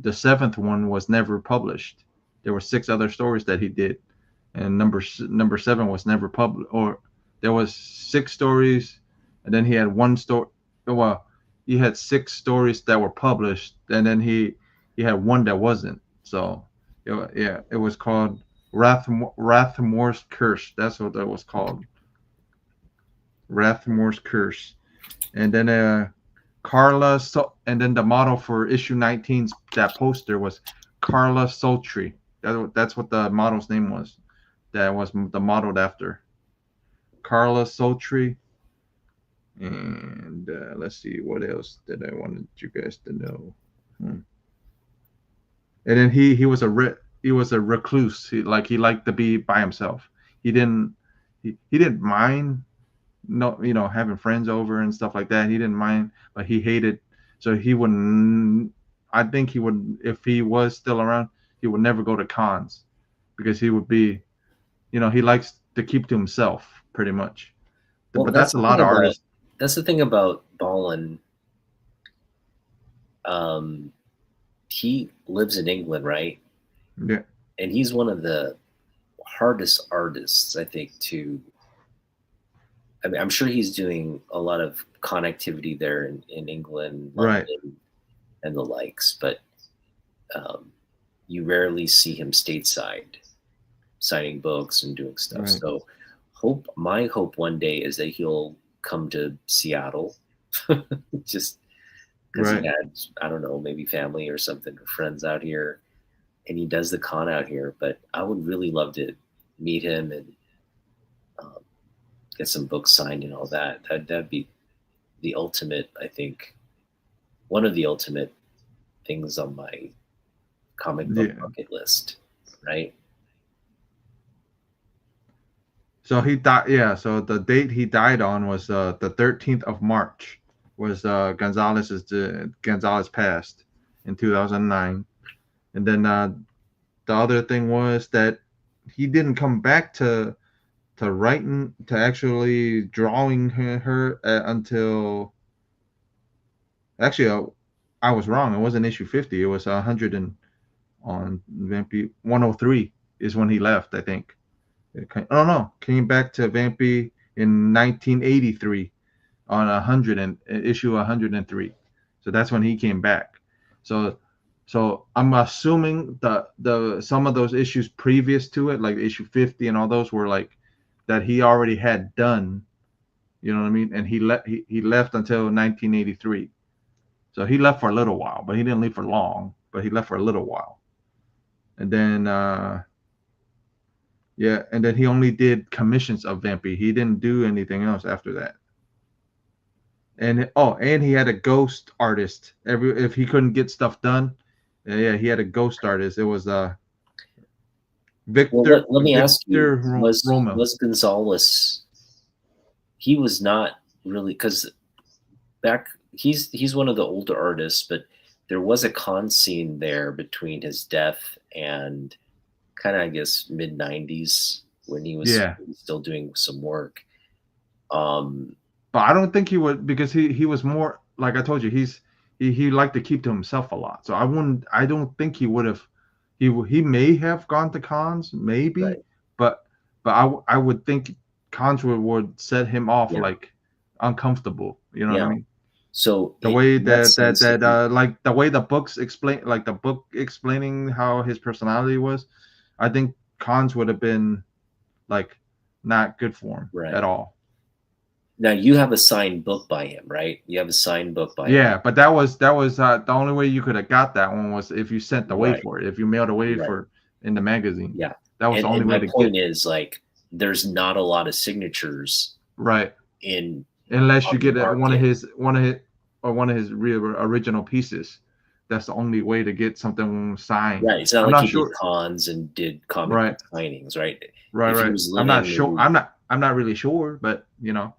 Speaker 1: The seventh one was never published. There were 6 other stories that he did, and number 7 was never published. Or there was 6 stories, and then he had one story. Well, he had 6 stories that were published, and then he had one that wasn't. So it was called Rathmore's Curse. That's what that was called. Rathmore's Curse. And then Carla, and then the model for issue 19's that poster was Carla Sultry. That's what the model's name was. That was the modeled after Carla Sultry. And let's see, what else did I wanted you guys to know. And then he was a recluse. He liked to be by himself. He didn't mind having friends over and stuff like that. He didn't mind, but he hated. So he wouldn't. I think he would, if he was still around, he would never go to cons, because he would be, he likes to keep to himself pretty much. Well, but that's a lot of artists.
Speaker 2: That's the thing about Bolland. He lives in England, right?
Speaker 1: Yeah.
Speaker 2: And he's one of the hardest artists, I think, to. I mean, I'm sure he's doing a lot of connectivity there in England, London, and the likes, but you rarely see him stateside signing books and doing stuff. Right. So my hope one day is that he'll come to Seattle, just because he had, I don't know, maybe family or something, or friends out here, and he does the con out here. But I would really love to meet him and get some books signed and all that. That'd be the ultimate, I think, one of the ultimate things on my comic book bucket list, right?
Speaker 1: So he died. Yeah. So the date he died on was the 13th of March. Was Gonzalez passed in 2009, and then the other thing was that he didn't come back to writing, to actually drawing her until actually I was wrong. It wasn't issue 50. It was 100 and on Vampy 103 is when he left, I think. Oh no, came back to Vampy in 1983 on 100 and issue 103. So that's when he came back. So I'm assuming the some of those issues previous to it, like issue 50 and all those, were like that he already had done. You know what I mean? And he left until 1983. So he left for a little while, but he didn't leave for long. But he left for a little while, and then yeah, and then he only did commissions of Vampy. He didn't do anything else after that. And and he had a ghost artist. If he couldn't get stuff done, yeah, he had a ghost artist. It was Victor.
Speaker 2: Well, let me ask you:
Speaker 1: Roma.
Speaker 2: Was Gonzalez? He was not really, because back he's one of the older artists, but there was a con scene there between his death and kind of, I guess, mid 90s when he was still doing some work.
Speaker 1: But I don't think he would, because he was more, like I told you, he liked to keep to himself a lot. So I don't think he would have. He may have gone to cons, maybe,
Speaker 2: right.
Speaker 1: but I would think cons would set him off like uncomfortable. You know what I mean?
Speaker 2: So
Speaker 1: the way that like the way the books explain, like the book explaining how his personality was, I think cons would have been like not good for him at all.
Speaker 2: Now you have a signed book by him, right? You have a signed book by him.
Speaker 1: Yeah, but that was the only way you could have got that one was if you sent away for it, if you mailed away for in the magazine.
Speaker 2: Yeah,
Speaker 1: that was the only way to get.
Speaker 2: My point is, like, there's not a lot of signatures,
Speaker 1: right? Unless you get one of his original pieces. That's the only way to get something signed.
Speaker 2: Right. It's not like he did cons and did comic signings, right?
Speaker 1: Right. I'm not sure. I'm not really sure, but you know.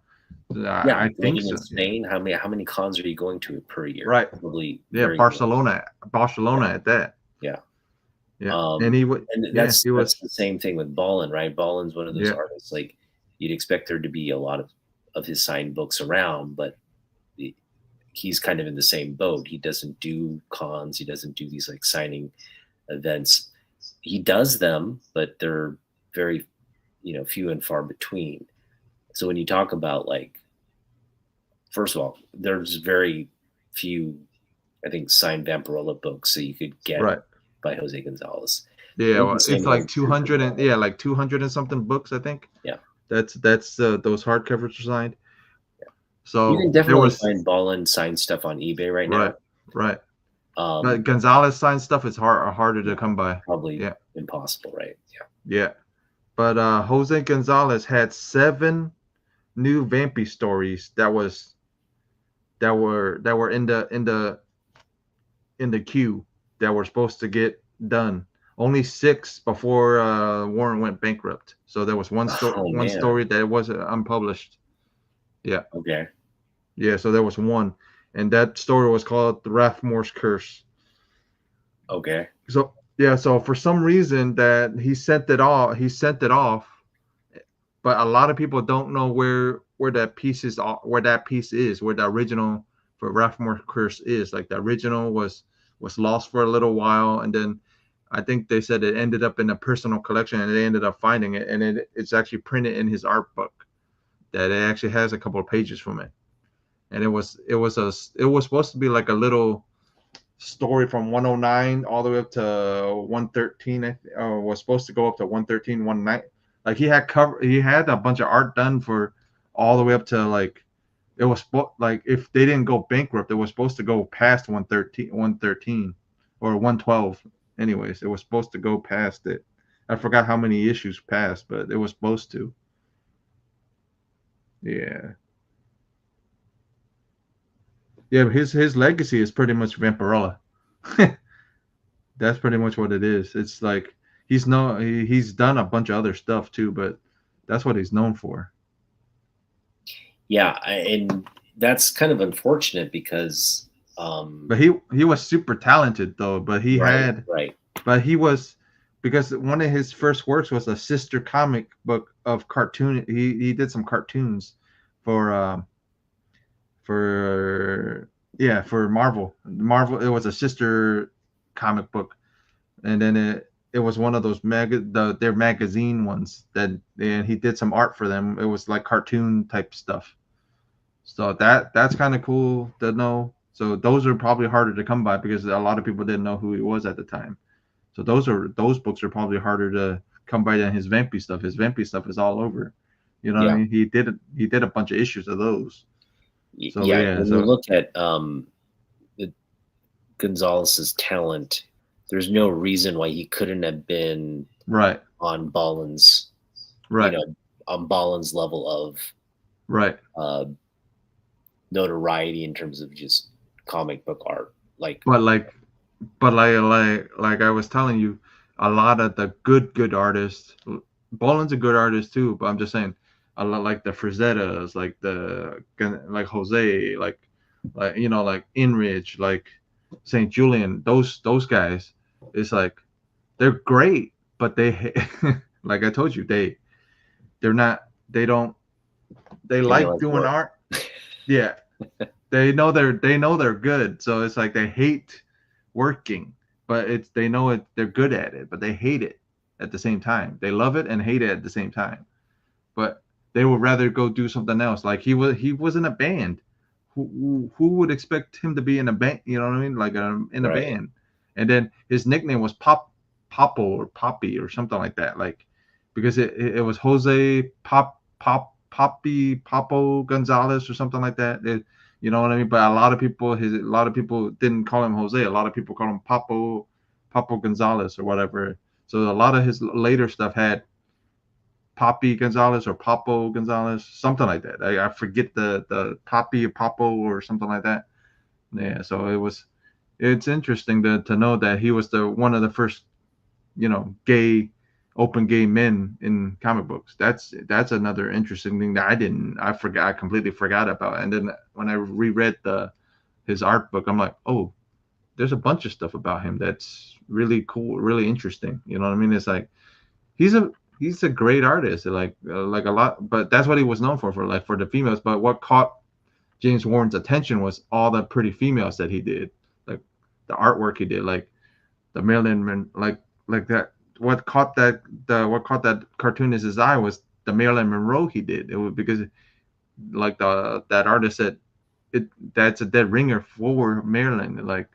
Speaker 1: I think so.
Speaker 2: In Spain, how many cons are you going to per year?
Speaker 1: Right.
Speaker 2: Probably.
Speaker 1: Yeah, Barcelona at that.
Speaker 2: Yeah.
Speaker 1: Yeah. And he would.
Speaker 2: And that's the same thing with Ballin, right? Ballin's one of those artists. Like, you'd expect there to be a lot of his signed books around, but he's kind of in the same boat. He doesn't do cons. He doesn't do these like signing events. He does them, but they're very, few and far between. So when you talk about, like, first of all, there's very few, I think, signed Vampirella books that you could get by Jose Gonzalez.
Speaker 1: Yeah, well, it's like 200 and like 200 and something books, I think.
Speaker 2: Yeah,
Speaker 1: that's those hardcovers are signed. Yeah. So
Speaker 2: you can definitely find Ballin signed stuff on eBay right now.
Speaker 1: Right. But Gonzalez signed stuff is harder to come by.
Speaker 2: Probably impossible, right?
Speaker 1: Yeah. But Jose Gonzalez had 7 new Vampy stories that were in the queue that were supposed to get done. Only 6 before Warren went bankrupt. So there was one story that was unpublished. Yeah.
Speaker 2: Okay.
Speaker 1: Yeah, so there was one, and that story was called The Rathmore's Curse.
Speaker 2: Okay.
Speaker 1: So so for some reason that he sent it off, but a lot of people don't know where that piece is, where the original for Rathmore's Curse is. Like, the original was lost for a little while, and then I think they said it ended up in a personal collection, and they ended up finding it, and it's actually printed in his art book. That it actually has a couple of pages from it, and it was supposed to be like a little story from 109 all the way up to 113. Was supposed to go up to 113, 109. Like, he had a bunch of art done for all the way up to, like, it was like, if they didn't go bankrupt, it was supposed to go past 113 or 112. Anyways, it was supposed to go past it. I forgot how many issues passed, but it was supposed to. Yeah. Yeah, but his legacy is pretty much Vampirella. That's pretty much what it is. It's like he's done a bunch of other stuff too, but that's what he's known for.
Speaker 2: Yeah, and that's kind of unfortunate because
Speaker 1: but he was super talented though, but he was because one of his first works was a sister comic book of cartoon. He did some cartoons for for for Marvel. Marvel, it was a sister comic book, and then it was one of those their magazine ones that, and he did some art for them. It was like cartoon type stuff. So that's kind of cool to know. So those are probably harder to come by because a lot of people didn't know who he was at the time. So those books are probably harder to come by than his Vampy stuff. His Vampy stuff is all over. You know what I
Speaker 2: Yeah.
Speaker 1: mean? He did a bunch of issues of those. So
Speaker 2: Yeah.
Speaker 1: yeah,
Speaker 2: When you
Speaker 1: so
Speaker 2: look at Gonzalez's talent, there's no reason why he couldn't have been
Speaker 1: right,
Speaker 2: on Ballin's,
Speaker 1: right,
Speaker 2: on Ballin's level of
Speaker 1: right.
Speaker 2: uh, notoriety in terms of just comic book art. Like,
Speaker 1: But like I was telling you, a lot of the good artists, Boland's a good artist too. But I'm just saying, a lot like the Frazettas, like Jose, like like Inrich, like Saint Julian, those guys. It's like they're great, but they like I told you, they're not they don't they
Speaker 2: they know
Speaker 1: like
Speaker 2: his
Speaker 1: doing
Speaker 2: work.
Speaker 1: art. Yeah, they know they're good, so it's like they hate working, but it's they know it they're good at it, but they hate it at the same time. They love it and hate it at the same time. But they would rather go do something else. Like he was in a band. Who would expect him to be in a band? You know what I mean? Like in a
Speaker 2: Right.
Speaker 1: band. And then his nickname was Popo or Poppy or something like that. Like because it was Jose Poppy Popo Gonzalez or something like that. You know what I mean? But a lot of people didn't call him Jose. A lot of people call him Popo Gonzalez or whatever. So a lot of his later stuff had Poppy Gonzalez or Popo Gonzalez, something like that. I forget the Poppy or Popo or something like that. Yeah, so it's interesting to know that he was the one of the first gay open gay men in comic books. That's another interesting thing that I completely forgot about. And then when I reread the his art book, I'm like, oh, there's a bunch of stuff about him that's really cool, really interesting. You know what I mean? It's like he's a he's a great artist, like a lot, but that's what he was known for like for the females. But what caught James Warren's attention was all the pretty females that he did, like the artwork he did, like the like that. What caught that cartoonist's eye was the Marilyn Monroe he did. It was because like that artist said it that's a dead ringer for Marilyn, like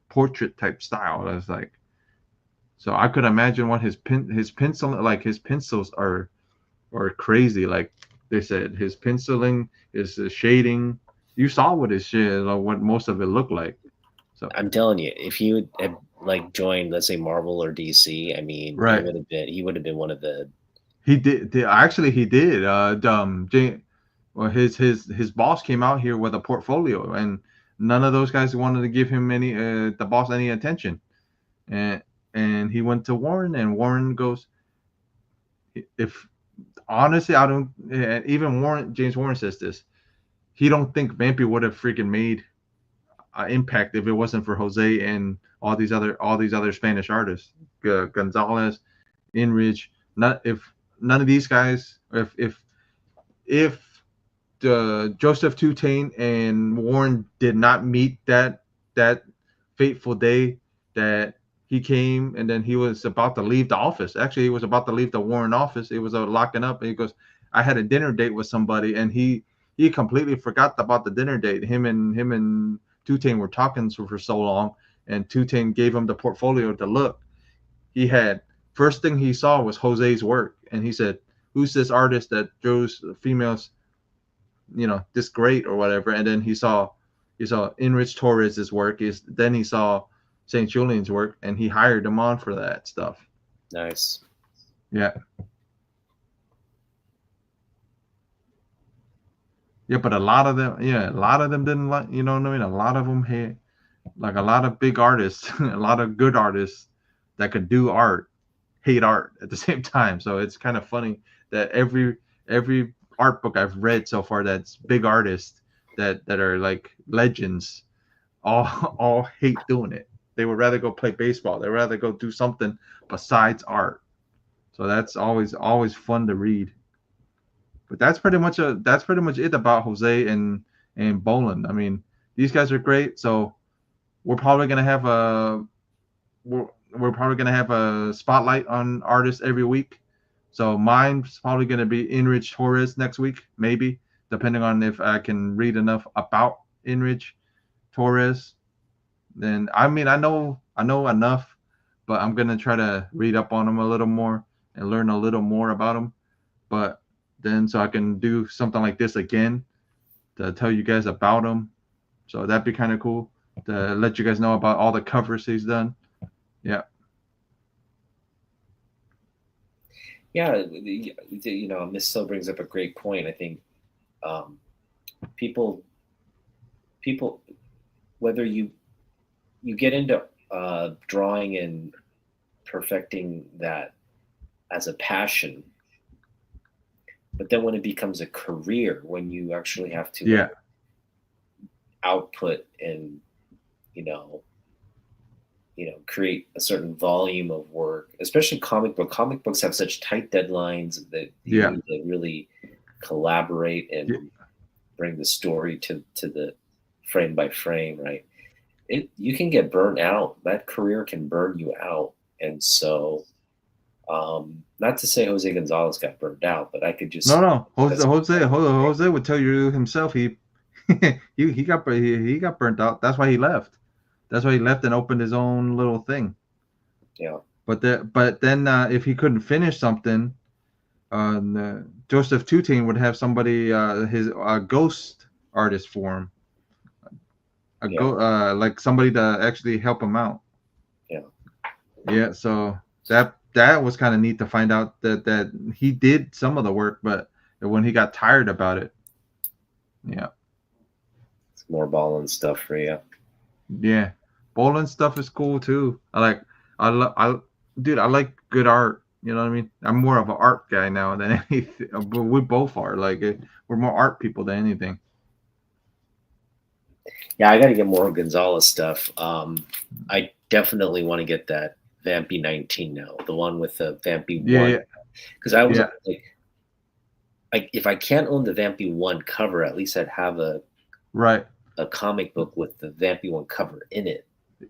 Speaker 1: portrait type style. I was like, so I could imagine what his pencils are crazy. Like they said, his penciling, his shading. You saw what his shit, like what most of it looked like. So
Speaker 2: I'm telling you, if he would have like joined, let's say Marvel or DC, I mean,
Speaker 1: right,
Speaker 2: he would have been one of the.
Speaker 1: he did. Actually, he did. Well, his boss came out here with a portfolio, and none of those guys wanted to give him the boss any attention, and he went to Warren, and Warren goes, if honestly, I don't. Even James Warren says this. He don't think Vampy would have freaking made impact if it wasn't for Jose and all these other Spanish artists, Gonzalez, Inrich. Not if none of these guys, if Joseph Tutane and Warren did not meet that fateful day that he came and then he was about to leave the office. Actually, he was about to leave the Warren office. It was locking up, and he goes, "I had a dinner date with somebody," and he completely forgot about the dinner date. Him and Tutane were talking for so long, and Tutane gave him the portfolio to look. He had first thing he saw was Jose's work, and he said, "Who's this artist that draws females, this great or whatever?" And then he saw Enrich Torres's work. Then he saw St. Julian's work, and he hired him on for that stuff.
Speaker 2: Nice.
Speaker 1: Yeah, yeah, but a lot of them didn't like. You know what I mean? A lot of them had like a lot of big artists, a lot of good artists that could do art hate art at the same time. So it's kind of funny that every art book I've read so far that's big artists that are like legends all all hate doing it. they would rather go play baseball. They'd rather go do something besides art. So that's always fun to read. But that's pretty much it about Jose and Boland. I mean, these guys are great. So we're probably gonna have a we're probably gonna have a spotlight on artists every week. So mine's probably gonna be Enrich Torres next week, maybe, depending on if I can read enough about Enrich Torres. Then I mean I know enough, but I'm gonna try to read up on him a little more and learn a little more about him. But then so I can do something like this again to tell you guys about him. So that'd be kind of cool to let you guys know about all the covers he's done. Yeah.
Speaker 2: Yeah, you know, Miss So brings up a great point. I think um, people, whether you get into drawing and perfecting that as a passion, but then when it becomes a career, when you actually have to
Speaker 1: Yeah.
Speaker 2: output and create a certain volume of work, especially comic books have such tight deadlines that you
Speaker 1: Yeah.
Speaker 2: need to really collaborate and
Speaker 1: Yeah.
Speaker 2: bring the story to the frame by frame, right? You can get burnt out. That career can burn you out. And so not to say Jose Gonzalez got burned out, but I could
Speaker 1: No,
Speaker 2: just
Speaker 1: no.
Speaker 2: that's
Speaker 1: Jose would tell you himself he got burnt out. That's why he left. That's why he left and opened his own little thing.
Speaker 2: yeah.
Speaker 1: But then if he couldn't finish something, Joseph Tutain would have somebody his ghost artist for him.
Speaker 2: Yeah.
Speaker 1: Like somebody to actually help him out.
Speaker 2: Yeah.
Speaker 1: Yeah, so that was kind of neat to find out that he did some of the work, but when he got tired about it. Yeah.
Speaker 2: It's more ball and stuff for you.
Speaker 1: Yeah. Bowling stuff is cool too. Dude, I like good art. You know what I mean? I'm more of an art guy now than anything. But we both are. Like we're more art people than anything.
Speaker 2: Yeah, I got to get more Gonzalez stuff. I definitely want to get that Vampy 19 now, the one with the Vampy
Speaker 1: Yeah,
Speaker 2: 1.
Speaker 1: yeah.
Speaker 2: Because I was
Speaker 1: Yeah.
Speaker 2: like, if I can't own the Vampy 1 cover, at least I'd have
Speaker 1: Right.
Speaker 2: a comic book with the Vampy 1 cover in it.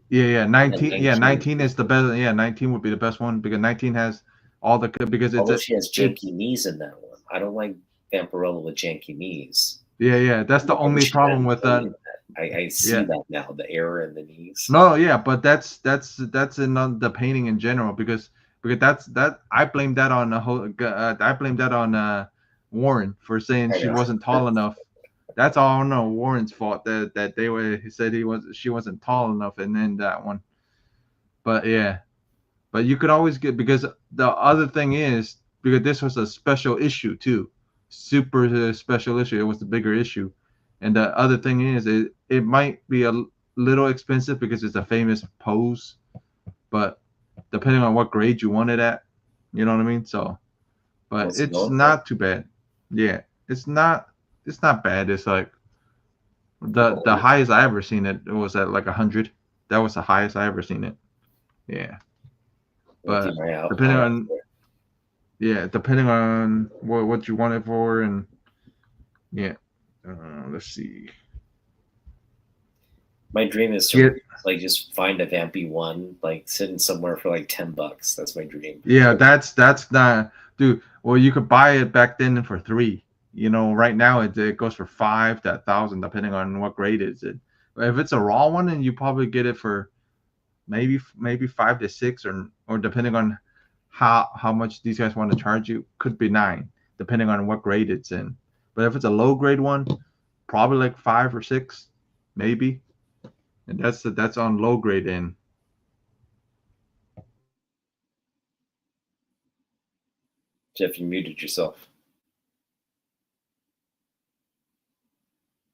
Speaker 1: Yeah, yeah. 19. Yeah,
Speaker 2: 19
Speaker 1: 19 is the best. Yeah, 19 would be the best one because 19 has all the because
Speaker 2: Although she has janky knees in that one. I don't like Vampirella with janky knees.
Speaker 1: Yeah, yeah. That's the only problem with that.
Speaker 2: I see
Speaker 1: Yeah.
Speaker 2: that now, the error in the knees.
Speaker 1: No, yeah, but that's in the painting in general because that I blame that on I blame that on Warren for saying she wasn't tall enough. That's all no Warren's fault that they were he said she wasn't tall enough and then that one. But yeah. But you could always get because the other thing is because this was a special issue too. Super special issue. It was the bigger issue. And the other thing is it might be a little expensive because it's a famous pose, but depending on what grade you want it at, you know what I mean? So but it's not too bad. Yeah. It's not bad. It's like the highest I ever seen it was at like 100. That was the highest I ever seen it. Yeah. But depending on what you want it for and yeah. Let's see.
Speaker 2: My dream is to like just find a Vampy 1, like sitting somewhere for like $10. That's my dream.
Speaker 1: Yeah, that's not, dude. Well, you could buy it back then for $3. You know, right now it goes for $5 to $1,000 depending on what grade is it. But if it's a raw one, and you probably get it for maybe $5 to $6, or depending on how much these guys want to charge you, could be $9 depending on what grade it's in. But if it's a low grade one, probably like $5 or $6, maybe. And that's on low grade end.
Speaker 2: Jeff, you muted yourself.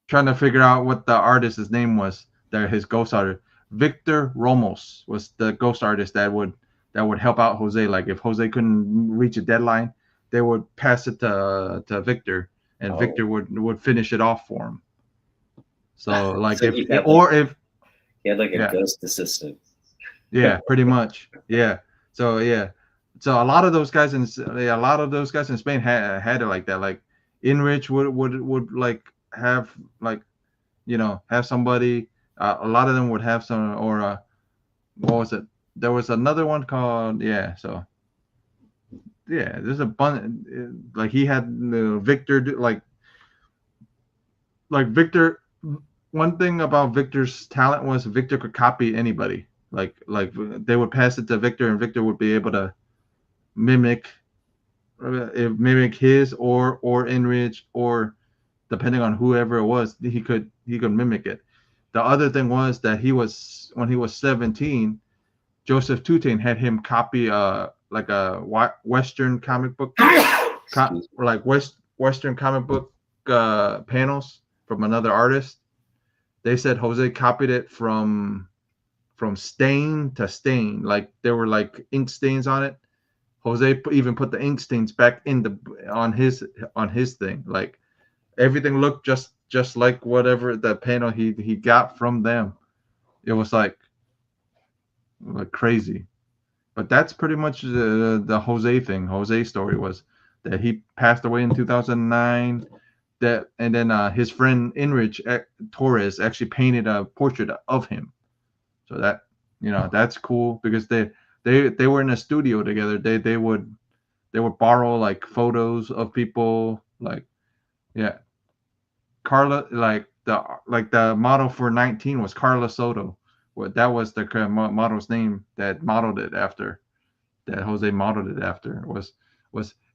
Speaker 1: Trying to figure out what the artist's name was. His ghost artist, Victor Ramos, was the ghost artist that would help out Jose. Like if Jose couldn't reach a deadline, they would pass it to Victor, and Victor would finish it off for him. So like
Speaker 2: so
Speaker 1: if
Speaker 2: he had like a ghost assistant.
Speaker 1: Yeah, pretty much. Yeah. So yeah. So a lot of those guys in yeah, a lot of those guys in Spain had it like that. Like Inrich would like have like have somebody. A lot of them would have some or what was it? There was another one called yeah. So yeah, there's a bunch. Like he had Victor like Victor. One thing about Victor's talent was Victor could copy anybody. Like they would pass it to Victor, and Victor would be able to mimic mimic his or Enrich or depending on whoever it was, he could mimic it. The other thing was that he was when he was 17, Joseph Tutain had him copy like a Western comic book or like Western comic book panels from another artist. They said Jose copied it from stain to stain. Like there were like ink stains on it. Jose even put the ink stains back in the on his thing. Like everything looked just like whatever the panel he got from them. It was like crazy. But that's pretty much the Jose thing. Jose story was that he passed away in 2009. That and then his friend Enrich Torres actually painted a portrait of him. So that that's cool because they were in a studio together. They would borrow like photos of people like yeah. Carla the model for 19 was Carla Soto. What that was the model's name that modeled it after that Jose modeled it after was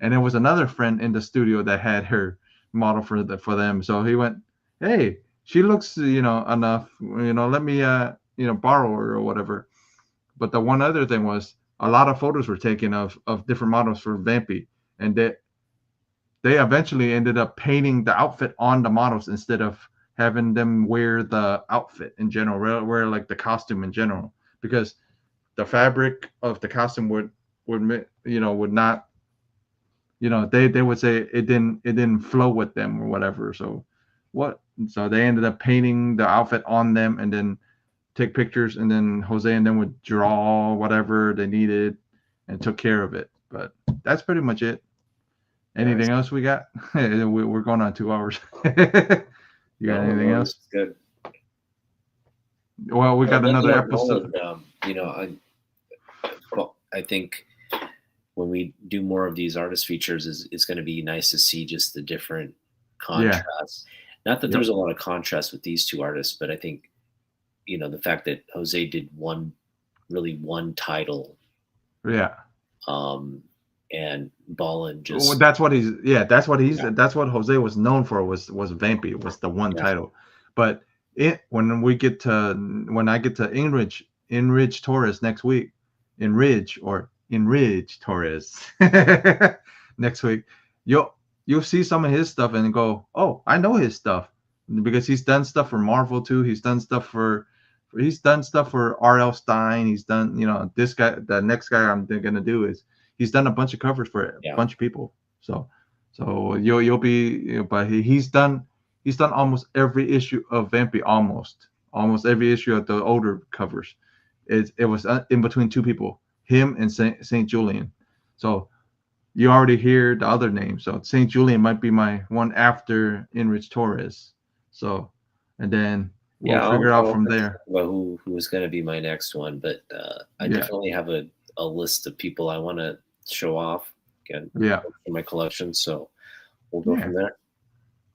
Speaker 1: and there was another friend in the studio that had her model for them. So he went, hey, she looks enough. Let me borrow her or whatever. But the one other thing was a lot of photos were taken of different models for Vampy, and they eventually ended up painting the outfit on the models instead of having them wear the outfit in general, wear like the costume in general, because the fabric of the costume would not they would say it didn't flow with them or whatever. So they ended up painting the outfit on them and then take pictures, and then Jose and them would draw whatever they needed and took care of it. But that's pretty much it. Anything else we got? We're going on 2 hours. You got anything else?
Speaker 2: Good.
Speaker 1: Well, we got another episode.
Speaker 2: I think when we do more of these artist features, it's going to be nice to see just the different contrasts. Not that there's a lot of contrast with these two artists, but I think the fact that Jose did one title.
Speaker 1: Yeah.
Speaker 2: And Ballin just
Speaker 1: that's what Jose was known for was Vampy was the one title. But when I get to Enrich Torres next week, Enrich Torres next week, you'll see some of his stuff and go, oh, I know his stuff, because he's done stuff for Marvel too. He's done stuff for R.L. Stine. He's done this guy. The next guy I'm gonna do is he's done a bunch of covers for a bunch of people. So you'll be, but he's done almost every issue of Vampy, almost every issue of the older covers. It was in between two people, him and Saint Julian. So you already hear the other name. So Saint Julian might be my one after Enrich Torres. So and then we'll figure out from there.
Speaker 2: About who's going to be my next one, but I definitely have a list of people I want to show off again in my collection, so we'll go from there.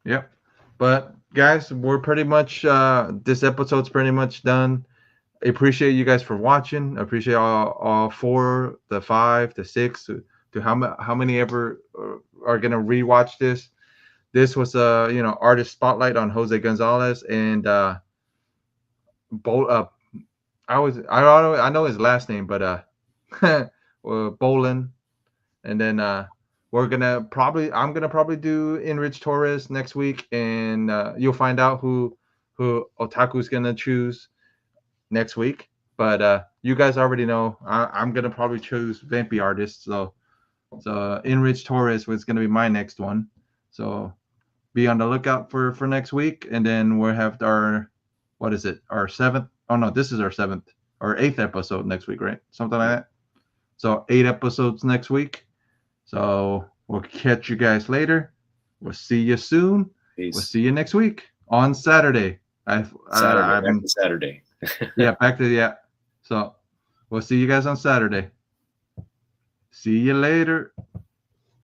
Speaker 1: Yep. But guys, we're pretty much this episode's pretty much done. I appreciate you guys for watching. I appreciate all 4, the 5, the 6 to how many ever are gonna rewatch this. This was a artist spotlight on Jose Gonzalez and I know his last name, but Bolin. And then I'm gonna probably do Enrich Torres next week, and you'll find out who Otaku's gonna choose next week. But you guys already know I'm gonna probably choose Vampy artists. So Enrich Torres was gonna be my next one. So be on the lookout for next week, and then we'll have our 7th. Oh no, this is our 7th. or 8th episode next week, right? Something like that. So 8 episodes next week. So we'll catch you guys later. We'll see you soon.
Speaker 2: Peace.
Speaker 1: We'll see you next week on Saturday.
Speaker 2: Back to Saturday.
Speaker 1: Yeah, So we'll see you guys on Saturday. See you later.